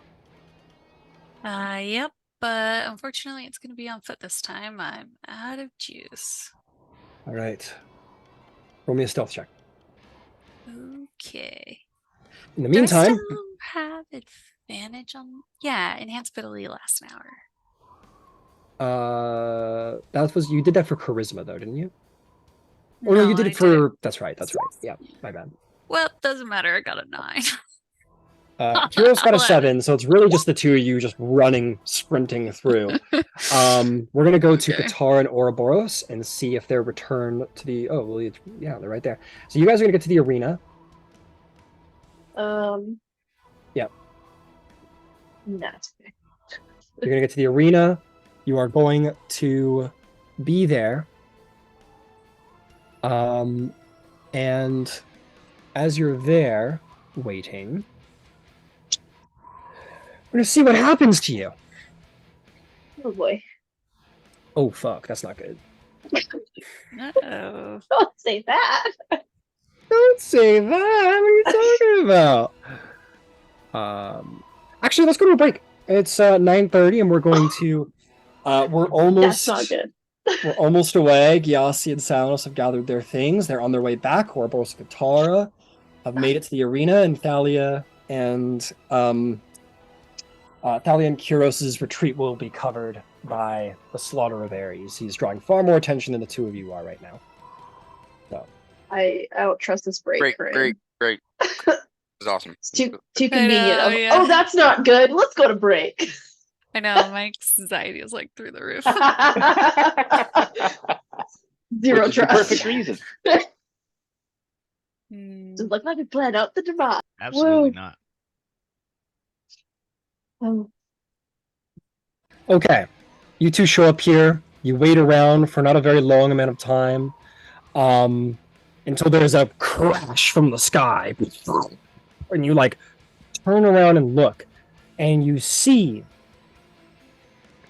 Yep, but unfortunately it's going to be on foot this time. I'm out of juice. All right. Roll me a stealth check. Okay. In the Do I meantime, still have advantage on? Yeah, enhanced ability lasts an hour. that was, you did that for charisma though, didn't you? Or no, you did I it for. That's right. Yeah, my bad. Well, doesn't matter. I got a 9. Kiro's got a 11. 7, so it's really just the two of you just running, sprinting through. We're gonna go to Okay. Qatar and Ouroboros and see if they're returned to the. Oh, well, yeah, they're right there. So you guys are gonna get to the arena. Yeah. That's okay. You're gonna get to the arena. You are going to be there. And as you're there, waiting, we're gonna see what happens to you. Oh boy. Oh fuck, that's not good. Uh-oh. Don't say that. Don't say that. What are you talking about? Actually, let's go to a break. It's 9:30, and we're going to. We're almost. That's not good. We're almost away. Gyasi and Salos have gathered their things. They're on their way back. Ouroboros and Katara have made it to the arena, and Thalia and Kuros's retreat will be covered by the slaughter of Ares. He's drawing far more attention than the two of you are right now. So I don't trust this break. Great. It's awesome. It's too convenient. know, yeah. Oh, that's not good. Let's go to break. I know, my anxiety is like through the roof. Zero Which is the trust. perfect reason. Just like I could plan out the demise. Absolutely not. okay, you two show up here. You wait around for not a very long amount of time, until there's a crash from the sky, and you like turn around and look, and you see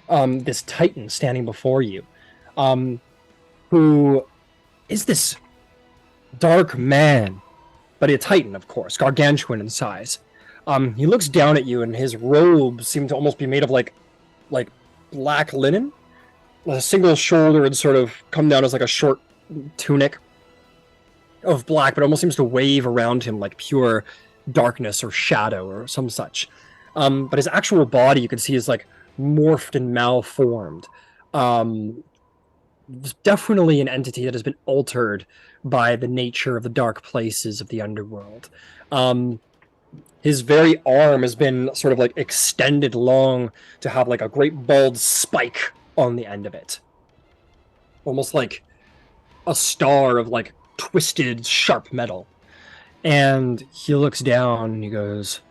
this Titan standing before you, who is this dark man, but a Titan, of course, gargantuan in size. He looks down at you, and his robes seem to almost be made of like black linen, with a single shoulder and sort of come down as like a short tunic of black, but it almost seems to wave around him like pure darkness or shadow or some such. But his actual body, you can see, is like morphed and malformed. Definitely an entity that has been altered by the nature of the dark places of the underworld. His very arm has been sort of like extended long to have like a great bald spike on the end of it. Almost like a star of like twisted, sharp metal. And he looks down and he goes,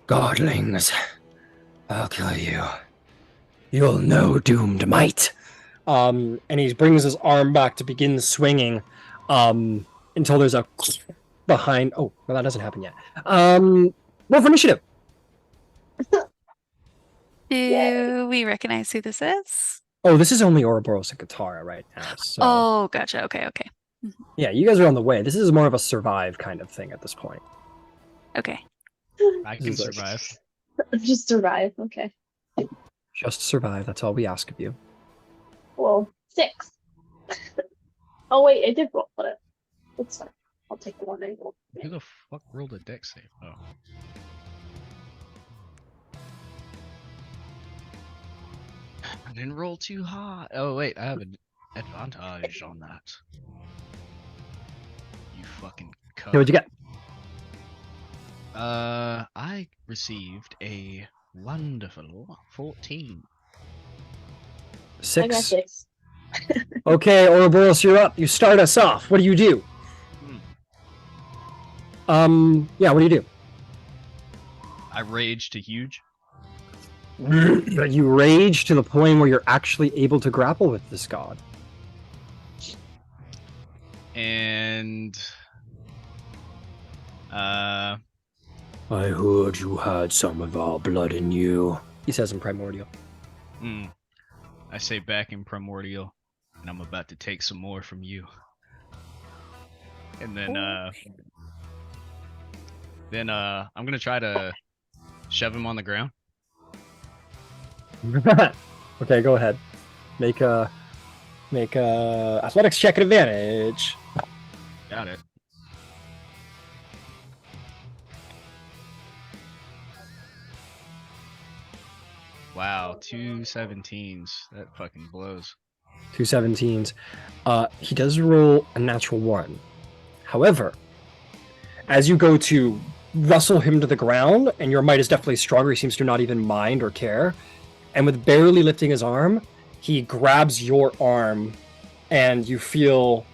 "Godlings, I'll kill you. You'll know doomed might." And he brings his arm back to begin swinging, until there's a behind. Oh, well, that doesn't happen yet. Roll for initiative. Do we recognize who this is? Oh, this is only Ouroboros and Katara right now. So Oh, gotcha. Okay. yeah, you guys are on the way. This is more of a survive kind of thing at this point. Okay. I can This is like- survive. Just survive. Okay. Just survive. That's all we ask of you. Well, 6. Oh wait, I did roll on it. That's fine. I'll take the one I rolled. Who the fuck rolled a deck save? Oh. I didn't roll too high. Oh wait, I have an advantage on that. You fucking cunt. Hey, what'd you get? I received a wonderful 14. I got 6. 6. Okay, Ouroboros, you're up. You start us off. What do you do? Yeah, what do you do? I rage to huge. You rage to the point where you're actually able to grapple with this god. And I heard you had some of our blood in you, he says in Primordial. I say back in Primordial, and I'm about to take some more from you. And then I'm gonna try to shove him on the ground. Okay, go ahead. Make a athletics check at advantage. Got it. Wow, 2 17s. That fucking blows. 2 17s. He does roll a natural 1. However, as you go to wrestle him to the ground, and your might is definitely stronger, he seems to not even mind or care, and with barely lifting his arm, he grabs your arm, and you feel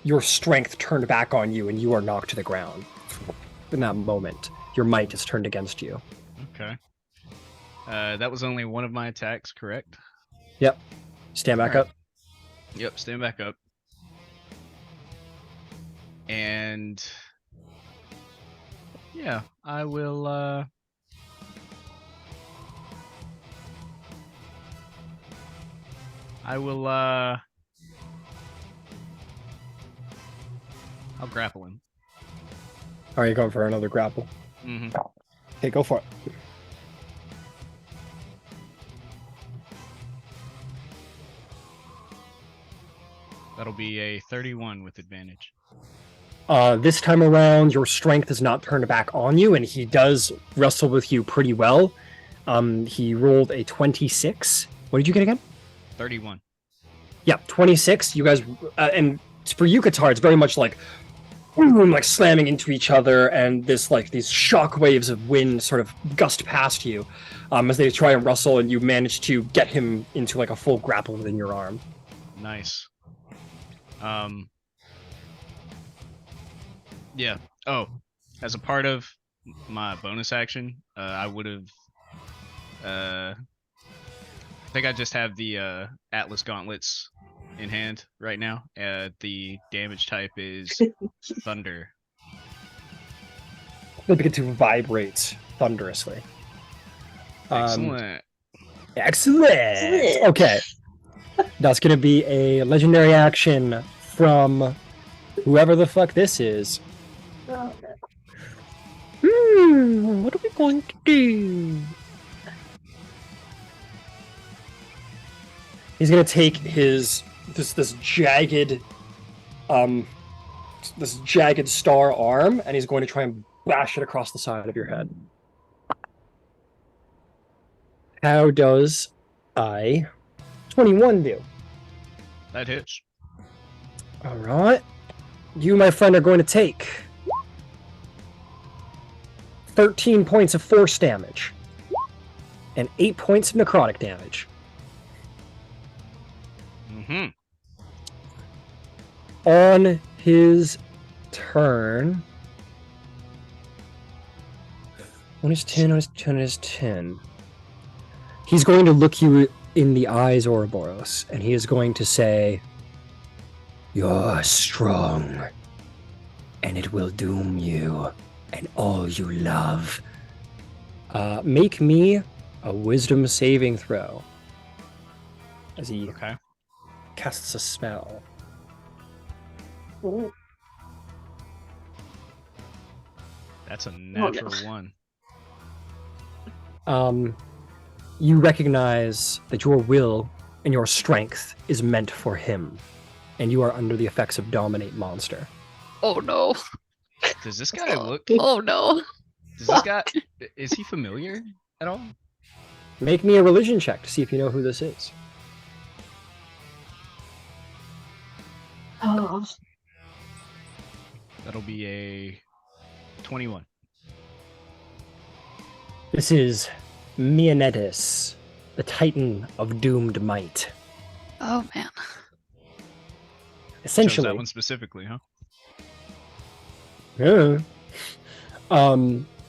your strength turned back on you, and you are knocked to the ground. In that moment, your might is turned against you. Okay. That was only one of my attacks, correct? Yep. Stand back up. Yep, stand back up. And yeah, I will I'll grapple him. Are you going for another grapple? Mm-hmm. Okay, go for it. That'll be a 31 with advantage. This time around, your strength is not turned back on you, and he does wrestle with you pretty well. He rolled a 26. What did you get again? 31. Yeah, 26. You guys, and for you, Qatar, it's very much like boom, like slamming into each other, and this like these shock waves of wind sort of gust past you as they try and wrestle, and you manage to get him into like a full grapple within your arm. Nice. Yeah. Oh, as a part of my bonus action, I would have. I think I just have the Atlas gauntlets in hand right now. The damage type is thunder. They begin to vibrate thunderously. Excellent. Excellent. Okay. That's going to be a legendary action from whoever the fuck this is. What are we going to do? He's going to take his this jagged star arm, and he's going to try and bash it across the side of your head. How does 21 do? That hits. All right. You, my friend, are going to take 13 points of force damage and 8 points of necrotic damage. Mm-hmm. On his turn, on his 10, he's going to look you in the eyes, Ouroboros, and he is going to say, "You're strong, and it will doom you and all you love. Make me a wisdom saving throw." As he Okay. casts a spell. That's a natural one. You recognize that your will and your strength is meant for him, and you are under the effects of Dominate Monster. Oh no. Does this guy look? Oh no. Does this guy? Is he familiar at all? Make me a religion check to see if you know who this is. Oh, That'll be a 21. This is Mianetis, the Titan of Doomed Might. Oh man. Chose Essentially, that one specifically, huh? yeah.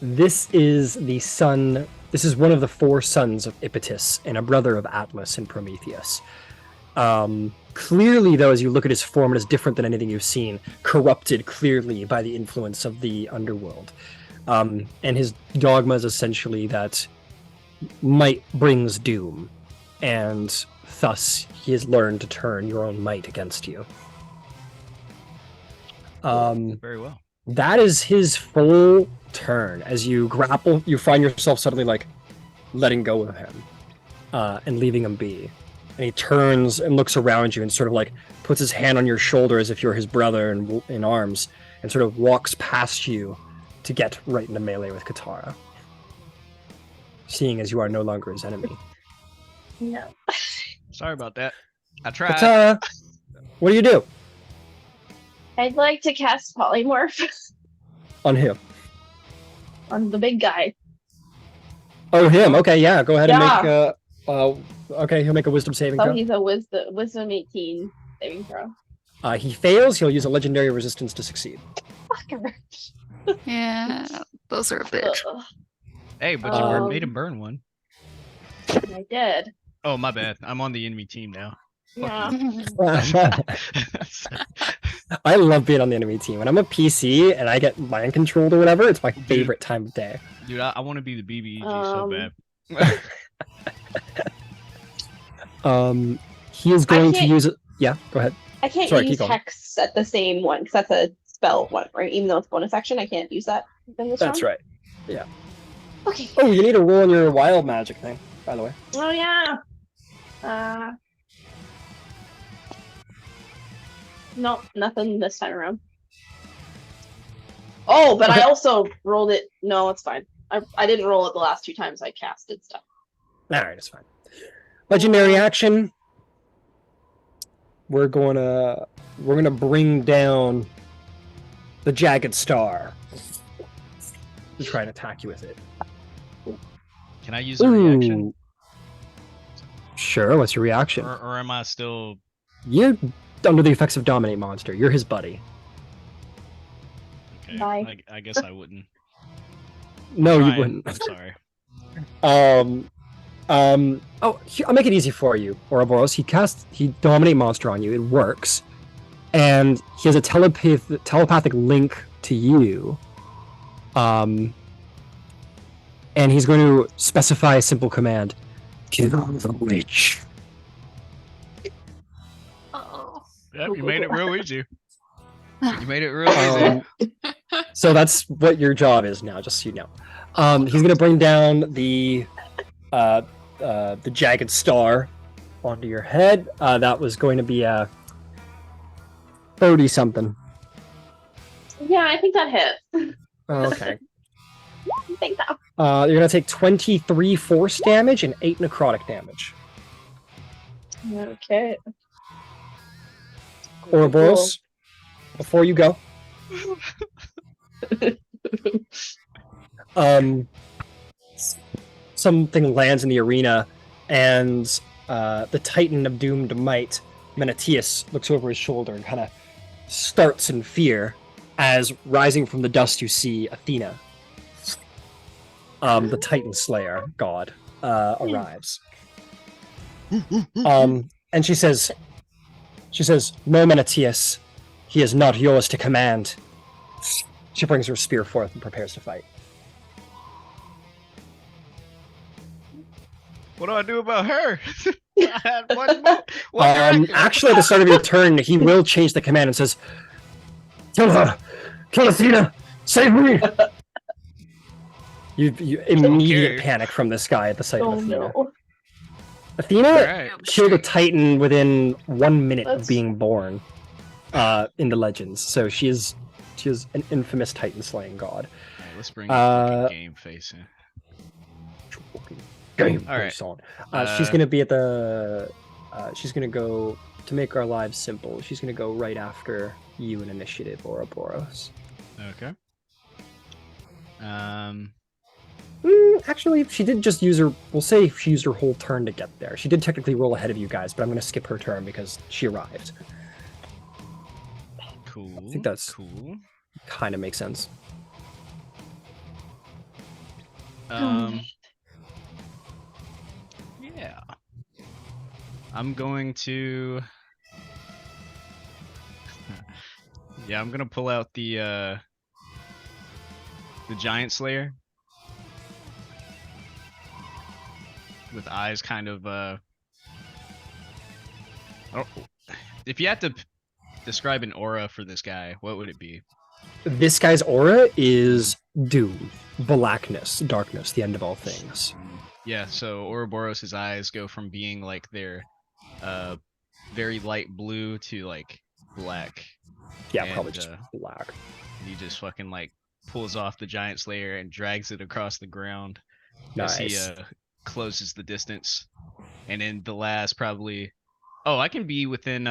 This is the son. This is one of the 4 sons of Ippitus and a brother of Atlas and Prometheus. Clearly, though, as you look at his form, it is different than anything you've seen. Corrupted clearly by the influence of the underworld. And his dogma is essentially that might brings doom, and thus he has learned to turn your own might against you. Very well. That is his full turn. As you grapple, you find yourself suddenly like letting go of him and leaving him be. And he turns and looks around you and sort of like puts his hand on your shoulder as if you're his brother in arms, and sort of walks past you to get right into melee with Katara, seeing as you are no longer his enemy. no. Sorry about that. I tried. Katara, what do you do? I'd like to cast Polymorph On him. on the big guy. Oh, him. Okay, yeah. Go ahead Yeah. and make. Okay, he'll make a wisdom saving So throw. he's a wisdom 18 saving throw. He fails. He'll use a legendary resistance to succeed. Fucker. Yeah, those are a bitch. Ugh, Hey, but you made him burn one. I did. Oh, my bad. I'm on the enemy team now. Yeah. I love being on the enemy team. When I'm a PC and I get mind controlled or whatever, it's my favorite time of day. Dude, I want to be the BBEG so bad. He is going to can't- use it. Yeah, go ahead. I can't Sorry, use keep going. Hex at the same one because that's a spell one, right? Even though it's bonus action, I can't use that in this That's round. right. Okay. Oh, you need to roll on your wild magic thing, by the way. Oh yeah. Nope, nothing this time around. Oh, but I Okay. also rolled it. No, it's fine. I didn't roll it the last 2 times I casted stuff. All right, it's fine. Legendary action. We're gonna bring down the jagged star to try and attack you with it. Can I use a reaction? Ooh. Sure. What's your reaction? Or am I still... You're under the effects of Dominate Monster. You're his buddy. Okay, Bye. I guess I wouldn't. No, you Ryan, wouldn't. I'm sorry. I'll make it easy for you, Ouroboros. He Dominate Monster on you. It works. And he has a telepathic link to you. And he's going to specify a simple command. Kill the witch. Oh. Yep, you made it real easy. You made it real easy. So that's what your job is now, just so you know. He's going to bring down the jagged star onto your head. That was going to be a 30-something. Yeah, I think that hit. Okay. I think that. You're going to take 23 force damage and 8 necrotic damage. Okay. Ouroboros, before you go. Something lands in the arena, and the Titan of Doomed Might, Menetius, looks over his shoulder and kind of starts in fear as, rising from the dust, you see Athena, the Titan Slayer god, arrives. And she says, "No, Menetius, he is not yours to command." She brings her spear forth and prepares to fight. What do I do about her? I had one direction. Actually, at the start of your turn, he will change the command and says, "Kill her! Kill Athena! Save me!" You immediate Okay. panic from this guy at the sight Oh of Athena. no. Athena Alright. killed a Titan within 1 minute of That's- being born in the legends, so she is an infamous Titan slaying god. Alright, let's bring the fucking game face in. Game All right. face on. She's gonna be at the. She's gonna go to make our lives simple, she's going to go right after you in initiative, Ouroboros. Okay. Actually, she did just use her. We'll say she used her whole turn to get there. She did technically roll ahead of you guys, but I'm going to skip her turn because she arrived. Cool. I think that's cool. Kind of makes sense. Yeah. I'm going to. Yeah, I'm gonna pull out the Giant Slayer with eyes kind of if you had to describe an aura for this guy, what would it be? This guy's aura is doom, blackness, darkness, the end of all things. Yeah, so Ouroboros' eyes go from being like their very light blue to like black. Yeah, and, probably just black. He just fucking like pulls off the Giant Slayer and drags it across the ground Nice. as he closes the distance. And in the last probably, I can be within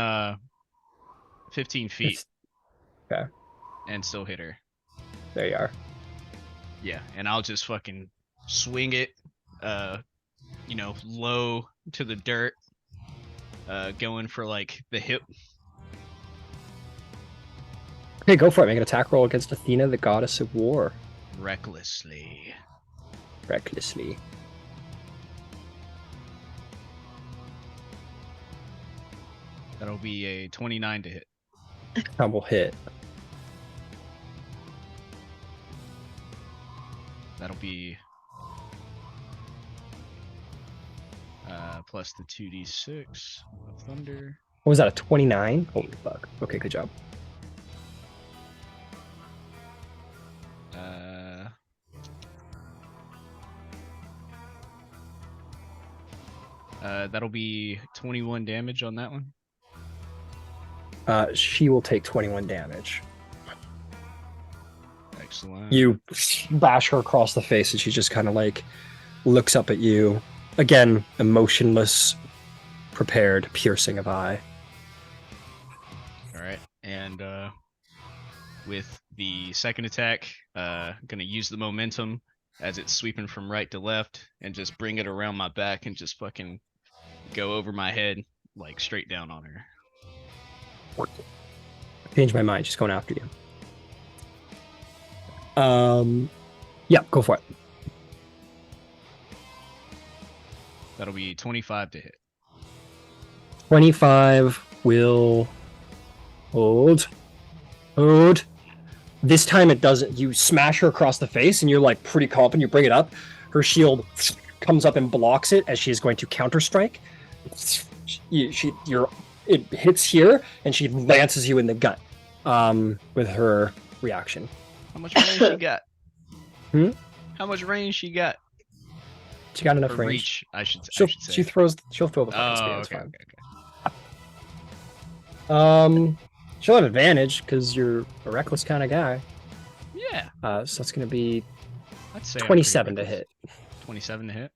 15 feet. Okay. And still hit her. There you are. Yeah, and I'll just fucking swing it, low to the dirt, going for like the hip. Okay, go for it. Make an attack roll against Athena, the goddess of war. Recklessly. That'll be a 29 to hit. That will hit. That'll be plus the 2d6 of thunder. What was that, a 29? Holy fuck. Okay, good job. That'll be 21 damage on that one. She will take 21 damage. Excellent. You bash her across the face and she just kind of like looks up at you. Again, emotionless, prepared, piercing of eye. All right. And with the second attack, gonna use the momentum as it's sweeping from right to left and just bring it around my back and just fucking go over my head, like straight down on her. Change my mind. She's going after you. Yeah, go for it. That'll be 25 to hit. 25 will hold. This time it doesn't. You smash her across the face and you're like pretty confident. You bring it up. Her shield comes up and blocks it as she is going to counter strike. It hits here and she lances you in the gut with her reaction. How much range she got? How much range she got? She got enough Or range. reach, I should say. She'll throw the fire spear. It's fine. Okay. She'll have advantage because you're a reckless kind of guy. Yeah. So that's gonna be I'd say 27 to hit. 27 to hit?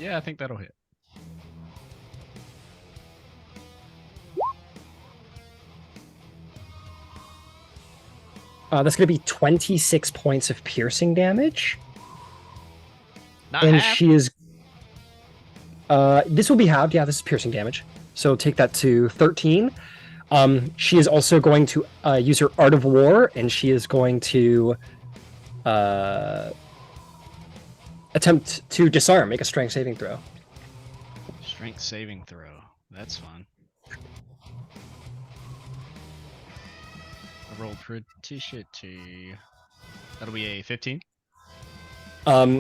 Yeah, I think that'll hit. That's gonna be 26 points of piercing damage. Not And half. she is. This will be halved. Yeah, this is piercing damage. So take that to 13. She is also going to use her Art of War, and she is going to attempt to disarm. Make a strength saving throw. Strength saving throw. That's fun. I rolled pretty shitty. That'll be a 15.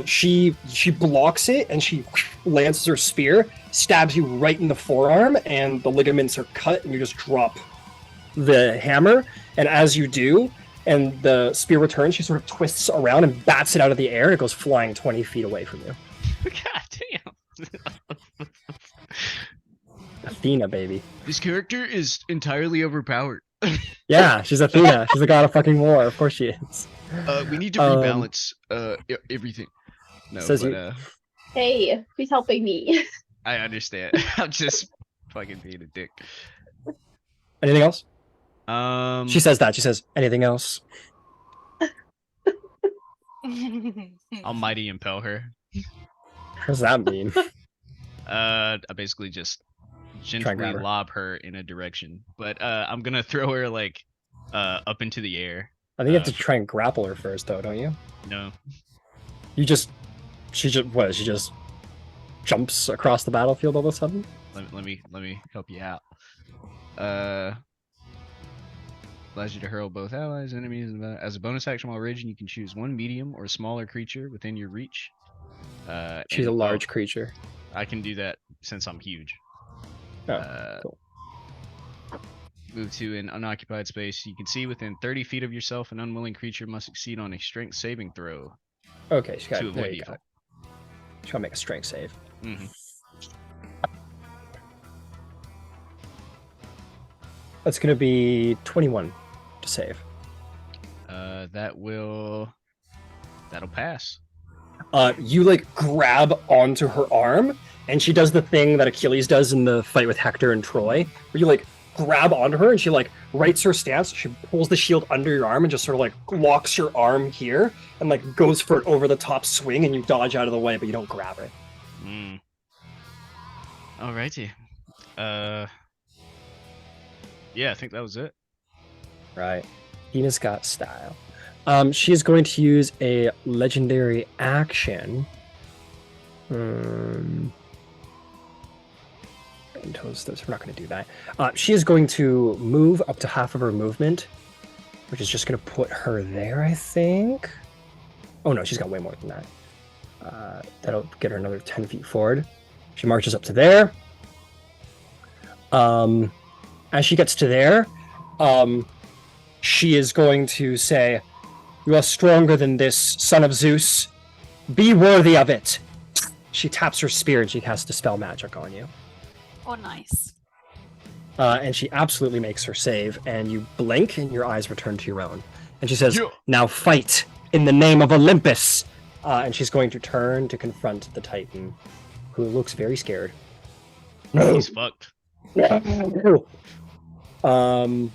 She blocks it and she lances her spear, stabs you right in the forearm, and the ligaments are cut, and you just drop the hammer. And as you do, and the spear returns, she sort of twists around and bats it out of the air, and it goes flying 20 feet away from you. God damn. Athena, baby. This character is entirely overpowered. Yeah, she's Athena. She's the god of fucking war. Of course she is. We need to rebalance everything. No, Says but you- Hey, who's helping me? I understand. I'm just Fucking being a dick. Anything else? She says that. She says, anything else? I'll mighty impel her. What does that mean? I basically just gently grab her. lob her in a direction, but I'm gonna throw her like up into the air. I think you have to try and grapple her first, though, don't you? No. She just jumps across the battlefield all of a sudden? Let me help you out. Allows you to hurl both allies, enemies, as a bonus action while raging. You can choose one medium or smaller creature within your reach. She's a large creature. I can do that since I'm huge. Oh, cool. Move to an unoccupied space. You can see within 30 feet of yourself. An unwilling creature must succeed on a strength saving throw. Okay, she got to it. There avoid you evil. go. She's gonna make a strength save. Mm-hmm. That's gonna be 21 to save. That'll pass. You like grab onto her arm, and she does the thing that Achilles does in the fight with Hector and Troy, where you like grab onto her and she like rights her stance. She pulls the shield under your arm and just sort of like locks your arm here and like goes for an over the top swing, and you dodge out of the way, but you don't grab her. Alrighty. Yeah, I think that was it. Right. Tina's got style. She is going to use a legendary action. And toast this. We're not going to do that. She is going to move up to half of her movement, which is just going to put her there, I think. Oh no, she's got way more than that. That'll get her another 10 feet forward. She marches up to there. As she gets to there, she is going to say, "You are stronger than this, son of Zeus. Be worthy of it." She taps her spear and she casts Dispel Magic on you. Oh, nice. And she absolutely makes her save, and you blink and your eyes return to your own. And she says, Yeah. "Now fight in the name of Olympus." And she's going to turn to confront the Titan, who looks very scared. No. He's fucked. No. No.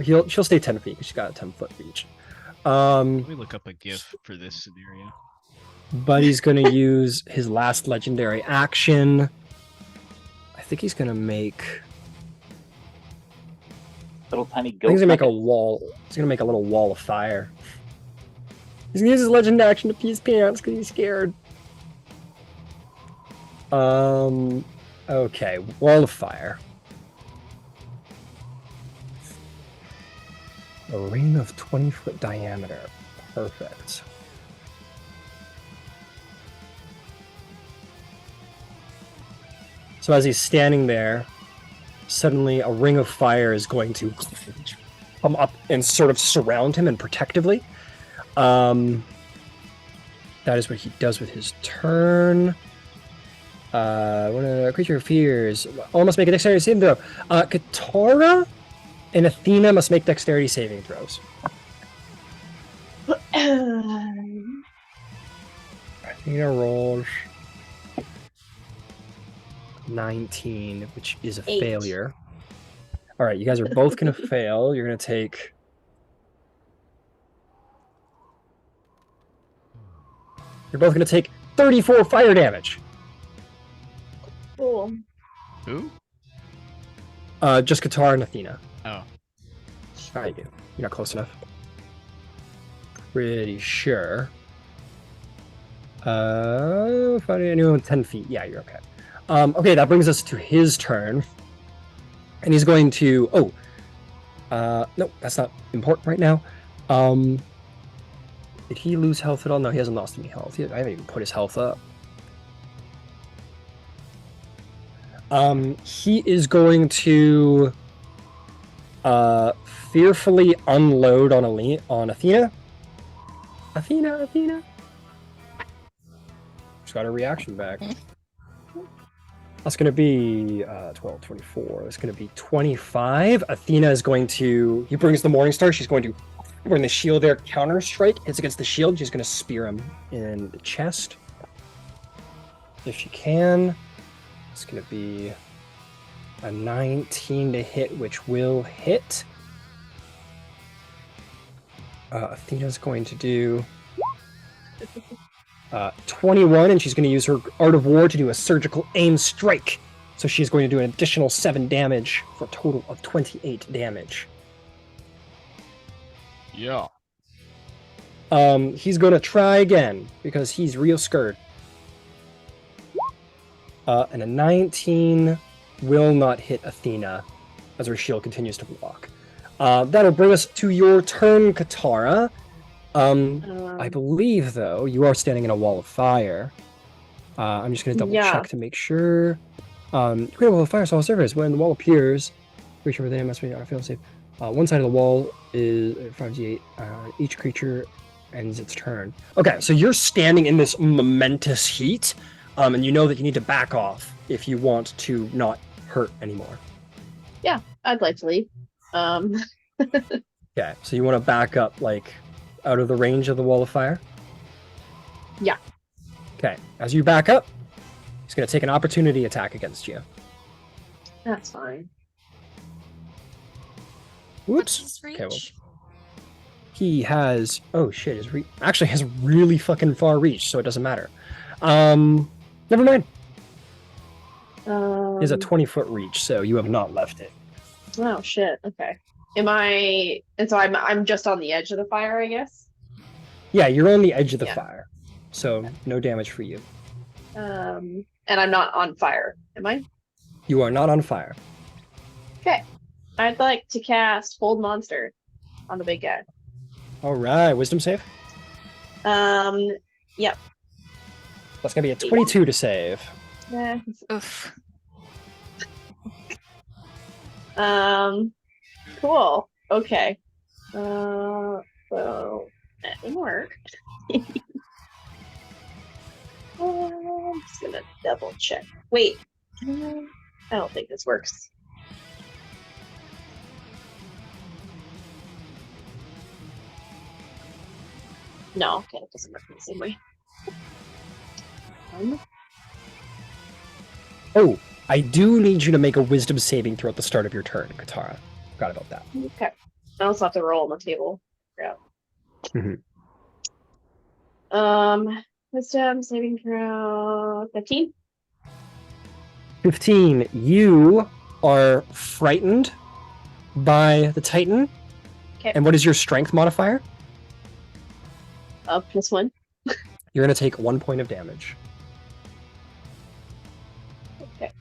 She'll stay 10 feet because she's got a 10-foot reach. Let me look up a GIF for this scenario. Buddy's going to use his last legendary action. I think he's going to make... Little tiny I think goat. he's going to make a nugget. wall. He's going to make a little wall of fire. He's going to use his legend action to pee his pants because he's scared. Okay, wall of fire. A ring of 20-foot diameter. Perfect. So as he's standing there, suddenly a ring of fire is going to come up and sort of surround him and protectively. That is what he does with his turn. When a creature fears, all must make a dexterity saving throw. Katara and Athena must make dexterity saving throws. Athena rolls 19, which is a 8. failure. All right, you guys are both going to fail. You're going to take... You're both going to take 34 fire damage. Cool. Who? Just Katara and Athena. Oh. All right, you're not close enough. Pretty sure. If I anyone 10 feet, yeah, you're okay. Okay, that brings us to his turn, and he's going to. No, that's not important right now. Did he lose health at all? No, he hasn't lost any health. I haven't even put his health up. He is going to fearfully unload on Athena. Athena. She's got her reaction back. That's going to be 12, 24. That's going to be 25. Athena is going to... He brings the Morningstar. She's going to bring the shield there. Counter strike. Hits against the shield. She's going to spear him in the chest. if she can. It's going to be a 19 to hit, which will hit. Athena's going to do 21, and she's going to use her Art of War to do a surgical aim strike. So she's going to do an additional 7 damage for a total of 28 damage. Yeah. He's going to try again because he's real scared. And a 19 will not hit Athena as her shield continues to block. That'll bring us to your turn, Katara. I believe, though, you are standing in a wall of fire. I'm just going to double check to make sure. Create a wall of fire, so all surface. When the wall appears, creature within it must be on a fail safe. One side of the wall is 5d8. Each creature ends its turn. Okay, so you're standing in this momentous heat, and you know that you need to back off if you want to not hurt anymore. Yeah, I'd like to leave. Okay, so you want to back up, like, out of the range of the wall of fire? Yeah. Okay, as you back up, he's going to take an opportunity attack against you. That's fine. Whoops. What's his reach? Okay, well, he has... Oh, shit. His reach actually has really fucking far reach, so it doesn't matter. Never mind. He has a 20-foot reach, so you have not left it. Oh, shit. Okay. Am I... And so I'm just on the edge of the fire, I guess? Yeah, you're on the edge of the fire, so no damage for you. And I'm not on fire, am I? You are not on fire. Okay. I'd like to cast Hold Monster on the big guy. All right, wisdom save. Yep. That's gonna be a 22 to save. Yeah. Oof. Cool. Okay. So that didn't work. I'm just gonna double check. Wait. I don't think this works. No, okay, it doesn't work the same way. Oh, I do need you to make a wisdom saving throw at the start of your turn, Katara. Forgot about that. Okay. I also have to roll on the table. Yeah. Wisdom saving throw 15. 15. You are frightened by the Titan. Okay. And what is your strength modifier? +1. You're going to take 1 point of damage. Okay.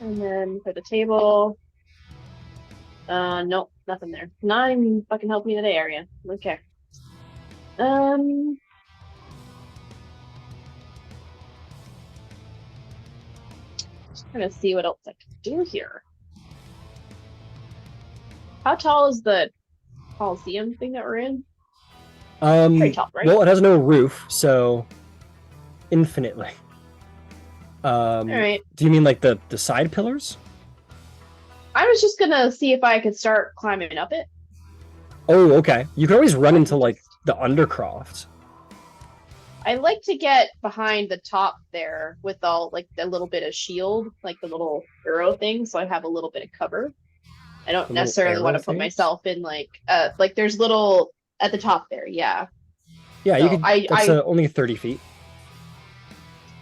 And then for the table, nope, nothing there. Not even fucking help me today, Arya. Okay. Just trying to see what else I can do here. How tall is the Coliseum thing that we're in? Pretty tall, right? Well, it has no roof, so infinitely. All right. Do you mean like the side pillars? I was just gonna see if I could start climbing up it. Oh, okay. You can always run into like the Undercroft. I like to get behind the top there with all like the little bit of shield, like the little arrow thing, so I have a little bit of cover. I don't necessarily want to put myself in like there's little at the top there, yeah. Yeah, so you could. That's only 30 feet.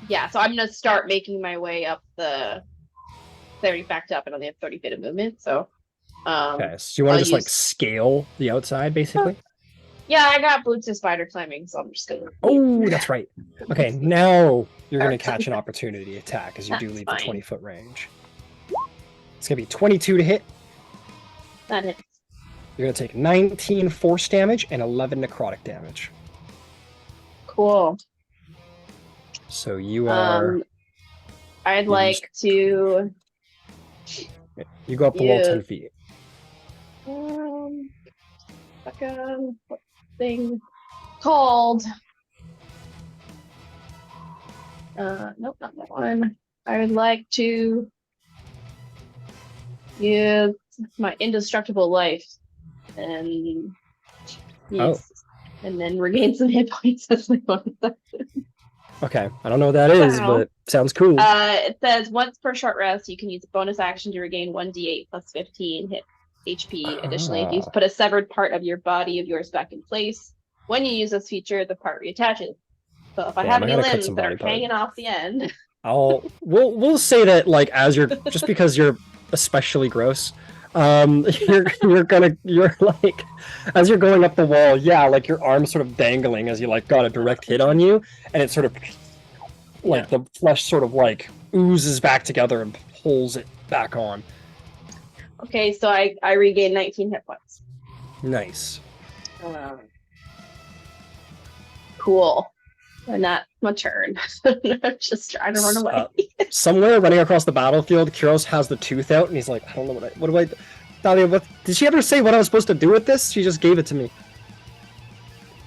Yeah, so I'm gonna start making my way up the. I already backed up and only have 30 feet of movement, so. Okay, so you want to just like scale the outside, basically? Yeah, I got boots of spider climbing, so I'm just gonna. Oh, that's right. Okay, now you're gonna catch an opportunity attack as you do leave the 20-foot range. It's gonna be 22 to hit. That hits. You're gonna take 19 force damage and 11 necrotic damage. Cool. So you are. I'd like to. You go up the wall 10 feet. What thing called? Nope, not that one. I would like to use my indestructible life and use and then regain some hit points as my bonus action. Okay, I don't know what that is, Wow. but sounds cool. It says once per short rest, you can use a bonus action to regain 1d8 plus 15 hit HP. Additionally, if you put a severed part of your body of yours back in place, when you use this feature, the part reattaches. So if I have I any gotta cut limbs some that are body hanging off the end, we'll say that like as you're just because you're especially gross, you're like as you're going up the wall, yeah, like your arm's sort of dangling as you like got a direct hit on you, and it sort of like the flesh sort of like oozes back together and pulls it back on. okay, so I regain 19 hit points. Nice. Cool. And that's my turn. I'm just trying to run away. Somewhere running across the battlefield, Kyros has the tooth out, and he's like, I don't know what do I... Thalia, did she ever say what I was supposed to do with this? She just gave it to me.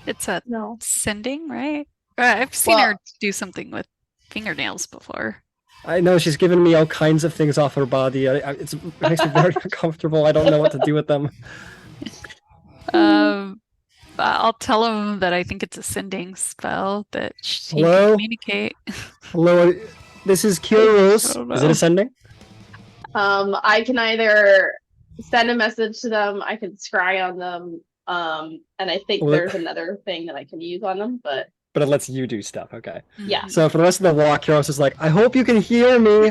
It's a No. sending, right? I've seen her do something with fingernails before. I know, she's given me all kinds of things off her body. It makes me very uncomfortable. I don't know what to do with them. I'll tell him that I think it's a sending spell that she Hello? can communicate. Hello, this is Kyros. Is it ascending? I can either send a message to them, I can scry on them, and I think there's another thing that I can use on them, but it lets you do stuff, okay. Yeah. So for the rest of the walk, Kyros is like, I hope you can hear me.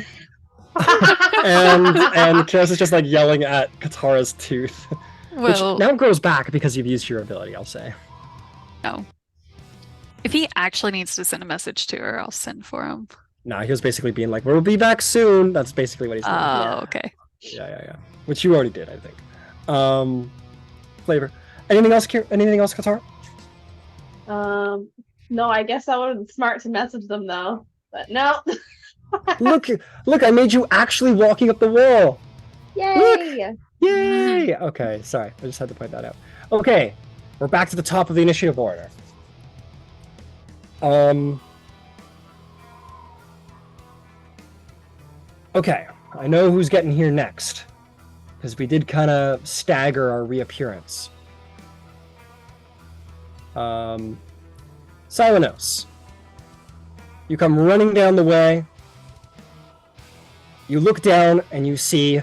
and Kyros is just like yelling at Katara's tooth. Well, Which now grows back because you've used your ability, I'll say. no. If he actually needs to send a message to her, I'll send for him. Nah, he was basically being like, we'll be back soon. That's basically what he's saying. Oh, okay. Yeah. Which you already did, I think. Flavor. Anything else, Katara? no, I guess I would have been smart to message them though. But no. Look, I made you actually walking up the wall. Yay! Yay! Okay, sorry. I just had to point that out. Okay, we're back to the top of the initiative order. Okay, I know who's getting here next. Because we did kind of stagger our reappearance. Silenos. You come running down the way. You look down and you see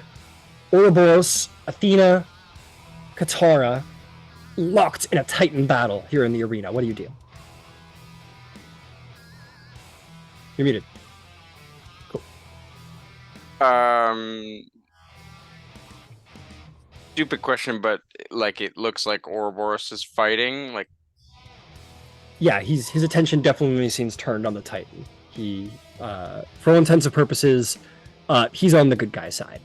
Ouroboros, Athena, Katara, locked in a Titan battle here in the arena. What do you do? You're muted. Cool. Stupid question, but like it looks like Ouroboros is fighting. Like, yeah, his attention definitely seems turned on the Titan. He, for all intents and purposes, he's on the good guy side.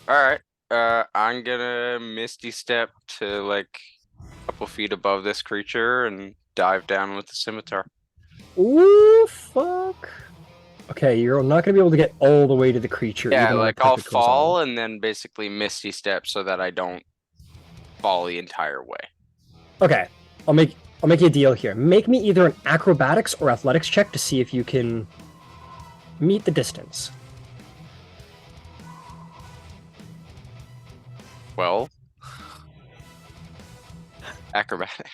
all right, I'm gonna Misty Step to like a couple feet above this creature and dive down with the scimitar. Ooh, fuck. Okay, you're not gonna be able to get all the way to the creature. Yeah, even when like the I'll perfect goes fall on. and then basically Misty Step so that I don't fall the entire way. Okay, I'll make you a deal here. Make me either an acrobatics or athletics check to see if you can meet the distance. Well, acrobatic.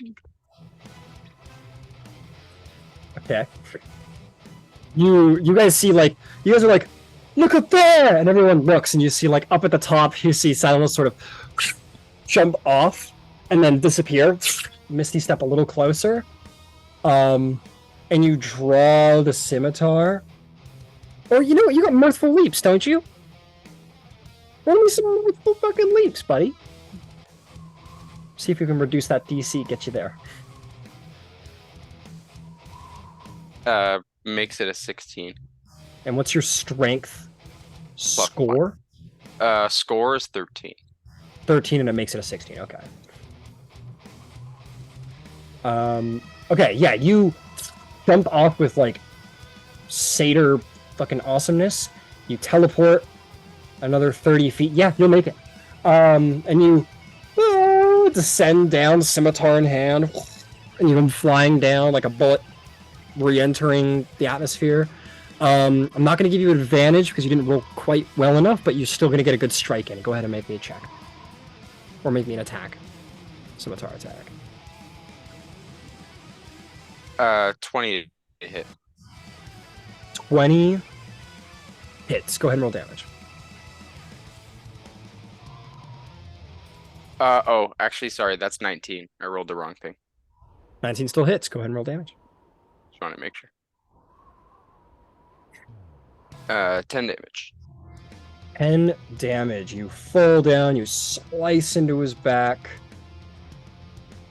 Okay. You guys see like you guys are like, look up there, and everyone looks, and you see like up at the top, you see Silenos sort of jump off and then disappear. Misty step a little closer, and you draw the scimitar. Or you know what? You got mirthful leaps, don't you? Roll me some mirthful fucking leaps, buddy. See if you can reduce that DC, get you there. Makes it a 16. And what's your strength Plus score? Score is 13. 13, and it makes it a 16. Okay. Okay, yeah, you jump off with like satyr fucking awesomeness. You teleport another 30 feet. Yeah, you'll make it. And you descend down, scimitar in hand, and you come flying down like a bullet re-entering the atmosphere. I'm not going to give you advantage because you didn't roll quite well enough, but you're still going to get a good strike in. Go ahead and make me a check. Or make me an attack. scimitar attack. 20 to hit. 20 hits. Go ahead and roll damage. Oh, actually, sorry, that's 19. I rolled the wrong thing. 19 still hits. Go ahead and roll damage. Just want to make sure. 10 damage. 10 damage. You fall down, you slice into his back.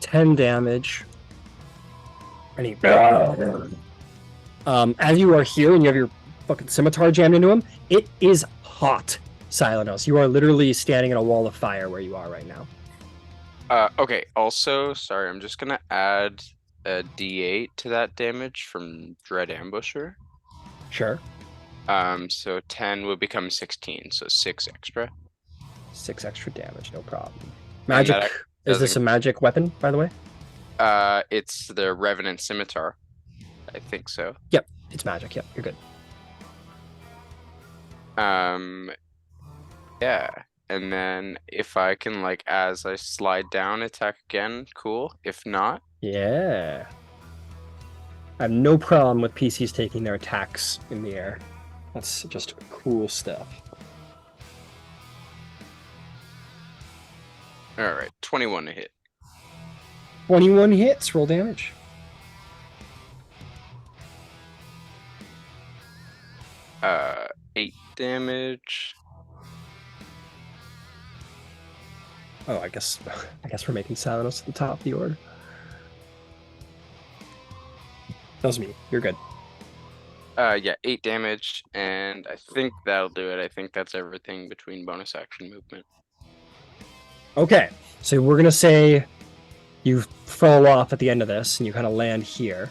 10 damage. And he... as you are here and you have your fucking scimitar jammed into him, it is hot, Silenos. You are literally standing in a wall of fire where you are right now. Okay, also, sorry, I'm just gonna add a D8 to that damage from Dread Ambusher. Sure. So 10 would become 16, so 6 extra. 6 extra damage, no problem. And Magic. that Is this a magic weapon, by the way? It's the Revenant Scimitar. I think so. Yep, it's magic. Yep, you're good. Yeah. And then if I can, like, as I slide down, attack again, cool. If not, Yeah. I have no problem with PCs taking their attacks in the air. That's just cool stuff. alright, 21 to hit. 21 hits, roll damage. Uh, 8 damage. Oh, I guess we're making Silenos at the top of the order. That was me. You're good. Yeah, 8 damage, and I think that'll do it. I think that's everything between bonus action movement. Okay, so we're gonna say you fall off at the end of this, and you kind of land here.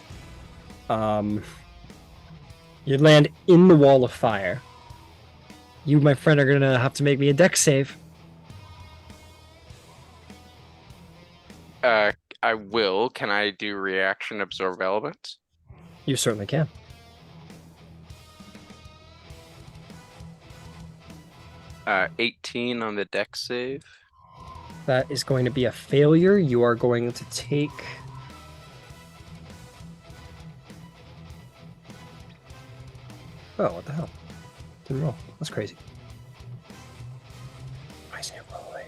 You land in the wall of fire. You, my friend, are gonna have to make me a dex save. I will. Can I do reaction absorb elements? You certainly can. Uh, 18 on the dex save. That is going to be a failure. You are going to take... Oh, what the hell? Didn't roll. That's crazy. Why isn't it rolling?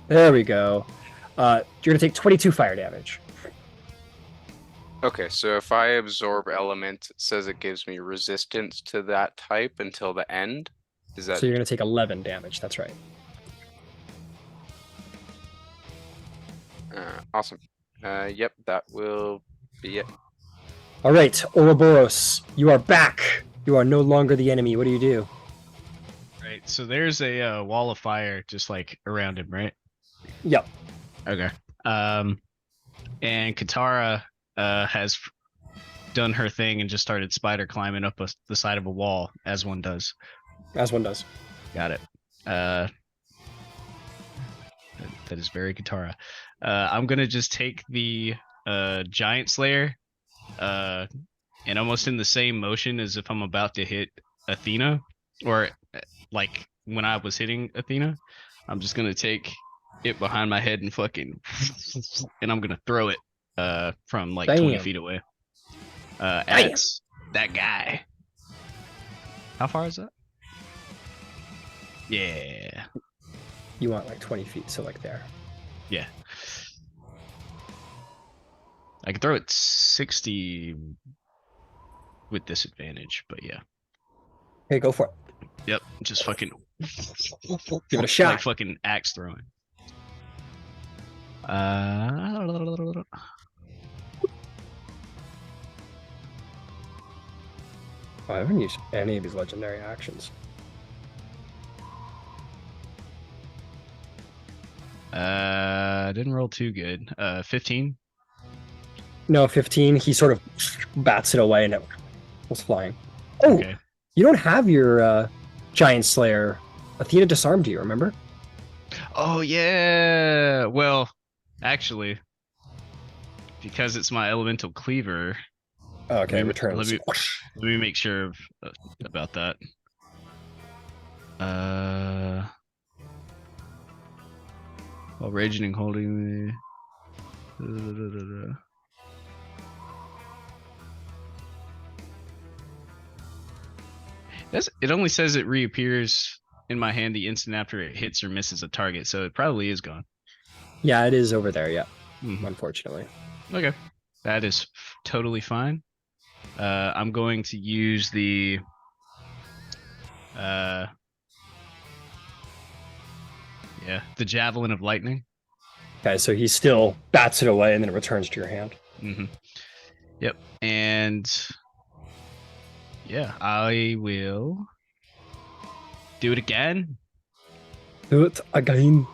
There we go. You're going to take 22 fire damage. Okay, so if I absorb element, it says it gives me resistance to that type until the end. Is that So you're going to take 11 damage. That's right. awesome? Yep, that will be it. All right, Ouroboros, you are back. You are no longer the enemy. What do you do? Right. So there's a wall of fire just like around him, right? Yep. Okay. And Katara has done her thing and just started spider climbing up the side of a wall, as one does. As one does. Got it. That is very Katara. I'm gonna just take the Giant Slayer, and almost in the same motion as if I'm about to hit Athena, or like when I was hitting Athena, I'm just gonna take it behind my head and fucking, and I'm gonna throw it from like 20 feet away at that guy. How far is that? Yeah. You want like 20 feet, so like there. Yeah. I can throw it 60 with disadvantage, but yeah. Okay, go for it. Yep, just fucking Give it a shot. like fucking axe throwing. I haven't used any of these legendary actions. Didn't roll too good. 15. No, 15. He sort of bats it away and it was flying. Oh, Okay. You don't have your Giant Slayer. Athena disarmed you, remember? Oh yeah. Well, actually, because it's my elemental cleaver. Okay, Let me- returns. Let me make sure about that. While raging and holding the... It only says it reappears in my hand the instant after it hits or misses a target, so it probably is gone. Yeah, it is over there, yeah. Unfortunately. Okay. That is totally fine. I'm going to use the... the Javelin of Lightning. Okay, so he still bats it away and then it returns to your hand. Yep. And... yeah, I will do it again. Do it again.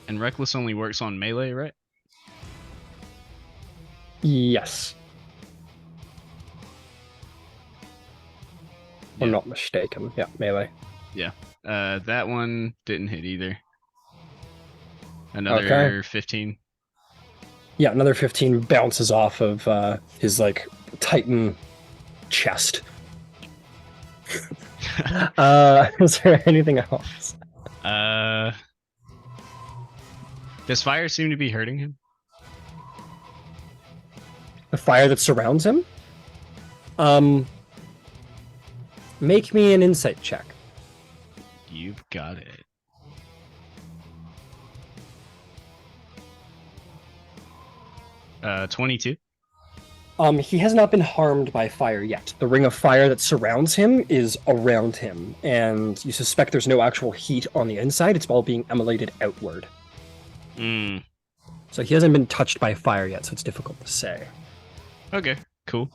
And Reckless only works on melee, right? Yes. Yeah. I'm not mistaken. Yeah, melee. Yeah. That one didn't hit either. Another 15. Yeah, another 15 bounces off of his like Titan chest. Is there anything else? Does fire seem to be hurting him? The fire that surrounds him? Make me an insight check. You've got it. Uh, 22. He has not been harmed by fire yet. The ring of fire that surrounds him is around him, and you suspect there's no actual heat on the inside. It's all being emanated outward. So he hasn't been touched by fire yet, so it's difficult to say. Okay, cool.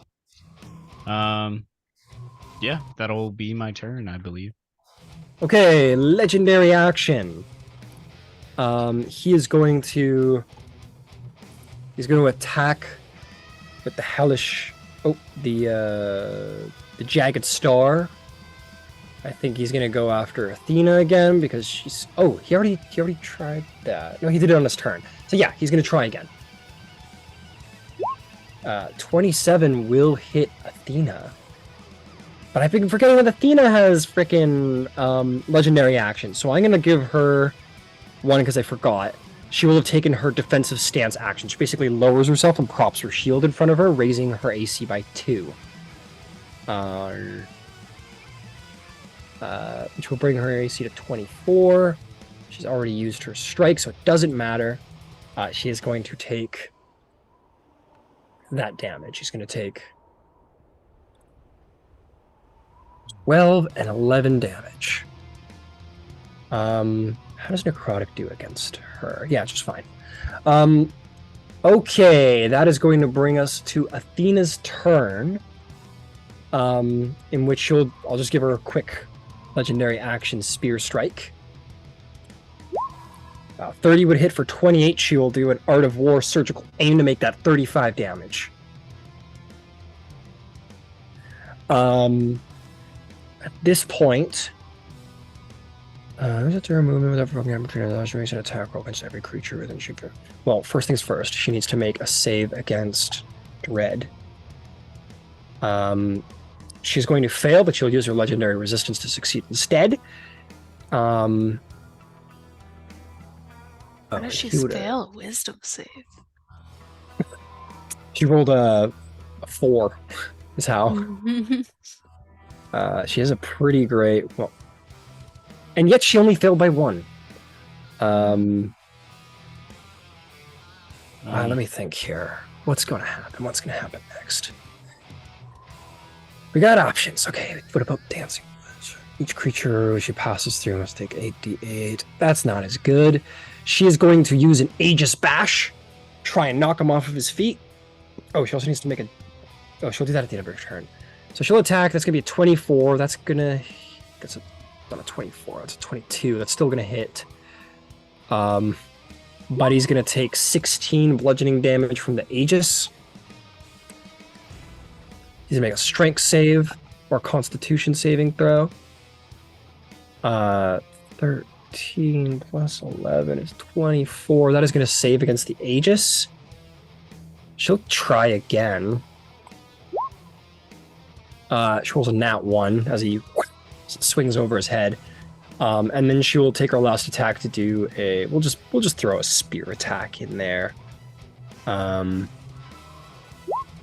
Yeah, that'll be my turn, I believe. Okay, legendary action. He's going to attack with the hellish. Oh, the jagged star. I think he's gonna go after Athena again because she's. Oh, he already tried that. No, he did it on his turn. So yeah, he's gonna try again. 27 will hit Athena. But I've been forgetting that Athena has frickin' legendary action, so I'm gonna give her one because I forgot. She will have taken her defensive stance action. She basically lowers herself and props her shield in front of her, raising her AC by 2. Which will bring her AC to 24. She's already used her strike, so it doesn't matter. She is going to take that damage. She's going to take 12 and 11 damage. How does Necrotic do against her? Yeah, just fine. Okay, that is going to bring us to Athena's turn. In which I'll just give her a quick legendary action Spear Strike. 30 would hit for 28. She will do an Art of War surgical aim to make that 35 damage. At this point, is it to remove without provoking opportunity? She makes an attack roll against every creature within she. Well, first things first, she needs to make a save against Dread. She's going to fail, but she'll use her legendary resistance to succeed instead. How does she fail a wisdom save? She rolled a 4, is how. She has a pretty great... Well, and yet she only failed by 1. Let me think here. What's going to happen? What's going to happen next? We got options. Okay, what about dancing? Each creature she passes through must take 8d8. That's not as good. She is going to use an Aegis Bash. Try and knock him off of his feet. Oh, she also needs to make a... Oh, she'll do that at the end of her turn. So she'll attack. That's going to be a 24. That's not a 24. That's a 22. That's still going to hit. But he's going to take 16 bludgeoning damage from the Aegis. He's going to make a strength save or constitution saving throw. 13 plus 11 is 24. That is going to save against the Aegis. She'll try again. She rolls a nat 1 as he swings over his head. And then she will take her last attack to do a. We'll just throw a spear attack in there.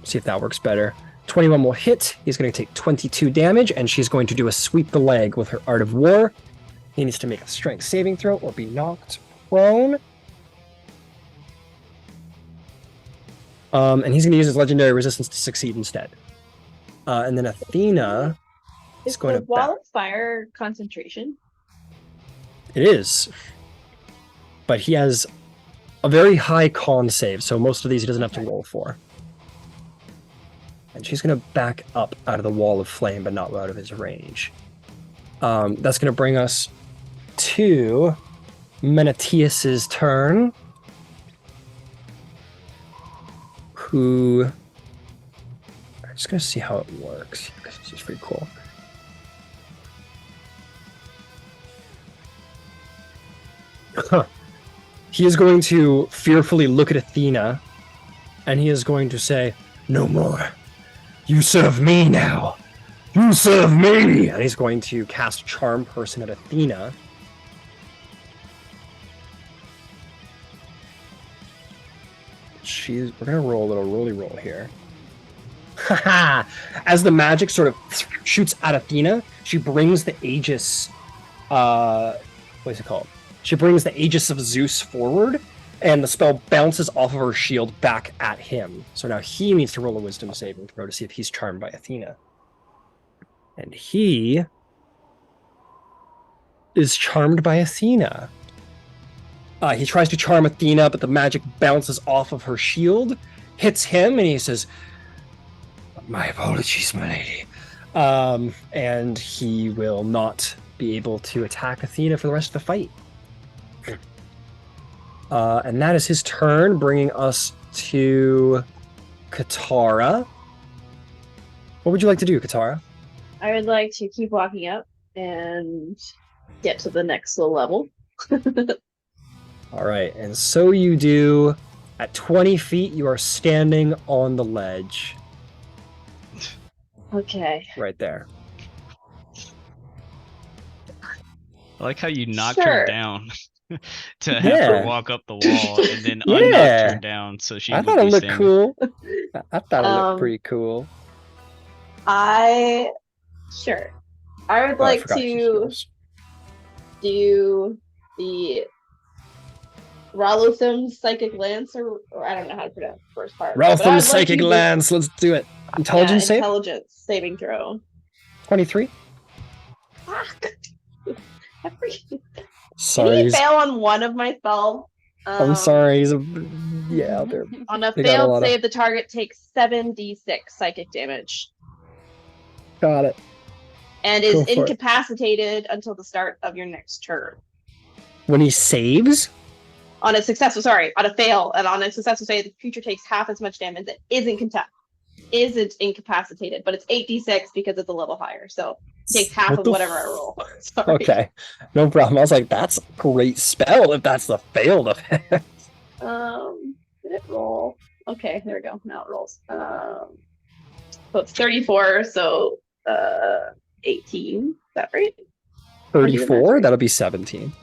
See if that works better. 21 will hit. He's going to take 22 damage, and she's going to do a sweep the leg with her Art of War. He needs to make a strength saving throw or be knocked prone. And he's going to use his legendary resistance to succeed instead. And then Athena is going to. Wall of Fire concentration? It is. But he has a very high con save, so most of these he doesn't have to roll for. And she's going to back up out of the wall of flame, but not out of his range. That's going to bring us to Menetius's turn. Who... I'm just going to see how it works, because this is pretty cool. He is going to fearfully look at Athena, and he is going to say, "No more. You serve me now. You serve me!" And he's going to cast Charm Person at Athena. We're going to roll a little roly roll here. Haha! As the magic sort of shoots at Athena, she brings the Aegis... what is it called? She brings the Aegis of Zeus forward, and the spell bounces off of her shield back at him. So now he needs to roll a wisdom saving throw to see if he's charmed by Athena. And he is charmed by Athena. He tries to charm Athena, but the magic bounces off of her shield, hits him, and he says, "My apologies, my lady." And he will not be able to attack Athena for the rest of the fight. And that is his turn, bringing us to Katara. What would you like to do, Katara? I would like to keep walking up and get to the next level. All right, and so you do. At 20 feet, you are standing on the ledge. Okay. Right there. I like how you knocked her down to have her walk up the wall and then Yeah. unknocked her down so she I would thought be it looked standing. cool. I thought it looked pretty cool. Sure. I would Oh, I like forgot she to heals. do the Ralutham's Psychic Lance, or I don't know how to pronounce the first part. but I would like Raltham's to Psychic do Lance. Let's do it. Intelligence save? Intelligence saving throw. 23. Fuck. Did Sorry. he fail on one of my spells? I'm sorry. He's a... Yeah, they're... On a They got a failed lot of- save, the target takes 7d6 psychic damage Got it. and Go is for it. incapacitated until the start of your next turn. When he saves? On a successful, on a fail, and on a successful save, the creature takes half as much damage and isn't incapacitated, but it's 8d6 because it's a level higher, so it takes half What of the whatever I roll. Sorry. Okay. No problem. I was like, that's a great spell if that's the failed effect. Did it roll? Okay, there we go. Now it rolls. So it's 34, so 18. Is that right? 34? That'll be 17.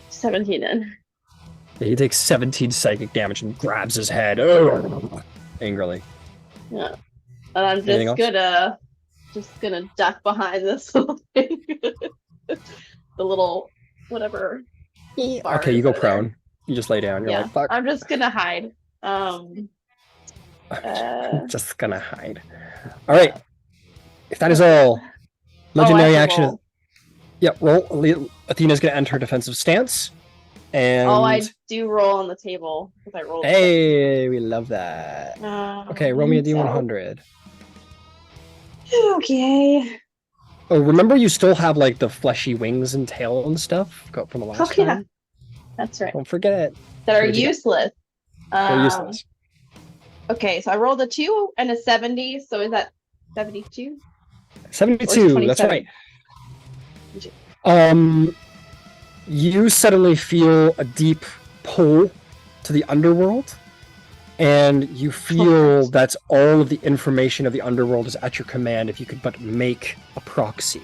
17 then. Yeah, he takes 17 psychic damage and grabs his head. Ugh, angrily. Yeah. And I'm Anything just gonna duck behind this little thing. The little whatever. Okay, you go prone. You just lay down. You're Yeah, like, fuck. I'm just gonna hide. I'm just gonna hide. All right. If that is all, legendary action. Roll. Yeah, roll. Athena's gonna enter her defensive stance. And I do roll on the table because I rolled. hey, we love that. Okay, roll me a D100. Okay. Oh, remember you still have like the fleshy wings and tail and stuff from the last Oh, yeah. time? That's right. Don't forget it. That are What'd you get? useless. They're useless. Okay, so I rolled a 2 and a 70, so is that 72? 72, that's 27? right. You suddenly feel a deep pull to the underworld, and you feel that all of the information of the underworld is at your command if you could but make a proxy.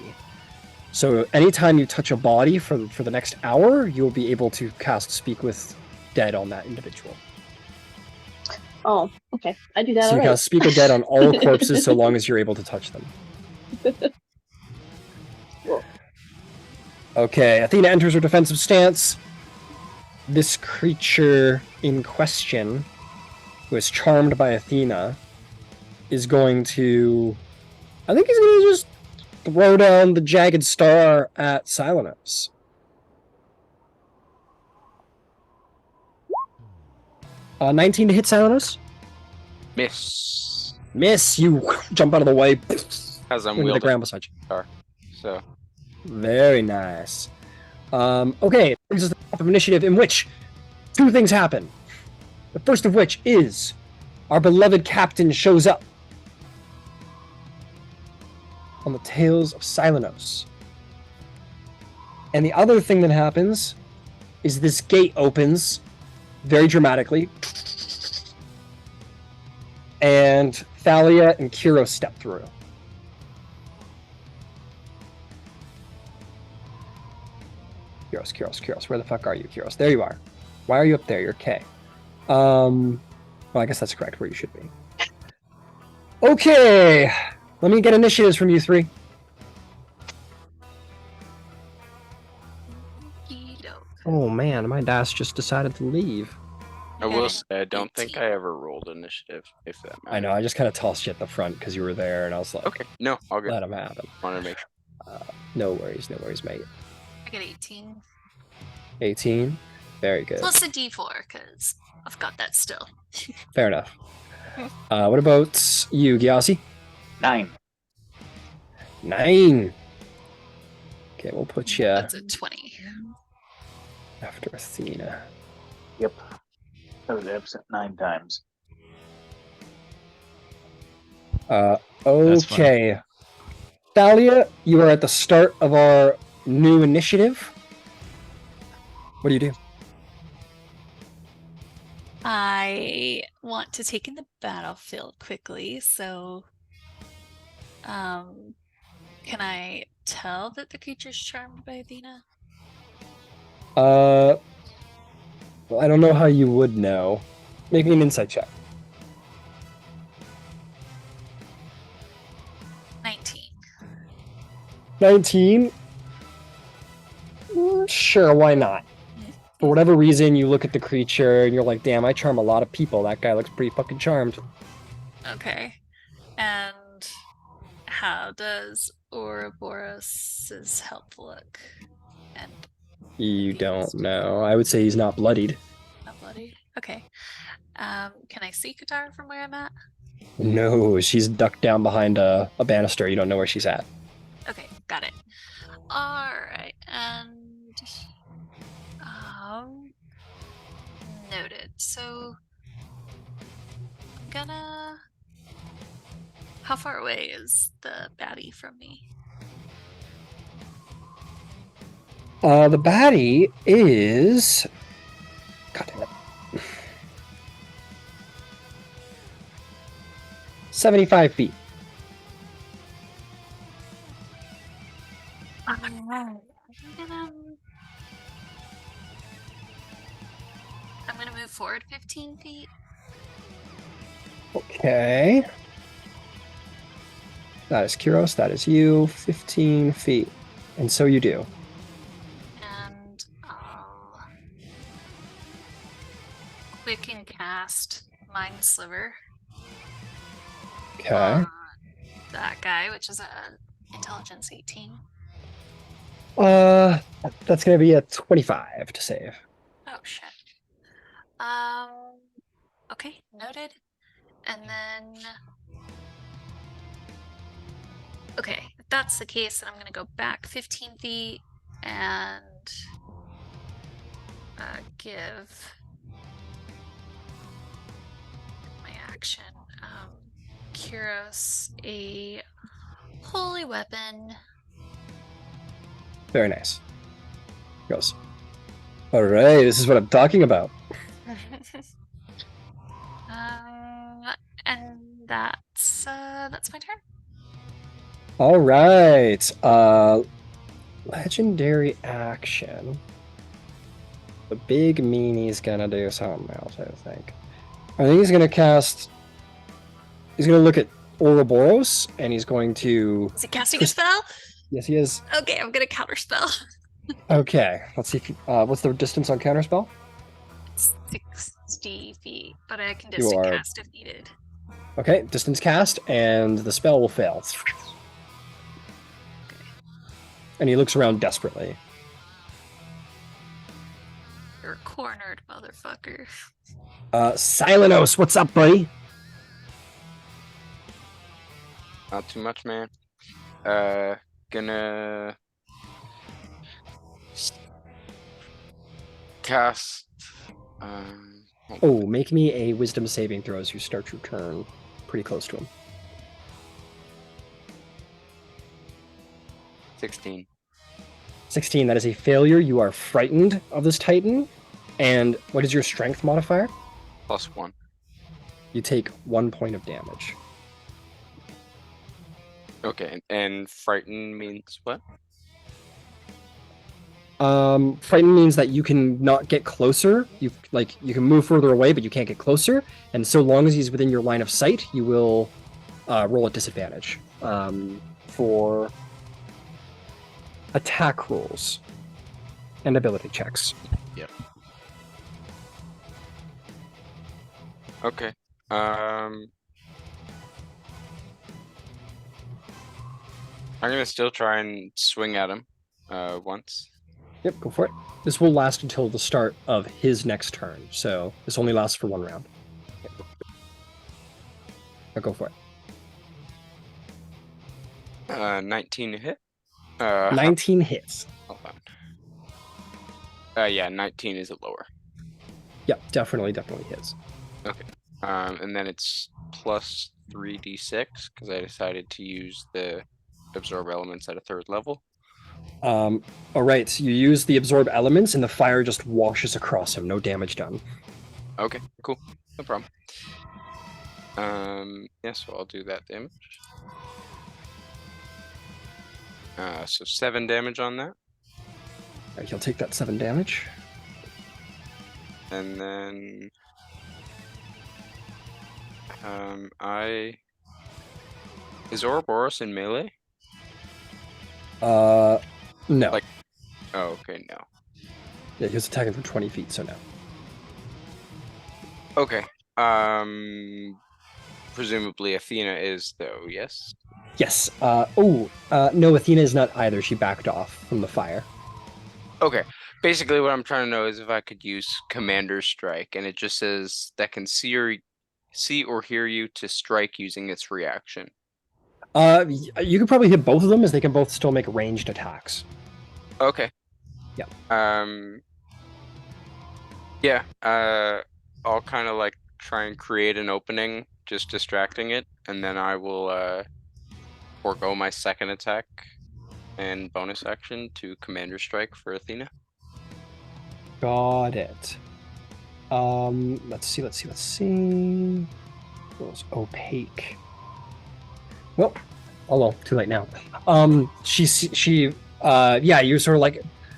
So anytime you touch a body for the next hour, you'll be able to cast Speak with Dead on that individual. Oh, okay. I do that So you already. cast Speak with Dead on all corpses so long as you're able to touch them. Cool. Okay, Athena enters her defensive stance. This creature in question, who is charmed by Athena, is going to... I think he's going to just throw down the Jagged Star at Silenos. Uh, 19 to hit Silenos? Miss. Miss! You jump out of the way. As I'm into the wielding ground beside you. So Very nice. Okay, brings us to the top of initiative, in which two things happen. The first of which is our beloved captain shows up on the tails of Silenos. And the other thing that happens is this gate opens very dramatically, and Thalia and Kiro step through. Kyros, where the fuck are you, Kyros? There you are. Why are you up there? You're K. Well, I guess that's correct, where you should be. Okay, let me get initiatives from you three. Oh man, my DAS just decided to leave. I will say I don't think I ever rolled initiative, if that matters. I know, I just kind of tossed you at the front because you were there, and I was like, Okay, no, I'll get. let him happen. Wanted to make sure. No worries, mate. I get 18. 18? Very good. Plus a D4, because I've got that still. Fair enough. What about you, Gyasi? 9. 9. Okay, we'll put you That's a 20. after Athena. Yep. I was absent 9 times. Okay. Thalia, you are at the start of our new initiative. What do you do? I want to take in the battlefield quickly, so can I tell that the creature's charmed by Athena? Well, I don't know how you would know. Make me an insight check. 19. 19? Sure, why not? For whatever reason, you look at the creature and you're like, damn, I charm a lot of people. That guy looks pretty fucking charmed. Okay. And how does Ouroboros' help look? And You don't know. I would say he's not bloodied. not bloody? Okay. Can I see Katara from where I'm at? No, she's ducked down behind a banister. You don't know where she's at. Okay, got it. Alright, and noted. So I'm gonna... How far away is the baddie from me? The baddie is... God damn it. 75 feet. I'm gonna move forward 15 feet. Okay. That is Kyros, that is you. 15 feet. And so you do. And I'll quick and cast Mind Sliver. Okay. on that guy, which is a intelligence 18. That's gonna be a 25 to save. Oh shit. Okay, noted. And then okay, if that's the case, then I'm gonna go back 15 feet and give my action Kyros a holy weapon. Very nice. Goes. Alright, this is what I'm talking about. And that's my turn. Alright. Legendary action. The big meanie's gonna do something else, I think. I think he's gonna cast. He's gonna look at Ouroboros, and he's going to. Is he casting a spell? Yes, he is. Okay, I'm gonna counterspell. Okay, let's see. What's the distance on counterspell? 60 feet, but I can You distant are- cast if needed. Okay, distance cast, and the spell will fail. And he looks around desperately. You're cornered, motherfucker. Silenos, what's up, buddy? Not too much, man. Gonna cast. Oh, make me a wisdom saving throw as you start your turn. Pretty close to him. 16. 16, that is a failure. You are frightened of this Titan. And what is your strength modifier? +1. You take 1 point of damage. Okay, and frightened means what? Frightened means that you can not get closer. You can move further away, but you can't get closer. And so long as he's within your line of sight, you will roll at disadvantage for attack rolls and ability checks. Yep. Okay. I'm gonna still try and swing at him once. Yep, go for it. This will last until the start of his next turn, so this only lasts for 1 round. Now go for it. 19 to hit. 19 hits. Hold on. Yeah, 19 is a lower. Yep, definitely hits. And then it's plus 3d6 because I decided to use the absorb elements at a 3rd level. All right, so you use the absorb elements, and the fire just washes across him. No damage done. Okay, cool, no problem. Yeah, so I'll do that damage. So 7 damage on that, All right, he'll take that 7 damage. and then is Ouroboros in melee? No. Like- Oh, okay, no. Yeah, he was attacking from 20 feet, so no. Okay. Presumably Athena is though, yes? Yes. No, Athena is not either. She backed off from the fire. Okay. Basically what I'm trying to know is if I could use Commander Strike, and it just says that can see or hear you to strike using its reaction. You could probably hit both of them, as they can both still make ranged attacks. Okay. Yeah. Yeah, I'll kind of like try and create an opening, just distracting it, and then I will forego my second attack and bonus action to Commander Strike for Athena. Got it. Let's see. It was opaque. Well, oh well, too late now. You're sort of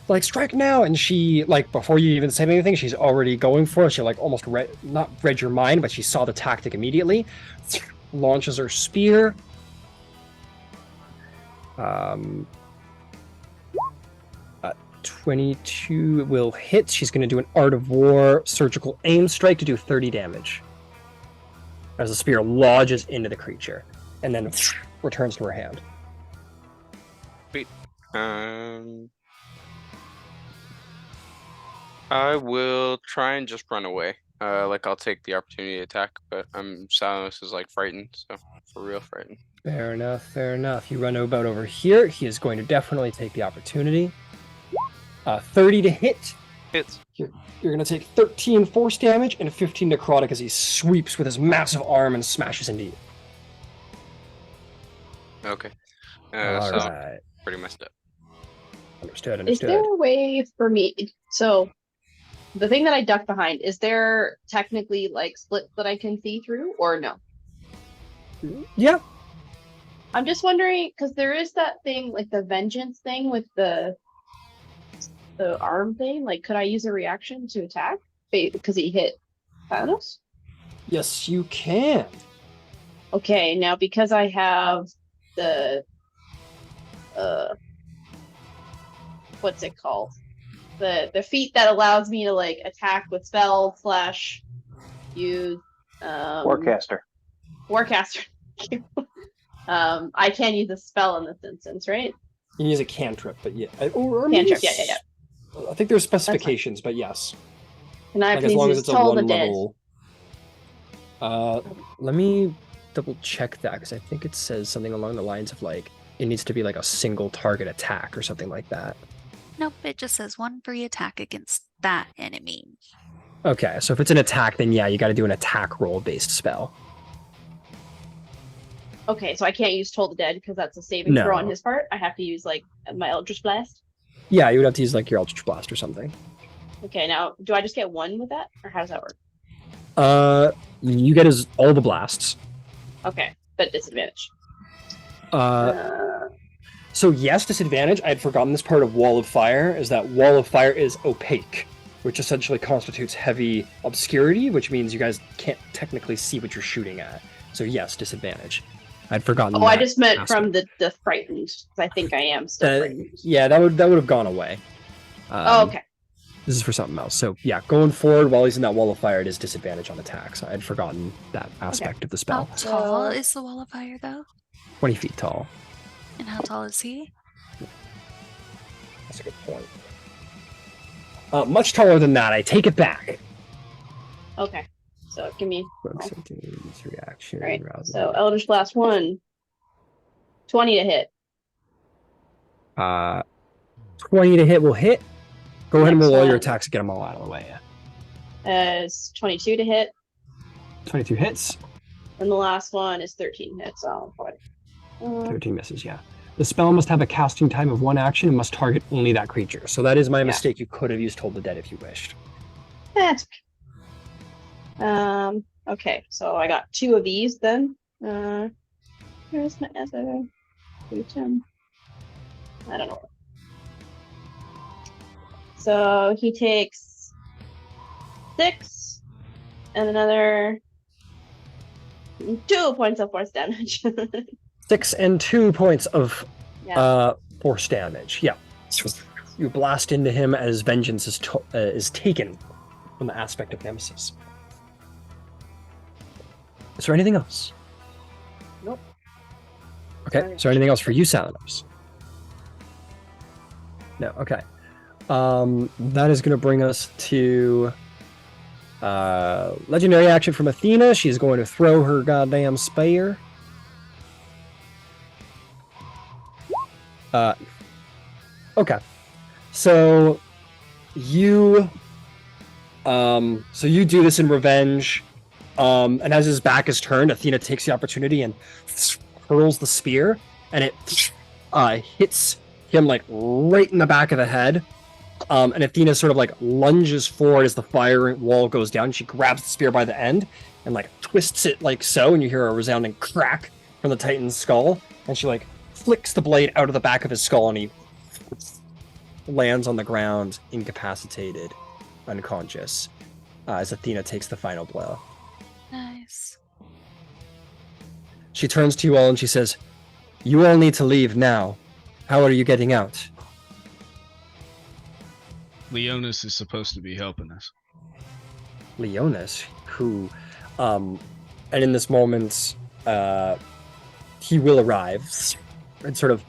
like strike now, and she, like, before you even said anything, she's already going for it. She like almost not read your mind, but she saw the tactic immediately. Launches her spear. 22 will hit. She's going to do an Art of War surgical aim strike to do 30 damage. As the spear lodges into the creature, and then returns to her hand. I will try and just run away. Like I'll take the opportunity to attack, but Silenos is like frightened, so for real frightened. Fair enough. You run about over here. He is going to definitely take the opportunity. 30 to hit. Hits. You're going to take 13 force damage and 15 necrotic as he sweeps with his massive arm and smashes into you. Okay. All So right. pretty messed up. Understood. Is there a way for me? So, the thing that I duck behind, is there technically like splits that I can see through, or no? Yeah. I'm just wondering because there is that thing like the vengeance thing with the arm thing. Like, could I use a reaction to attack because he hit Thanos? Yes, you can. Okay, now because I have the what's it called? The feat that allows me to like attack with spell / use Warcaster. Warcaster. I can use a spell in this instance, right? You can use a cantrip, but yeah, or Cantrip, yeah. I think there's specifications, but yes. Can I Like as please long as use it's a Toll the one Dead? level. Let me double check that because I think it says something along the lines of like it needs to be like a single target attack or something like that. Nope, it just says 1 free attack against that enemy. Okay, so if it's an attack, then yeah, you got to do an attack roll based spell. Okay, so I can't use Toll the Dead because that's a saving throw on No. his part. I have to use like my Eldritch Blast. Yeah, you would have to use like your Eldritch Blast or something. Okay, now do I just get 1 with that, or how does that work? You get all the blasts. Okay, but disadvantage. So yes, disadvantage. I had forgotten this part of Wall of Fire, is that Wall of Fire is opaque, which essentially constitutes heavy obscurity, which means you guys can't technically see what you're shooting at. So yes, disadvantage. I'd forgotten. Oh, that I just meant aspect. from the frightened, because I think I am still frightened. Yeah, that would have gone away. Oh, okay. This is for something else. So yeah, going forward while he's in that Wall of Fire, it is disadvantage on attacks. I had forgotten that aspect of the How spell. tall is the wall of fire, though? 20 feet tall. And how tall is he? That's a good point. Much taller than that. I take it back. Okay. So give me. Reaction. Right. So Eldritch Blast 1. 20 to hit. 20 to hit will hit. Go ahead and roll all your one. attacks and get them all out of the way. It's 22 to hit. 22 hits. And the last one is 13 hits. So 13 misses, yeah. The spell must have a casting time of 1 action and must target only that creature. So that is my mistake. You could have used Toll the Dead if you wished. That's okay. Okay, so I got 2 of these then. Where's my other? I don't know. So he takes 6 and another 2 points of force damage. 6 and 2 points of Yeah. force damage. Yeah. You blast into him as vengeance is taken from the aspect of Nemesis. Is there anything else? Nope. Okay. Is there anything else for you, Salanos? No. Okay. That is going to bring us to legendary action from Athena. She's going to throw her goddamn spear. Okay. So you do this in revenge. And as his back is turned, Athena takes the opportunity and hurls the spear, and it hits him like right in the back of the head. And Athena sort of like lunges forward as the fire wall goes down. She grabs the spear by the end and like twists it like so, and you hear a resounding crack from the Titan's skull. And she like flicks the blade out of the back of his skull, and he lands on the ground, incapacitated, unconscious, as Athena takes the final blow. Nice. She turns to you all and she says, "You all need to leave now. How are you getting out?" Leonis is supposed to be helping us. Leonis, who, and in this moment, he will arrive and sort of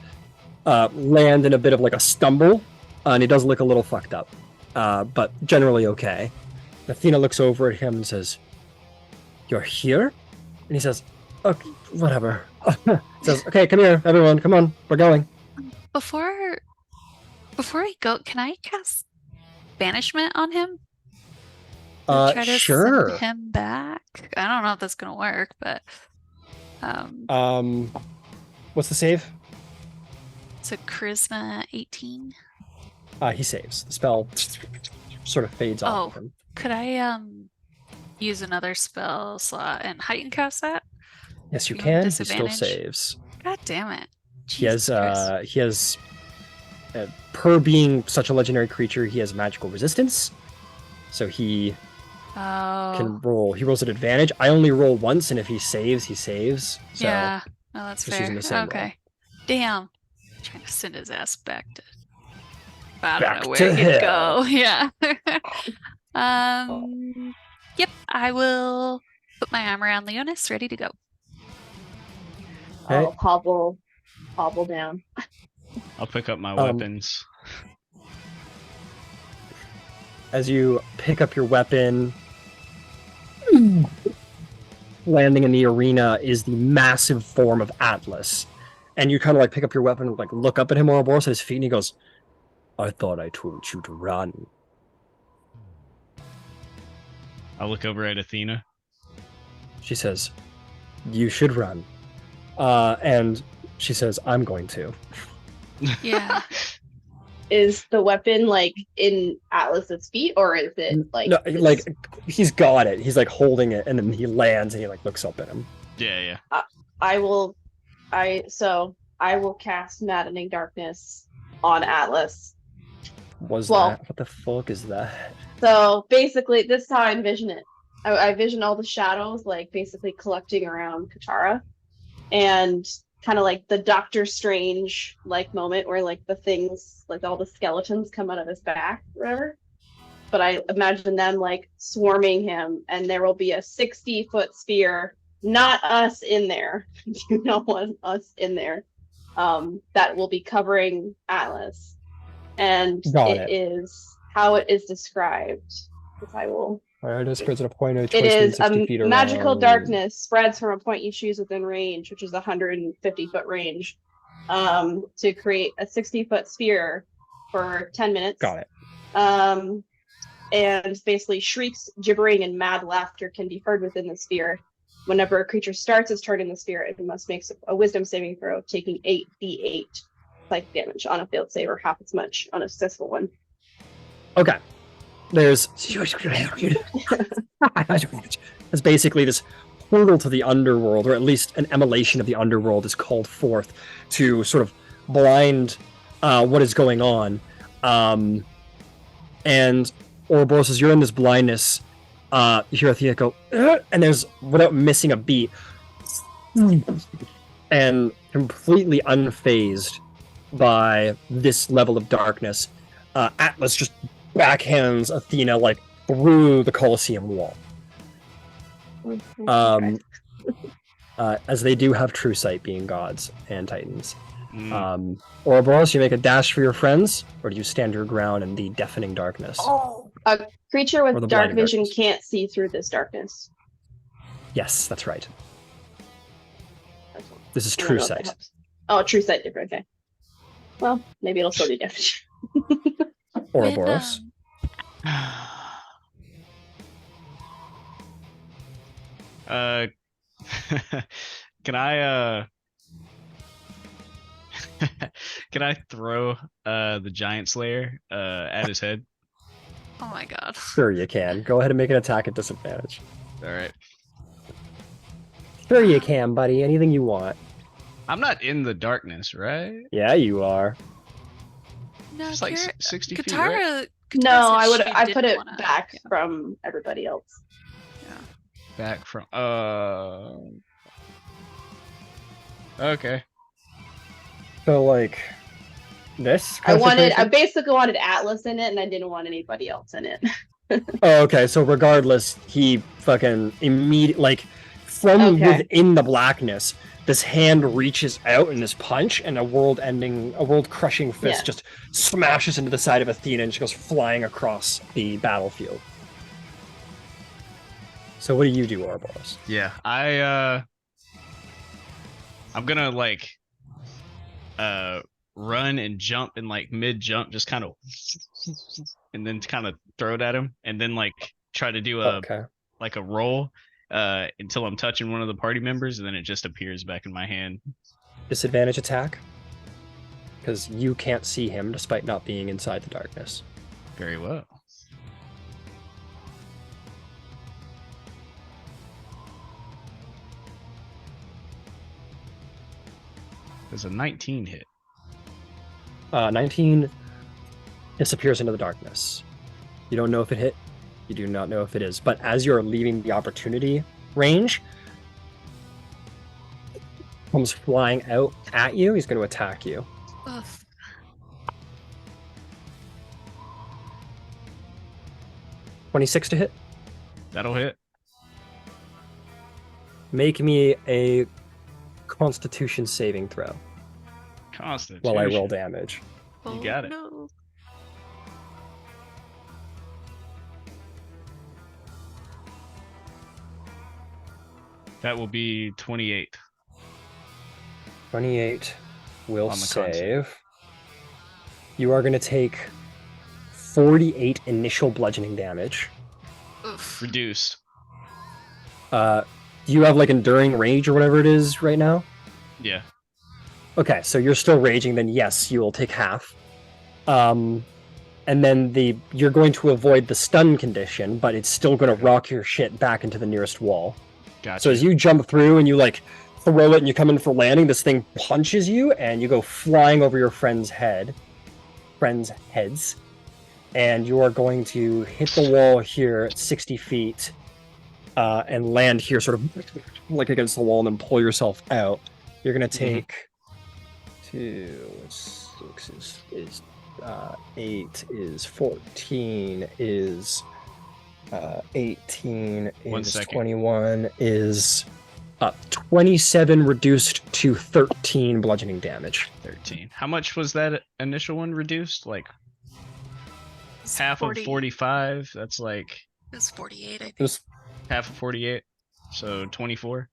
land in a bit of like a stumble, and he does look a little fucked up, but generally okay. Athena looks over at him and says, "You're here?" And he says, "Okay, whatever." He says, "Okay, come here, everyone, come on, we're going." Before I go, can I cast banishment on him? And try to Sure. send him back. I don't know if that's gonna work, but What's the save? it's a charisma 18. He saves. The spell sort of fades off of him. Could I use another spell slot and heighten cast that? Yes, you Even can. with He still disadvantage? saves. God damn it. He has Jesus Christ. per being such a legendary creature, he has magical resistance. So he can roll. He rolls at advantage. I only roll once, and if he saves, he saves. So yeah. No, that's just fair. using the same Okay. roll. Damn. Trying to send his ass back to I don't Back know to where he'd hell. go. Yeah. Yep, I will put my arm around Leonis, ready to go. Okay. I'll hobble down. I'll pick up my weapons. As you pick up your weapon, landing in the arena is the massive form of Atlas. And you kind of like pick up your weapon and like look up at him, Ouroboros, at his feet, and he goes, I thought I told you to run. I'll look over at Athena. She says, you should run. And she says, I'm going to. Yeah. Is the weapon like in Atlas's feet, or is it like no, like he's got it. He's like holding it, and then he lands and he like looks up at him. Yeah. I will cast Maddening Darkness on Atlas. What the fuck is that? So basically, this is how I envision it. I vision all the shadows like basically collecting around Katara, and kind of like the Doctor Strange like moment where like the things, like all the skeletons come out of his back, whatever. But I imagine them like swarming him, and there will be a 60-foot sphere, not us in there. You don't want us in there. That will be covering Atlas. And it is how it is described. If I will. Describes at a point It is a magical darkness spreads from a point you choose within range, which is 150-foot range, to create a 60-foot sphere for 10 minutes. Got it. And basically shrieks, gibbering, and mad laughter can be heard within the sphere. Whenever a creature starts its turn in the sphere, it must make a wisdom saving throw, taking 8d8 psychic damage on a failed save, or half as much on a successful one. Okay. There's basically this portal to the underworld, or at least an emanation of the underworld is called forth to sort of blind what is going on. And Ouroboros, as you're in this blindness, you hear Athena go, and there's, without missing a beat, and completely unfazed by this level of darkness, Atlas just backhands Athena like through the Colosseum wall. As they do have true sight, being gods and titans. Ouroboros, you make a dash for your friends, or do you stand your ground in the deafening darkness? A creature with dark vision darkness. can't see through this darkness. Yes, that's right. This is true sight. Oh, true sight, different. Okay. Well, maybe it'll still do damage. Ouroboros. Can I can I throw the giant slayer at his head? Oh my god. Sure you can. Go ahead and make an attack at disadvantage. Alright. Sure you can, buddy. Anything you want. I'm not in the darkness, right? Yeah, you are. No, It's like 60 feet, Katara, right? Katara No, said I she put didn't it wanna- back yeah. from everybody else. Back from okay. So like this? I basically wanted Atlas in it, and I didn't want anybody else in it. Oh, okay. So regardless, he fucking like from within the blackness, this hand reaches out in this punch, and a world-crushing fist just smashes into the side of Athena, and she goes flying across the battlefield. So what do you do, Ouroboros? Yeah, I'm gonna like run and jump and like mid jump, just kind of, and then kind of throw it at him, and then like try to do a roll until I'm touching one of the party members, and then it just appears back in my hand. Disadvantage attack, because you can't see him despite not being inside the darkness. Very well. Does a 19 hit? 19 disappears into the darkness. You don't know if it hit. You do not know if it is. But as you're leaving the opportunity range, comes flying out at you. He's going to attack you. Ugh. 26 to hit. That'll hit. Make me a Constitution saving throw Constitution. while I roll damage. You got it. No. That will be 28. 28 will On the save. You are going to take 48 initial bludgeoning damage. Oof. Reduced. Do you have like enduring rage or whatever it is right now? Yeah. Okay, so you're still raging, then yes, you will take half. And then you're going to avoid the stun condition, but it's still going to rock your shit back into the nearest wall. Gotcha. So as you jump through and you like throw it and you come in for landing, this thing punches you and you go flying over your friend's heads. And you are going to hit the wall here at 60 feet and land here sort of like against the wall and then pull yourself out. You're going to take 2, 6 is 8 is 14 is 18 1 is second. 21 is 27 reduced to 13 bludgeoning damage. 13. How much was that initial one reduced? Like It's half 40 of 45? That's like It was 48, I think. It was half of 48. So 24.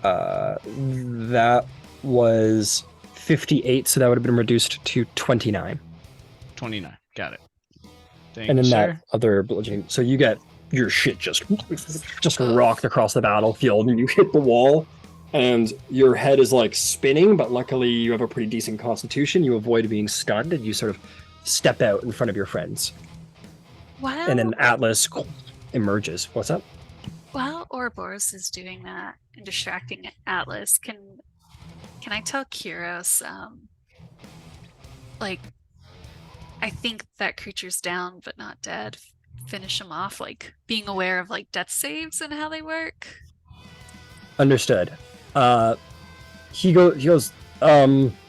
that was 58, so that would have been reduced to 29. 29. Got it. Thank And you, then sir. that other bludgeoning, so you get your shit just rocked across the battlefield, and you hit the wall, and your head is like spinning, but luckily you have a pretty decent constitution. You avoid being stunned, and you sort of step out in front of your friends. Wow. And then Atlas emerges. What's up? While Ouroboros is doing that and distracting Atlas, can I tell Kyros, like, I think that creature's down but not dead. Finish him off, like being aware of like death saves and how they work. Understood. He goes,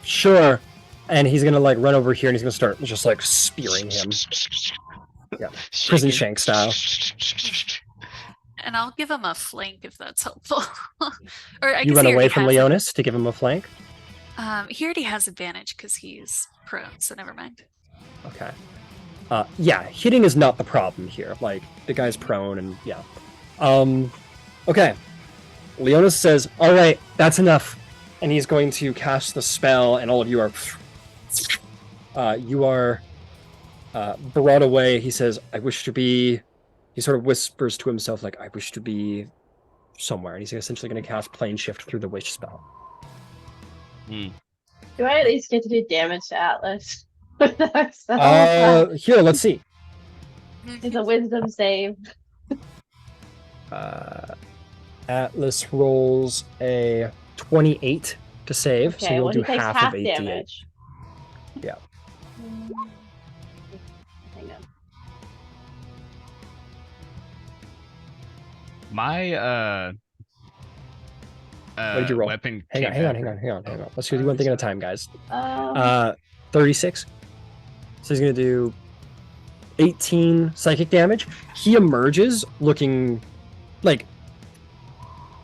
sure. And he's gonna like run over here and he's gonna start just like spearing him. Yeah. Prison shank style. And I'll give him a flank if that's helpful. Or I You guess run he away already from has it. Leonis to give him a flank? He already has advantage because he's prone, so never mind. Okay. Yeah, hitting is not the problem here. Like, the guy's prone and yeah. Okay. Leonis says, alright, that's enough. And he's going to cast the spell, and all of you are... you are brought away. He says, I wish to be... He sort of whispers to himself, like, I wish to be somewhere. And he's essentially going to cast Plane Shift through the wish spell. Hmm. Do I at least get to do damage to Atlas? That's the whole time. Here, let's see. It's a wisdom save. Atlas rolls a 28 to save, so Okay, you'll well, do he takes half half of 8d8. damage. Yeah. Hang on. My What did you roll? weapon. Hang on. Let's do one thing at a time, guys. 36. So he's gonna do 18 psychic damage. He emerges looking like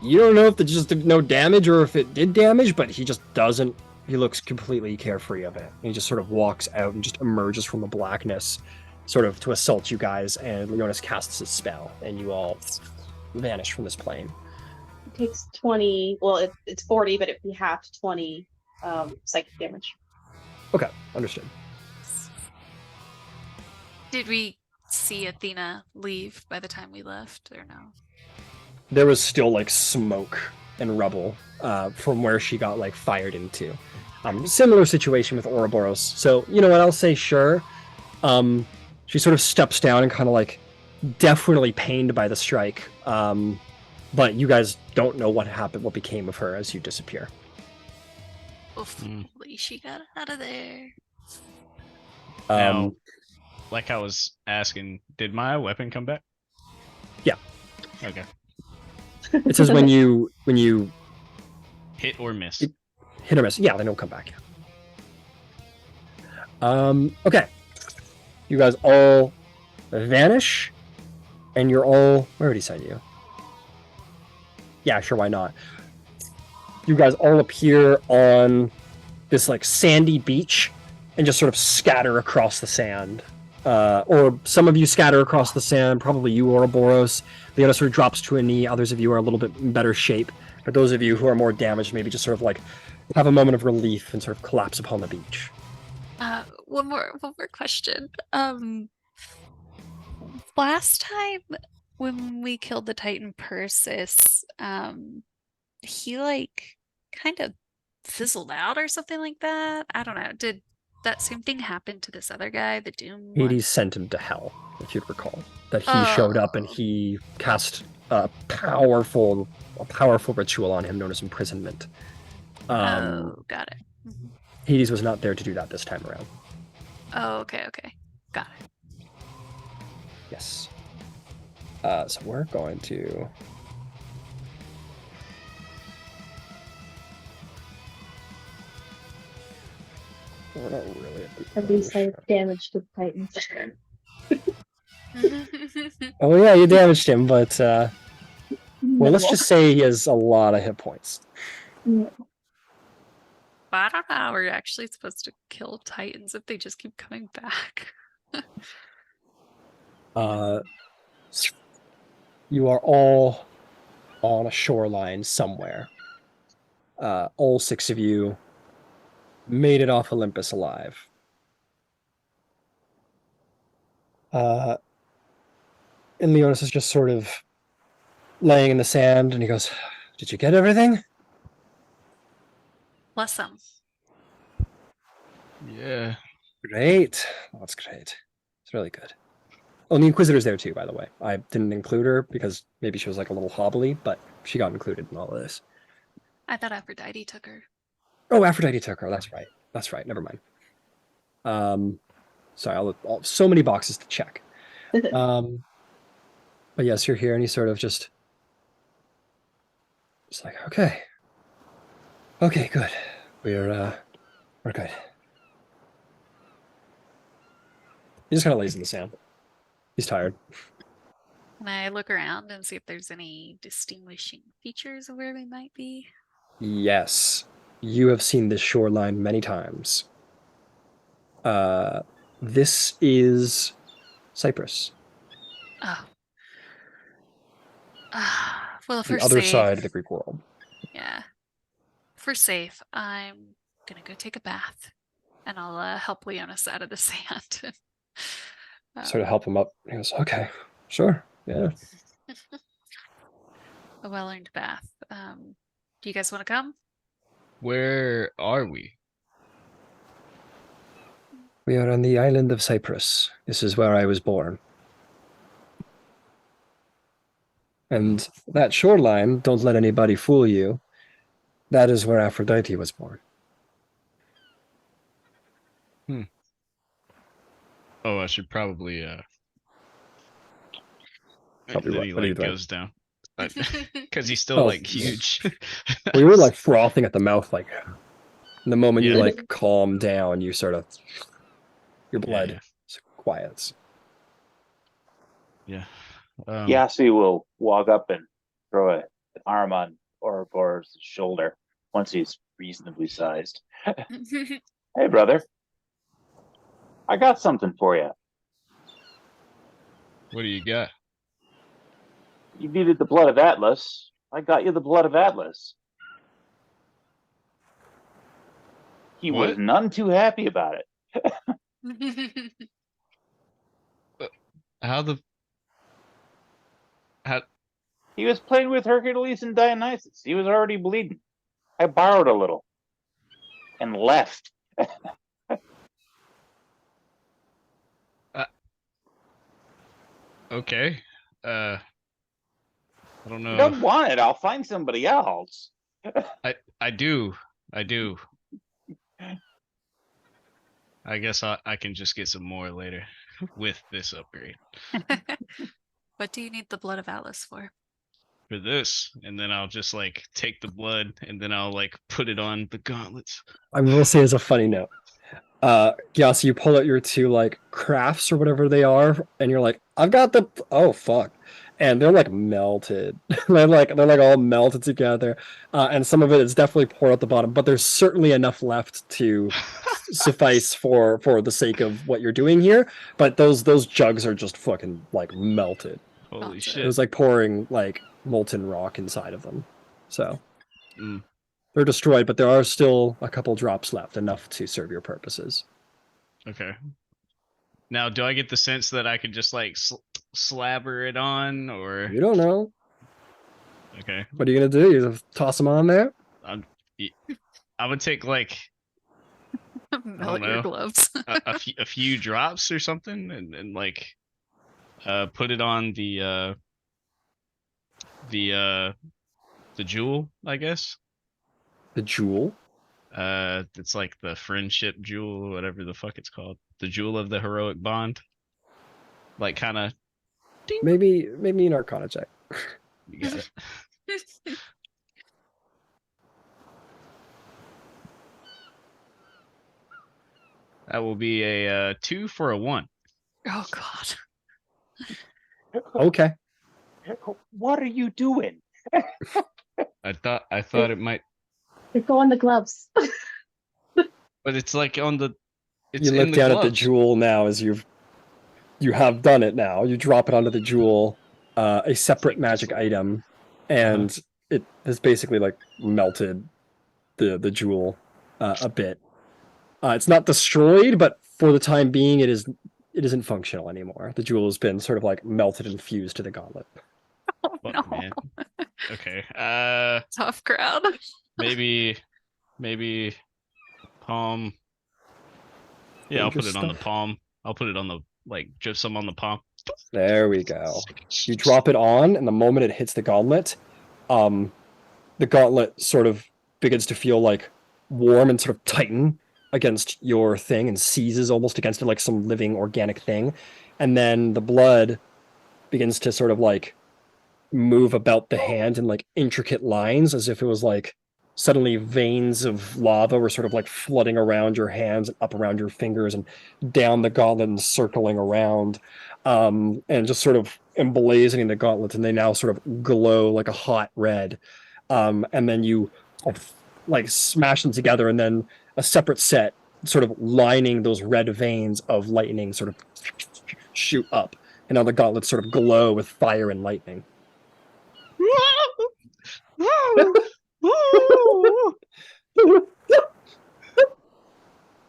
you don't know if it just did no damage or if it did damage, but he just doesn't. He looks completely carefree of it. He just sort of walks out and just emerges from the blackness, sort of to assault you guys. And Leonis casts his spell, and you all vanish from this plane. It takes 20. Well, it's 40, but it'd be half to 20 psychic damage. Okay, understood. Did we see Athena leave by the time we left, or no? There was still like smoke and rubble from where she got like fired into. Similar situation with Ouroboros. So you know what? I'll say sure. She sort of steps down and kind of like definitely pained by the strike. But you guys don't know what happened, what became of her as you disappear. Hopefully she got out of there. Now, like I was asking, did my weapon come back? Yeah. Okay. It says when you Hit or miss. hit or miss. Yeah, then it'll come back. Okay. You guys all vanish, and you're all. Where did he send you? Yeah, sure. Why not? You guys all appear on this like sandy beach, and just sort of scatter across the sand. Or some of you scatter across the sand. Probably you, Ouroboros. The other sort of drops to a knee. Others of you are a little bit in better shape. But those of you who are more damaged, maybe just sort of like have a moment of relief and sort of collapse upon the beach. One more question. Last time when we killed the Titan Persis, he like kind of fizzled out or something like that. I don't know. Did that same thing happen to this other guy, the Doom one? Hades sent him to hell, if you'd recall. That he showed up and he cast a powerful ritual on him known as imprisonment. Got it. Hades was not there to do that this time around. Oh, okay. Got it. Yes. So we're going to... We're not really At least I damaged the Titans. Oh yeah, you damaged him, but well, let's just say he has a lot of hit points. I don't know how we're actually supposed to kill Titans if they just keep coming back. You are all on a shoreline somewhere. All 6 of you made it off Olympus alive. And Leonis is just sort of laying in the sand, and he goes, "Did you get everything?" Bless them. Yeah. Great. Oh, that's great. It's really good. Oh, and the Inquisitor's there too, by the way. I didn't include her because maybe she was like a little hobbly, but she got included in all of this. I thought Aphrodite took her. Oh, Aphrodite took her. That's right. Never mind. Sorry, so many boxes to check. But yes, you're here, and he's sort of just like, okay, good. We're good. He just kind of lays in the sand. He's tired. Can I look around and see if there's any distinguishing features of where we might be? Yes, you have seen this shoreline many times. This is Cyprus. Oh. Well, if The we're other safe, side of the Greek world. yeah. If we're safe, I'm gonna go take a bath, and I'll help Leonis out of the sand. Sort of help him up. He goes, okay, sure, yeah. A well-earned bath. Do you guys want to come? Where are we? We are on the island of Cyprus. This is where I was born. And that shoreline, don't let anybody fool you, that is where Aphrodite was born. Oh, I should probably Probably then what? he What are you like doing? goes down. Because he's still like huge. Well, you were like frothing at the mouth, like the moment you Yeah. like calm down, you sort of your blood Yeah. quiets. Yeah. Yasi will walk up and throw an arm on Ouroboros' shoulder once he's reasonably sized. Hey, brother. I got something for you. What do you got? You needed the blood of Atlas. I got you the blood of Atlas. He was What? none too happy about it. How He was playing with Hercules and Dionysus. He was already bleeding. I borrowed a little and left. okay. I don't know. You don't want it. I'll find somebody else. I do. I guess I can just get some more later with this upgrade. What do you need the blood of Atlas for? For this, and then I'll just like take the blood and then I'll like put it on the gauntlets. I will say as a funny note, yeah, so you pull out your two like crafts or whatever they are, and you're like, I've got the oh fuck. And they're like melted. they're like all melted together. And some of it is definitely poured at the bottom, but there's certainly enough left to suffice for the sake of what you're doing here. But those jugs are just fucking like melted. Holy It shit. It was like pouring like molten rock inside of them. So they're destroyed, but there are still a couple drops left, enough to serve your purposes. Okay. Now, do I get the sense that I could just like slabber it on, or You don't know. okay? What are you gonna do? You just toss them on there? I'm gonna take like Melt know. your gloves. a few drops or something, and like put it on the jewel, I guess. The jewel? It's like the friendship jewel, whatever the fuck it's called. The jewel of the heroic bond. Like kind of. Maybe an Arcana check. You got it. That will be a 2 for a 1. Oh god. Okay. What are you doing? I thought it might, They go on the gloves. but it's like on the. It's You in look the down at the gloves. jewel now as you have done it now. You drop it onto the jewel, a separate magic item, and it has basically like melted the jewel a bit. It's not destroyed, but for the time being, it isn't functional anymore. The jewel has been sort of like melted and fused to the gauntlet. Oh, Fuck, no. man. Okay. Tough crowd. Maybe palm. Yeah, I'll put it on the Stuff. palm. I'll put it on the like just some on the palm. There we go. You drop it on, and the moment it hits the gauntlet, the gauntlet sort of begins to feel like warm and sort of tighten against your thing and seizes almost against it like some living organic thing. And then the blood begins to sort of like move about the hand in like intricate lines as if it was like suddenly veins of lava were sort of like flooding around your hands and up around your fingers and down the gauntlet and circling around, and just sort of emblazoning the gauntlet, and they now sort of glow like a hot red. And then you like smash them together, and then a separate set sort of lining those red veins of lightning sort of shoot up, and now the gauntlets sort of glow with fire and lightning.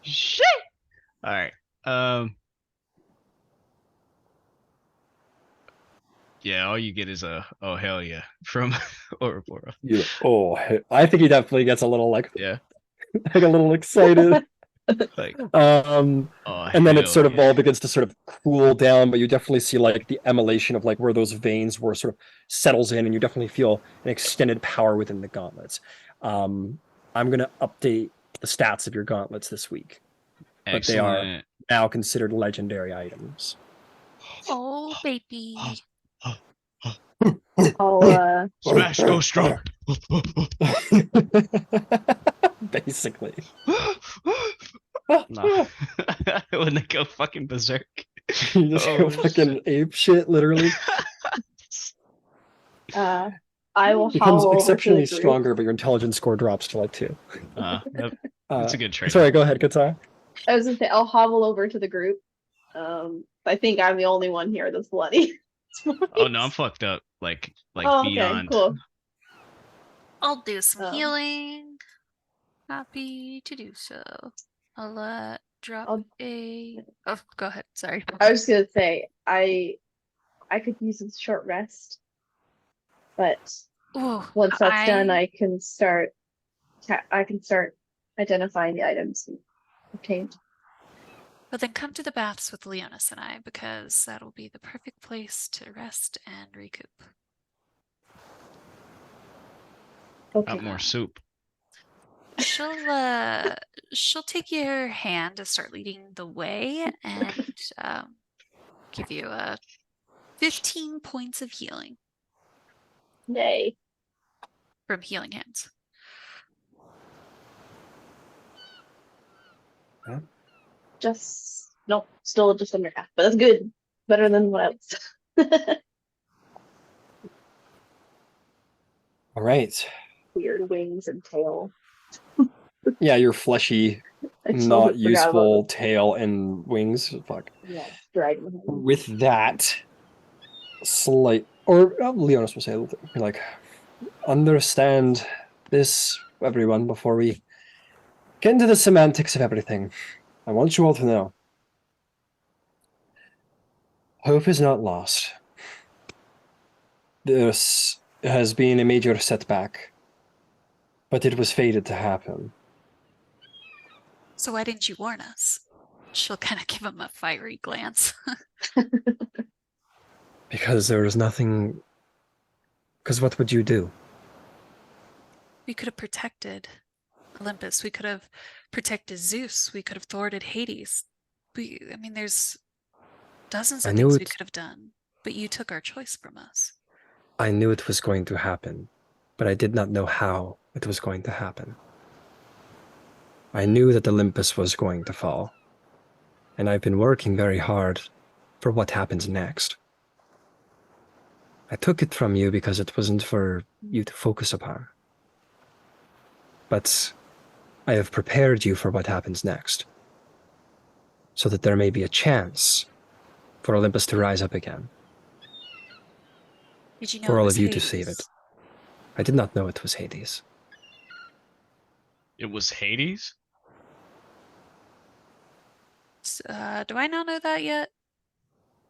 Shit. All right. Yeah, all you get is a oh hell yeah from Ouroboros. I think he definitely gets a little like Yeah. like a little excited. Like and then it sort of all begins to sort of cool down, but you definitely see like the emulation of like where those veins were sort of settles in, and you definitely feel an extended power within the gauntlets. I'm gonna update the stats of your gauntlets this week, but they are now considered legendary items. Oh baby. I'll smash go strong. Basically. No. When they go fucking berserk. You just go fucking ape shit, literally. I will Becomes howl over to exceptionally the group. stronger, but your intelligence score drops to like 2. Yep. That's a good trait. Sorry, go ahead, Katar. I was gonna say I'll hobble over to the group. I think I'm the only one here that's bloody. Oh no, I'm fucked up. Like beyond. Okay, cool. I'll do some Um, healing. Happy to do so. I'll drop a. Oh, go ahead. Sorry. I was gonna say I could use a short rest, but Ooh, once that's done, I can start identifying the items obtained. Well, then come to the baths with Leonis and I, because that'll be the perfect place to rest and recoup. Okay. Got more soup. She'll take your hand to start leading the way and give you 15 points of healing Yay. from healing hands. Nope, still just under half, but that's good. Better than what else. All right. Weird wings and tail. Yeah, your fleshy, I totally not forgot about useful this. tail and wings. Fuck. Yeah, dragon. With that, Leonis will say, like, understand this, everyone, before we get into the semantics of everything. I want you all to know. Hope is not lost. This has been a major setback, but it was fated to happen. So why didn't you warn us? She'll kind of give him a fiery glance. Because there was nothing... Because what would you do? We could have protected Olympus. We could have protected Zeus. We could have thwarted Hades. I mean, there's dozens of things we could have done, but you took our choice from us. I knew it was going to happen, but I did not know how it was going to happen. I knew that Olympus was going to fall, and I've been working very hard for what happens next. I took it from you because it wasn't for you to focus upon. But I have prepared you for what happens next, so that there may be a chance for Olympus to rise up again. Did you know for it all was of you to Hades? save it. I did not know it was Hades. It was Hades? Do I not know that yet?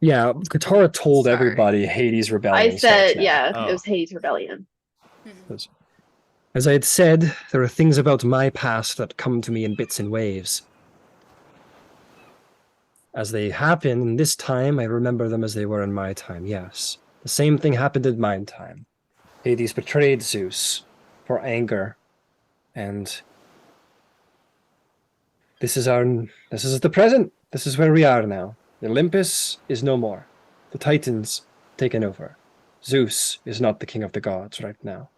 Yeah, Katara told Sorry. everybody Hades Rebellion. I said, starts now. yeah, Oh. it was Hades Rebellion. As I had said, there are things about my past that come to me in bits and waves. As they happen in this time, I remember them as they were in my time, yes. The same thing happened in my time. Hades betrayed Zeus for anger, and this is the present. This is where we are now. Olympus is no more. The Titans taken over. Zeus is not the king of the gods right now,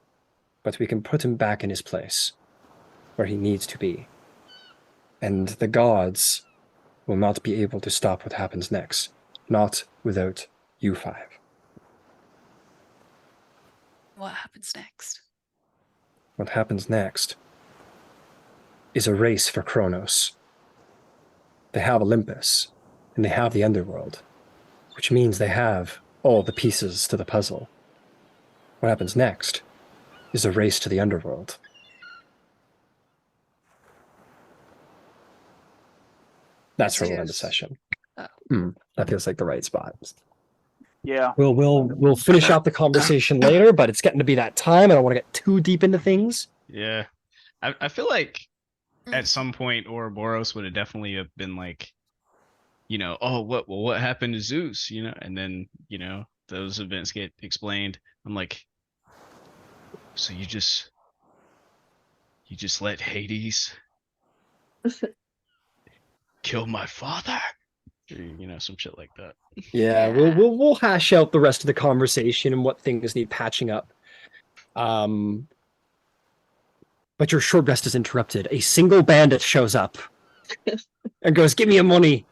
but we can put him back in his place, where he needs to be. And the gods will not be able to stop what happens next, not without you five. What happens next? What happens next is a race for Kronos. They have Olympus, and they have the underworld, which means they have all the pieces to the puzzle. What happens next is a race to the underworld. That's where we'll end the session. Oh. That feels like the right spot. Yeah. We'll finish out the conversation later, but it's getting to be that time. I don't want to get too deep into things. Yeah. I feel like at some point Ouroboros would have definitely have been like, oh, what happened to Zeus, and then, those events get explained. I'm like, so you just let Hades kill my father? Or, some shit like that. Yeah, we'll hash out the rest of the conversation and what things need patching up. But your short rest is interrupted. A single bandit shows up and goes, "Give me your money."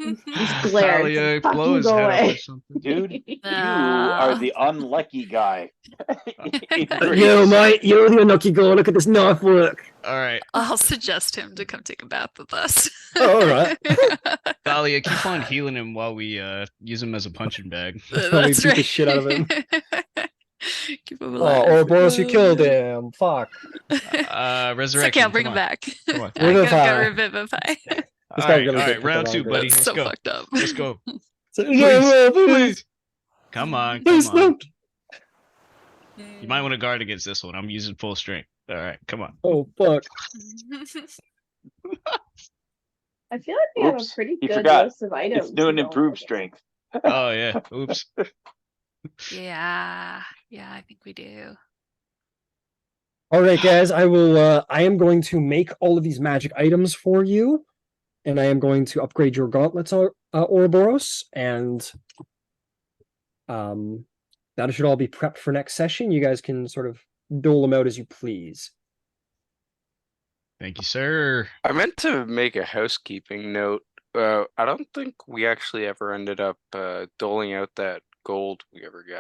Just glare. Thalia, Fucking blow his go head up away. or something. Dude, you are the unlucky guy. You're the unlucky girl. Look at this knife work. All right. I'll suggest him to come take a bath with us. Oh, all right. Thalia, keep on healing him while we use him as a punching bag. That's beat the shit out of him. Keep him alive. Oh, Ouroboros, you killed him. Fuck. Resurrection. It's okay, I'll bring come him on. back. Come on. I gotta Revivify. revivify. All guy right, really all did right, put round that 2, on buddy. good. Let's So go. fucked up. Let's go. Yeah, Please. Come on, come Please on. don't. You might want to guard against this one. I'm using full strength. All right, come on. Oh, fuck. I feel like we have a Oops, pretty you good forgot. list of items. It's new and to go improved with. strength. Oh yeah. Oops. Yeah, I think we do. All right, guys, I will. I am going to make all of these magic items for you, and I am going to upgrade your gauntlets, Ouroboros, and that should all be prepped for next session. You guys can sort of dole them out as you please. Thank you, sir. I meant to make a housekeeping note. I don't think we actually ever ended up doling out that gold we ever got.